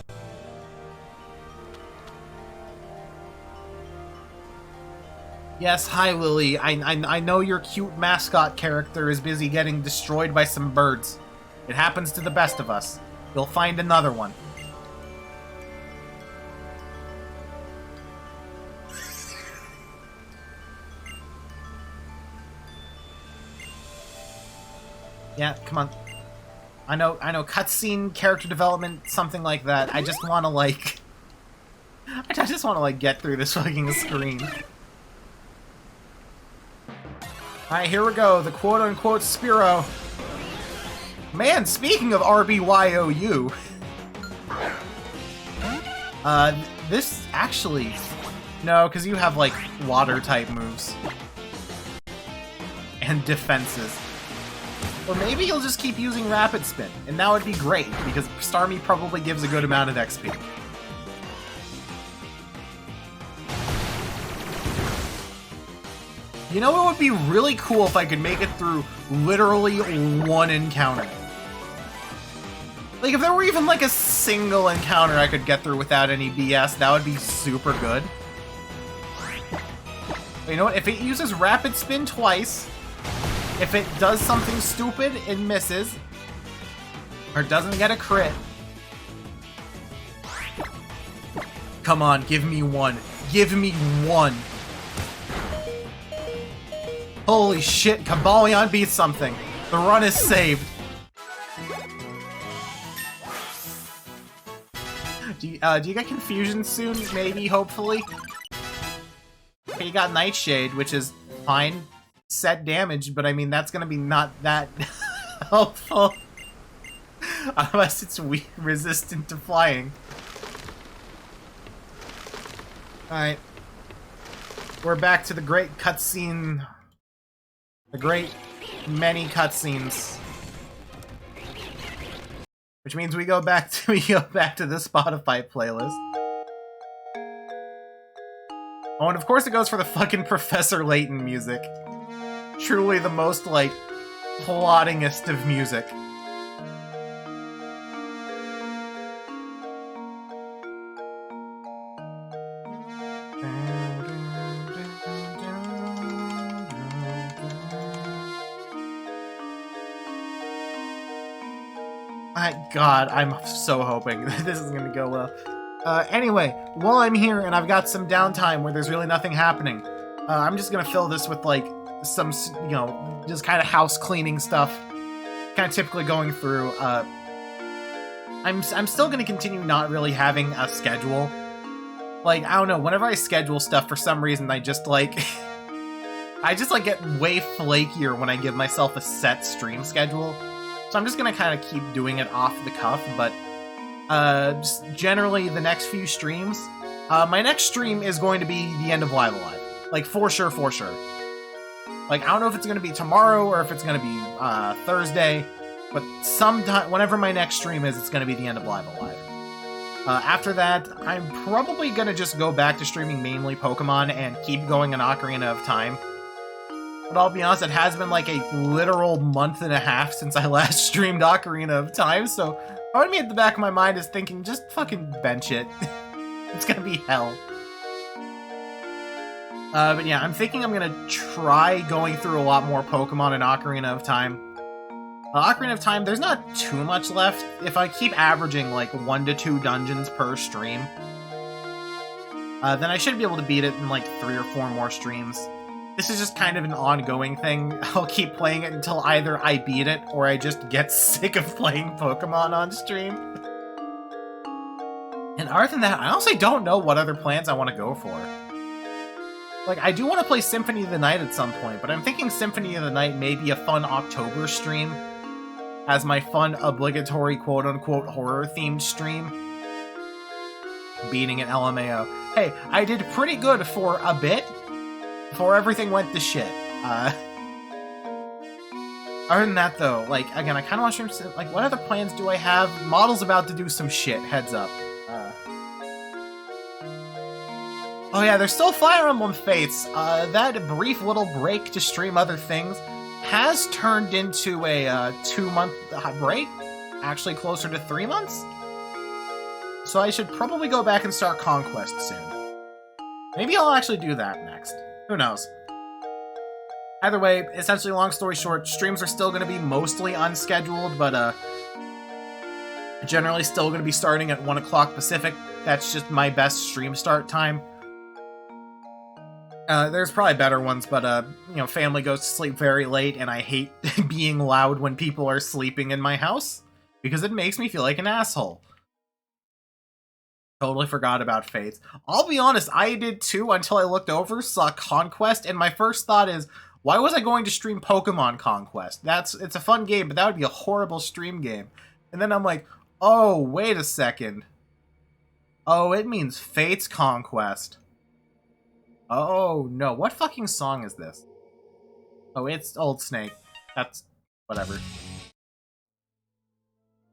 Yes, hi Lily. I know your cute mascot character is busy getting destroyed by some birds. It happens to the best of us. You'll find another one. Yeah, come on. I know, cutscene, character development, something like that. I just want to, like... I just want to, like, get through this fucking screen. Alright, here we go. The quote-unquote Spearow. Man, speaking of RBYOU... this actually... No, because you have, like, water-type moves. And defenses. Or maybe you'll just keep using Rapid Spin, and that would be great, because Starmie probably gives a good amount of XP. You know what would be really cool if I could make it through literally one encounter? Like, if there were even, like, a single encounter I could get through without any BS, that would be super good. But you know what? If it uses Rapid Spin twice, if it does something stupid and misses, or doesn't get a crit... Come on, give me one. Give me one. Holy shit, Cobalion beats something. The run is saved. Do you get Confusion soon? Maybe, hopefully? Okay, you got Nightshade, which is fine. set damage, but I mean, that's gonna be not that helpful. Unless it's resistant to flying. Alright. We're back to the great cutscene. The great many cutscenes. Which means we go back to the Spotify playlist. Oh, and of course it goes for the fucking Professor Layton music. Truly the most, like, plottingest of music. God, I'm so hoping that this is gonna go well. Anyway, while I'm here and I've got some downtime where there's really nothing happening, I'm just gonna fill this with, like, some, you know, just kind of house cleaning stuff. Kind of typically going through. I'm still gonna continue not really having a schedule. Like, I don't know, whenever I schedule stuff, for some reason, I just, like, get way flakier when I give myself a set stream schedule. So I'm just gonna kind of keep doing it off the cuff, but just generally the next few streams, my next stream is going to be the end of Live Alive. Like, for sure. Like, I don't know if it's gonna be tomorrow or if it's gonna be Thursday, but sometime, whenever my next stream is, it's gonna be the end of Live Alive. After that, I'm probably gonna just go back to streaming mainly Pokemon and keep going an Ocarina of Time. But I'll be honest, it has been like a literal month and a half since I last streamed Ocarina of Time, so part of me at the back of my mind is thinking, just fucking bench it. It's gonna be hell. But yeah, I'm thinking I'm gonna try going through a lot more Pokemon in Ocarina of Time. Ocarina of Time, there's not too much left. If I keep averaging like 1 to 2 dungeons per stream, then I should be able to beat it in like 3 or 4 more streams. This is just kind of an ongoing thing. I'll keep playing it until either I beat it or I just get sick of playing Pokemon on stream. And other than that, I honestly don't know what other plans I want to go for. Like, I do want to play Symphony of the Night at some point, but I'm thinking Symphony of the Night may be a fun October stream as my fun, obligatory, quote-unquote, horror-themed stream. Beating an LMAO. Hey, I did pretty good for a bit before everything went to shit. Other than that, though, like, again, I kind of want to stream, like, what other plans do I have? Model's about to do some shit, heads up. Oh yeah, there's still Fire Emblem Fates. That brief little break to stream other things has turned into a 2-month break. Actually closer to 3 months. So I should probably go back and start Conquest soon. Maybe I'll actually do that next. Who knows? Either way, essentially, long story short, streams are still going to be mostly unscheduled, but generally still going to be starting at 1 o'clock Pacific. That's just my best stream start time. There's probably better ones, but, you know, family goes to sleep very late, and I hate being loud when people are sleeping in my house, because it makes me feel like an asshole. Totally forgot about Fates. I'll be honest, I did too until I looked over, saw Conquest, and my first thought is, why was I going to stream Pokemon Conquest? It's a fun game, but that would be a horrible stream game. And then I'm like, oh, wait a second. Oh, it means Fates Conquest. Oh, no. What fucking song is this? Oh, it's Old Snake. That's whatever.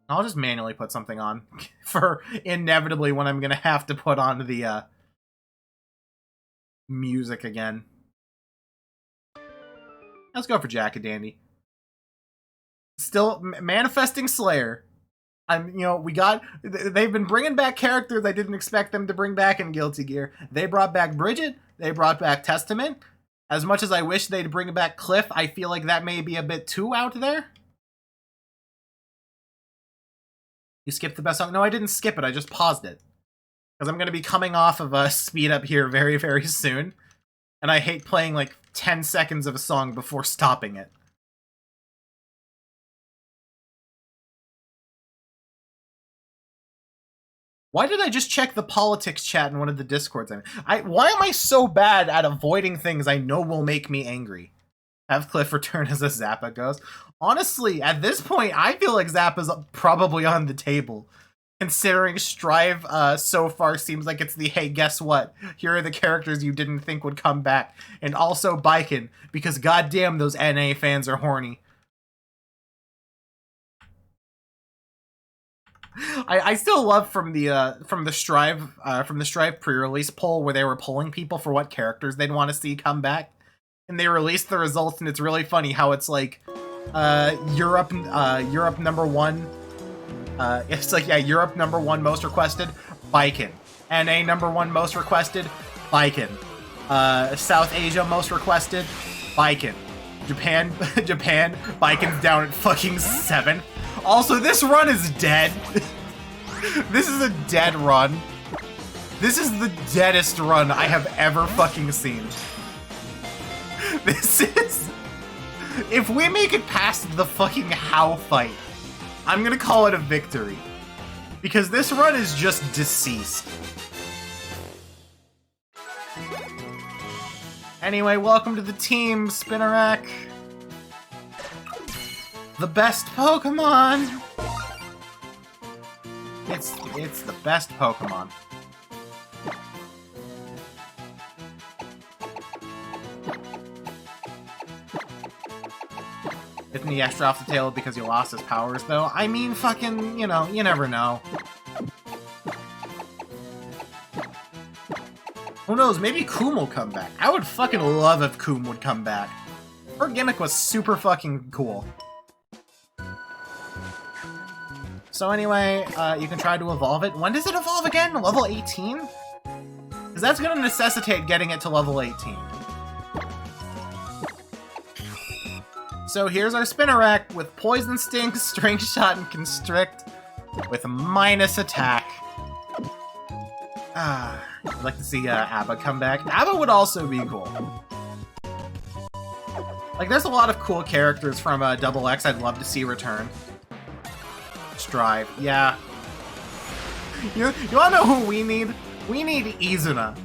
I'll just manually put something on for inevitably when I'm gonna have to put on the music again. Let's go for Jack-a-Dandy. Still manifesting Slayer. They've been bringing back characters I didn't expect them to bring back in Guilty Gear. They brought back Bridget. They brought back Testament. As much as I wish they'd bring back Cliff, I feel like that may be a bit too out there. You skipped the best song? No, I didn't skip it. I just paused it. Because I'm going to be coming off of a speed up here very, very soon. And I hate playing like 10 seconds of a song before stopping it. Why did I just check the politics chat in one of the Discords? Why am I so bad at avoiding things I know will make me angry? Have Cliff return as a Zappa ghost. Honestly, at this point, I feel like Zappa's probably on the table. Considering Strive so far seems like it's the, hey, guess what? Here are the characters you didn't think would come back. And also Baiken, because goddamn those NA fans are horny. I still love from the Strive pre-release poll where they were polling people for what characters they'd want to see come back. And they released the results, and it's really funny how it's like Europe number one. It's like, yeah, Europe number one most requested, Baiken. NA number one most requested, Baiken. South Asia most requested, Baiken. Japan, Baiken's down at fucking 7th. Also, this run is dead. This is a dead run. This is the deadest run I have ever fucking seen. This is... If we make it past the fucking How fight, I'm gonna call it a victory. Because this run is just deceased. Anyway, welcome to the team, Spinnerack. The best Pokemon! It's the best Pokemon. Isn't he extra off the tail because he lost his powers, though? I mean, fucking, you know, you never know. Who knows, maybe Coom will come back. I would fucking love if Coom would come back. Her gimmick was super fucking cool. So anyway, you can try to evolve it. When does it evolve again? Level 18? Because that's going to necessitate getting it to level 18. So here's our Spinnerack with Poison Sting, String Shot, and Constrict with minus attack. I'd like to see Abba come back. Abba would also be cool. Like, there's a lot of cool characters from Double X I'd love to see return. Strive, yeah. You wanna know who we need? We need Izuna.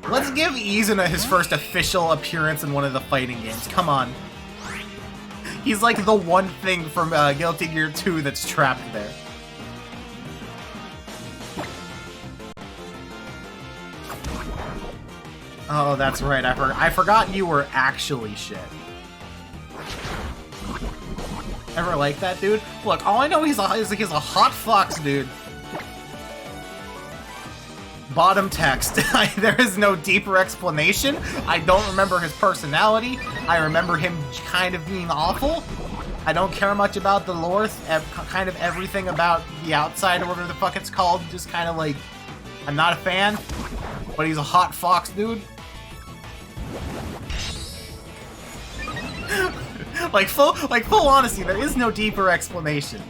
Let's give Izuna his first official appearance in one of the fighting games. Come on. He's like the one thing from Guilty Gear 2 that's trapped there. Oh, that's right. I forgot you were actually shit. Ever like that, dude? Look, all I know is he's a hot fox, dude. Bottom text. There is no deeper explanation. I don't remember his personality. I remember him kind of being awful. I don't care much about the lore. Kind of everything about the outside or whatever the fuck it's called. Just kind of like, I'm not a fan. But he's a hot fox, dude. Like full honesty, there is no deeper explanation.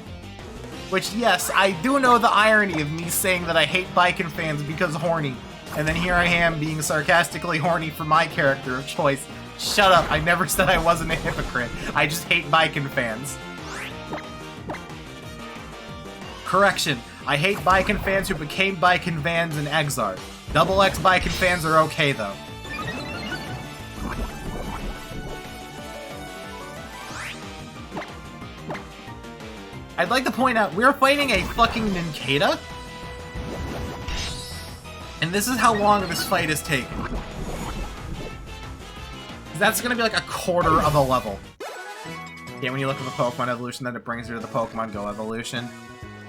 Which, yes, I do know the irony of me saying that I hate Baiken fans because horny. And then here I am being sarcastically horny for my character of choice. Shut up, I never said I wasn't a hypocrite. I just hate Baiken fans. Correction, I hate Baiken fans who became Baiken fans in Exarch. Double X Baiken fans are okay, though. I'd like to point out, we're fighting a fucking Nincada. And this is how long this fight is taking. That's gonna be like a quarter of a level. Yeah, when you look at the Pokemon evolution, then it brings you to the Pokemon Go evolution.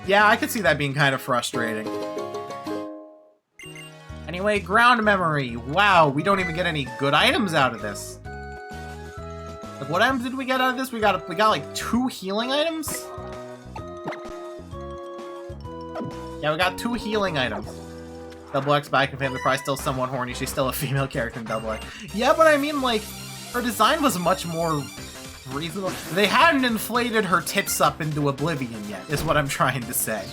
Yeah, I could see that being kind of frustrating. Anyway, ground memory. Wow, we don't even get any good items out of this. Like, what items did we get out of this? We got like 2 healing items? Yeah, we got 2 healing items. Double X Baiken fans are probably still somewhat horny. She's still a female character in Double X. Yeah, but I mean, like, her design was much more reasonable. They hadn't inflated her tits up into oblivion yet, is what I'm trying to say.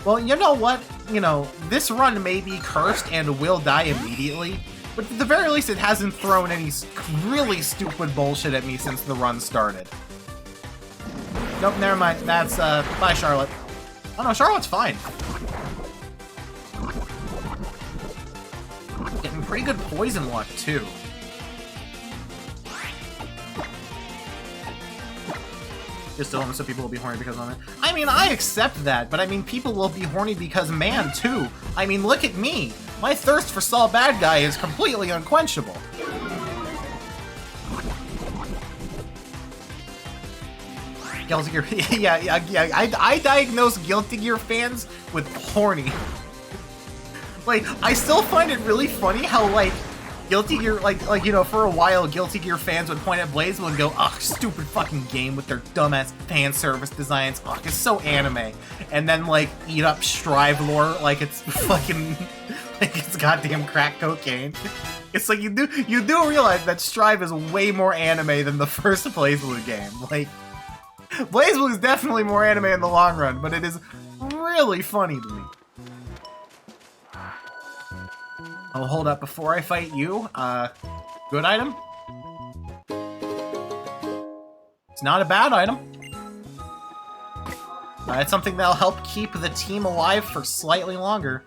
Well, you know what? You know, this run may be cursed and will die immediately, but at the very least it hasn't thrown any really stupid bullshit at me since the run started. Nope, never mind. That's, bye, Charlotte. Oh no, Charlotte's fine. Getting pretty good poison luck, too. Just so people will be horny because of it. I mean, I accept that, but I mean, people will be horny because man, too. I mean, look at me. My thirst for Saul Bad Guy is completely unquenchable. Guilty Gear, yeah. I diagnose Guilty Gear fans with horny. Like, I still find it really funny how, like, Guilty Gear, like you know, for a while, Guilty Gear fans would point at BlazBlue and go, "Ugh, stupid fucking game with their dumbass fan service designs. Ugh, it's so anime." And then, like, eat up Strive lore like it's fucking, like it's goddamn crack cocaine. It's like, you do realize that Strive is way more anime than the first BlazBlue game. Like, BlazBlue is definitely more anime in the long run, but it is really funny to me. Oh, hold up, before I fight you, good item? It's not a bad item. It's something that'll help keep the team alive for slightly longer.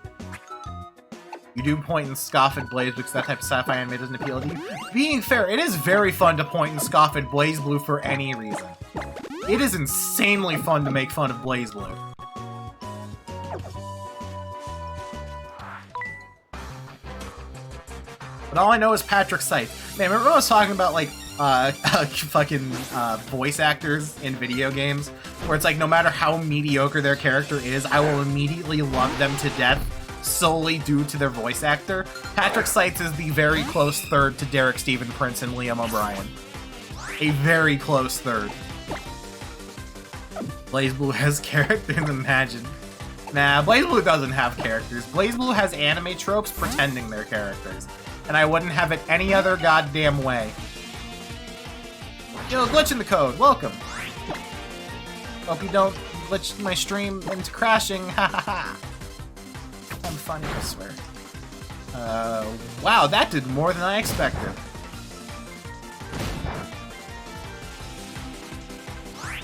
You do point and scoff at Blaze because that type of sci-fi anime doesn't appeal to you. Being fair, it is very fun to point and scoff at BlazBlue for any reason. It is insanely fun to make fun of BlazBlue. But all I know is Patrick Seitz. Man, remember when I was talking about, like, fucking voice actors in video games? Where it's like, no matter how mediocre their character is, I will immediately love them to death solely due to their voice actor? Patrick Seitz is the very close third to Derek Stephen Prince and Liam O'Brien. A very close third. BlazBlue has characters, imagine. Nah, BlazBlue doesn't have characters. BlazBlue has anime tropes pretending they're characters. And I wouldn't have it any other goddamn way. Yo, glitch in the code, welcome. Hope you don't glitch my stream into crashing, ha ha ha. I'm funny, I swear. Wow, that did more than I expected.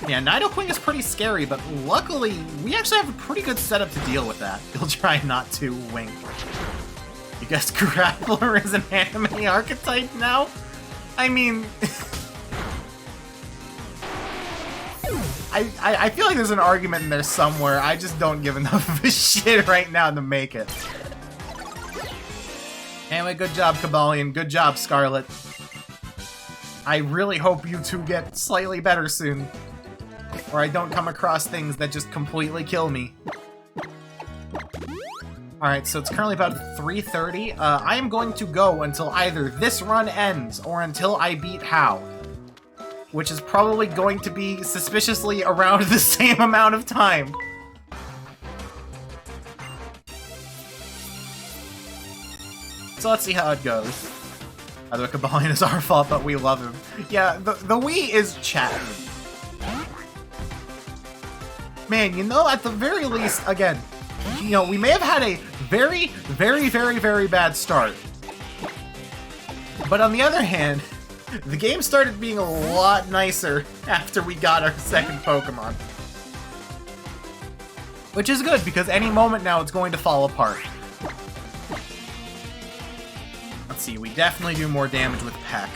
Yeah, Nidoqueen is pretty scary, but luckily, we actually have a pretty good setup to deal with that. You'll try not to wink. You guess Grappler is an anime archetype now? I mean... I feel like there's an argument in there somewhere, I just don't give enough of a shit right now to make it. Anyway, good job, Cobalion. Good job, Scarlet. I really hope you two get slightly better soon. Or I don't come across things that just completely kill me. Alright, so it's currently about 3:30. I am going to go until either this run ends or until I beat How. Which is probably going to be suspiciously around the same amount of time. So let's see how it goes. By the way, Cobalion is our fault, but we love him. Yeah, the Wii is chatting. Man, you know, at the very least, again, you know, we may have had a very, very, very, very bad start. But on the other hand, the game started being a lot nicer after we got our second Pokemon. Which is good, because any moment now it's going to fall apart. Let's see, we definitely do more damage with Peck.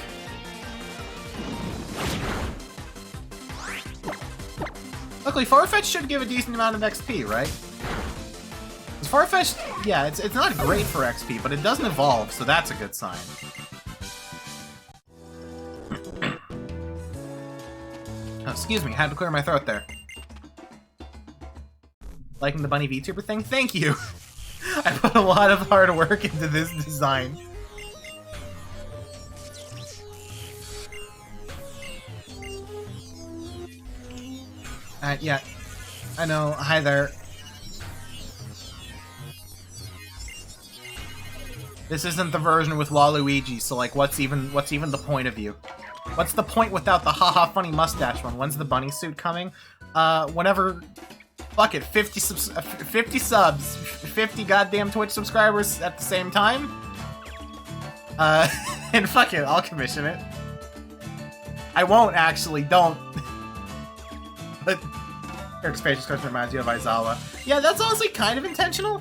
Luckily, Farfetch should give a decent amount of XP, right? Farfetch, yeah, it's not great for XP, but it doesn't evolve, so that's a good sign. Oh, excuse me, had to clear my throat there. Liking the Bunny VTuber thing? Thank you! I put a lot of hard work into this design. Yeah, I know. Hi there. This isn't the version with Waluigi, so like, what's even the point of you? What's the point without the haha funny mustache one? When's the bunny suit coming? Whenever. Fuck it, 50 subs, 50 goddamn Twitch subscribers at the same time. And fuck it, I'll commission it. I won't actually, don't. But character space description reminds you of Aizawa. Yeah, that's honestly kind of intentional.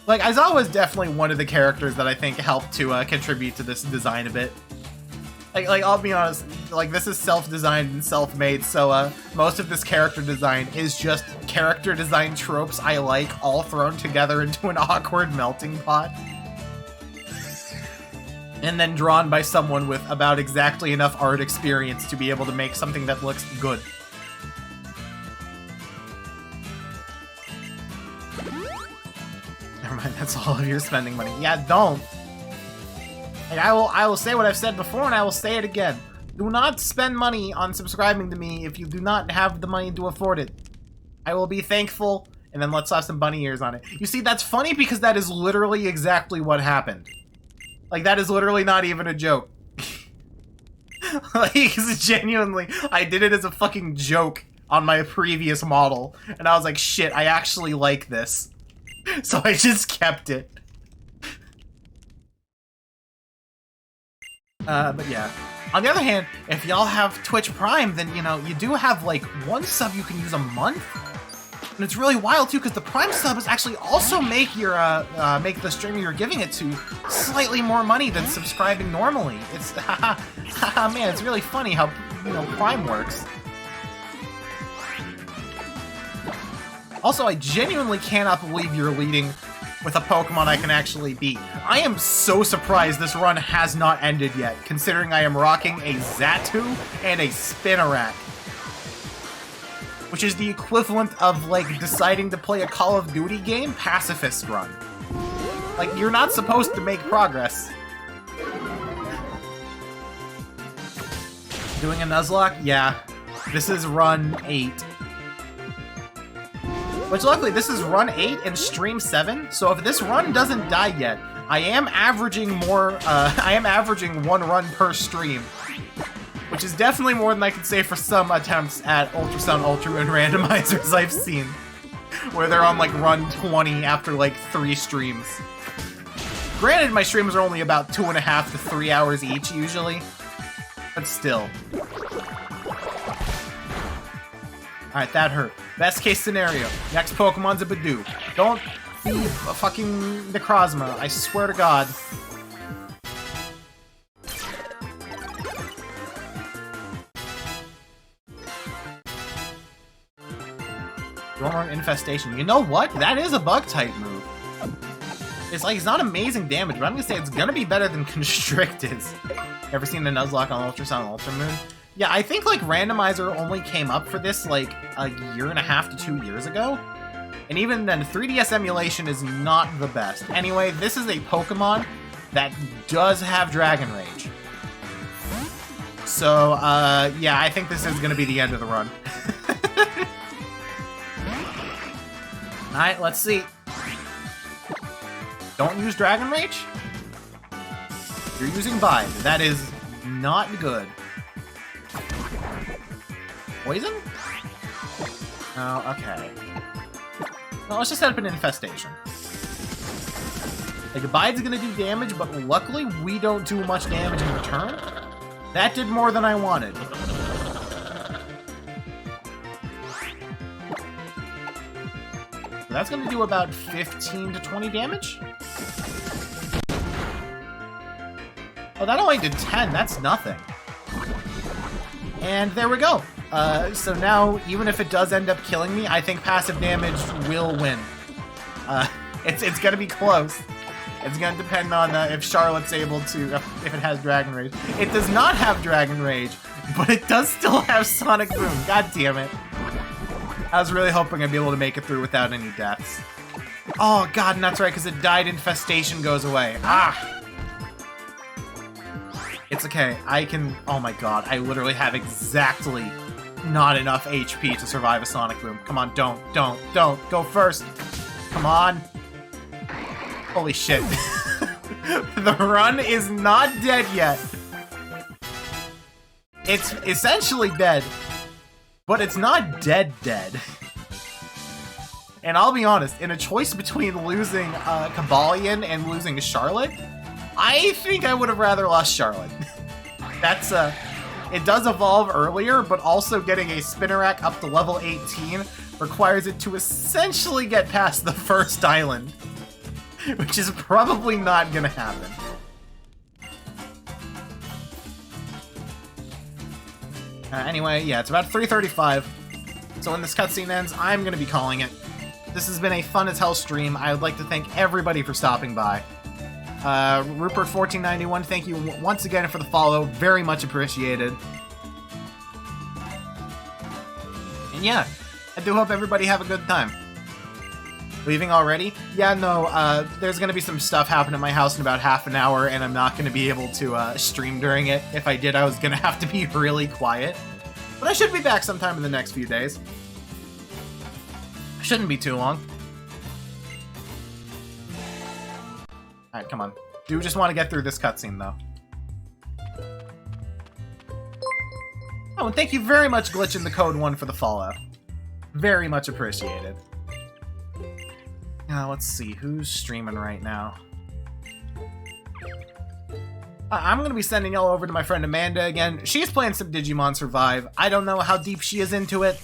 Like, Aizawa is definitely one of the characters that I think helped to contribute to this design a bit. Like I'll be honest, like this is self-designed and self-made, so most of this character design is just character design tropes I like, all thrown together into an awkward melting pot. And then drawn by someone with about exactly enough art experience to be able to make something that looks good. Never mind, that's all of your spending money. Yeah, don't. Like, I will say what I've said before, and I will say it again. Do not spend money on subscribing to me if you do not have the money to afford it. I will be thankful, and then let's have some bunny ears on it. You see, that's funny because that is literally exactly what happened. Like, that is literally not even a joke. Like, genuinely, I did it as a fucking joke on my previous model, and I was like, shit, I actually like this. So I just kept it. But yeah. On the other hand, if y'all have Twitch Prime, then, you know, you do have, like, one sub you can use a month. And it's really wild, too, because the Prime subs actually also make your, make the streamer you're giving it to slightly more money than subscribing normally. It's, haha, man, it's really funny how, you know, Prime works. Also, I genuinely cannot believe you're leading with a Pokemon I can actually beat. I am so surprised this run has not ended yet, considering I am rocking a Xatu and a Spinarak. Which is the equivalent of, like, deciding to play a Call of Duty game pacifist run. Like, you're not supposed to make progress. Doing a Nuzlocke? Yeah. This is run 8. Which, luckily, this is run 8 and stream 7, so if this run doesn't die yet, I am averaging more, I am averaging 1 run per stream. Which is definitely more than I could say for some attempts at Ultrasound Ultra Moon randomizers I've seen. Where they're on, like, run 20 after, like, 3 streams. Granted, my streams are only about 2.5 to 3 hours each, usually. But still. Alright, that hurt. Best case scenario. Next Pokemon's a Badoo. Don't be a fucking Necrozma, I swear to God. Wrong infestation. You know what? That is a bug-type move. It's like, it's not amazing damage, but I'm gonna say it's gonna be better than Constrict is. Ever seen a Nuzlocke on Ultrasound Ultra Moon? Yeah, I think, like, Randomizer only came up for this, like, a 1.5 to 2 years ago. And even then, 3DS emulation is not the best. Anyway, this is a Pokemon that does have Dragon Rage. So, yeah, I think this is gonna be the end of the run. Alright, let's see. Don't use Dragon Rage? You're using Vibe. That is not good. Poison? Oh, okay. Well, let's just set up an infestation. Like, Bide's gonna do damage, but luckily we don't do much damage in return. That did more than I wanted. So that's gonna do about 15 to 20 damage? Oh, that only did 10. That's nothing. And there we go. So now, even if it does end up killing me, I think passive damage will win. It's gonna be close. It's gonna depend on if Charlotte's able to, if it has Dragon Rage. It does not have Dragon Rage, but it does still have Sonic Boom. God damn it. I was really hoping I'd be able to make it through without any deaths. Oh god, and that's right, because it died infestation goes away. Ah! It's okay, I can... Oh my god, I literally have exactly not enough HP to survive a Sonic Boom. Come on, don't. Go first. Come on. Holy shit. The run is not dead yet. It's essentially dead, but it's not dead. And I'll be honest, in a choice between losing Cobalion and losing Charlotte, I think I would have rather lost Charlotte. That's, it does evolve earlier, but also getting a Spinarak up to level 18 requires it to essentially get past the first island, which is probably not gonna happen. Anyway, yeah, it's about 3:35. So when this cutscene ends, I'm going to be calling it. This has been a fun as hell stream. I would like to thank everybody for stopping by. Rupert1491, thank you once again for the follow. Very much appreciated. And yeah, I do hope everybody have a good time. Leaving already? Yeah, no, there's gonna be some stuff happening at my house in about half an hour, and I'm not gonna be able to stream during it. If I did, I was gonna have to be really quiet. But I should be back sometime in the next few days. Shouldn't be too long. Alright, come on. Do just want to get through this cutscene, though. Oh, and thank you very much, Glitch in the Code 1 for the follow. Very much appreciated. Now, let's see. Who's streaming right now? I'm going to be sending y'all over to my friend Amanda again. She's playing some Digimon Survive. I don't know how deep she is into it.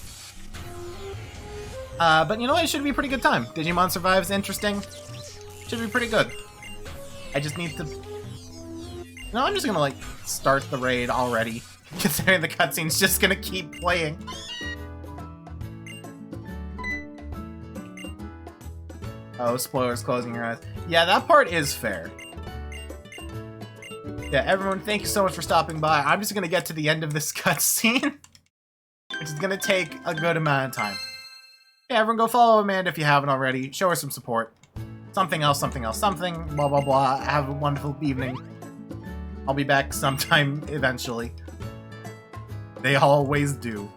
But you know what? It should be a pretty good time. Digimon Survive is interesting. Should be pretty good. I just need to... No, I'm just going to, like, start the raid already. Considering the cutscene's just going to keep playing. Oh, spoilers, closing your eyes. Yeah, that part is fair. Yeah, everyone, thank you so much for stopping by. I'm just gonna get to the end of this cutscene, which is gonna take a good amount of time. Yeah, everyone go follow Amanda if you haven't already. Show her some support. Something else, something else, something, blah, blah, blah. Have a wonderful evening. I'll be back sometime eventually. They always do.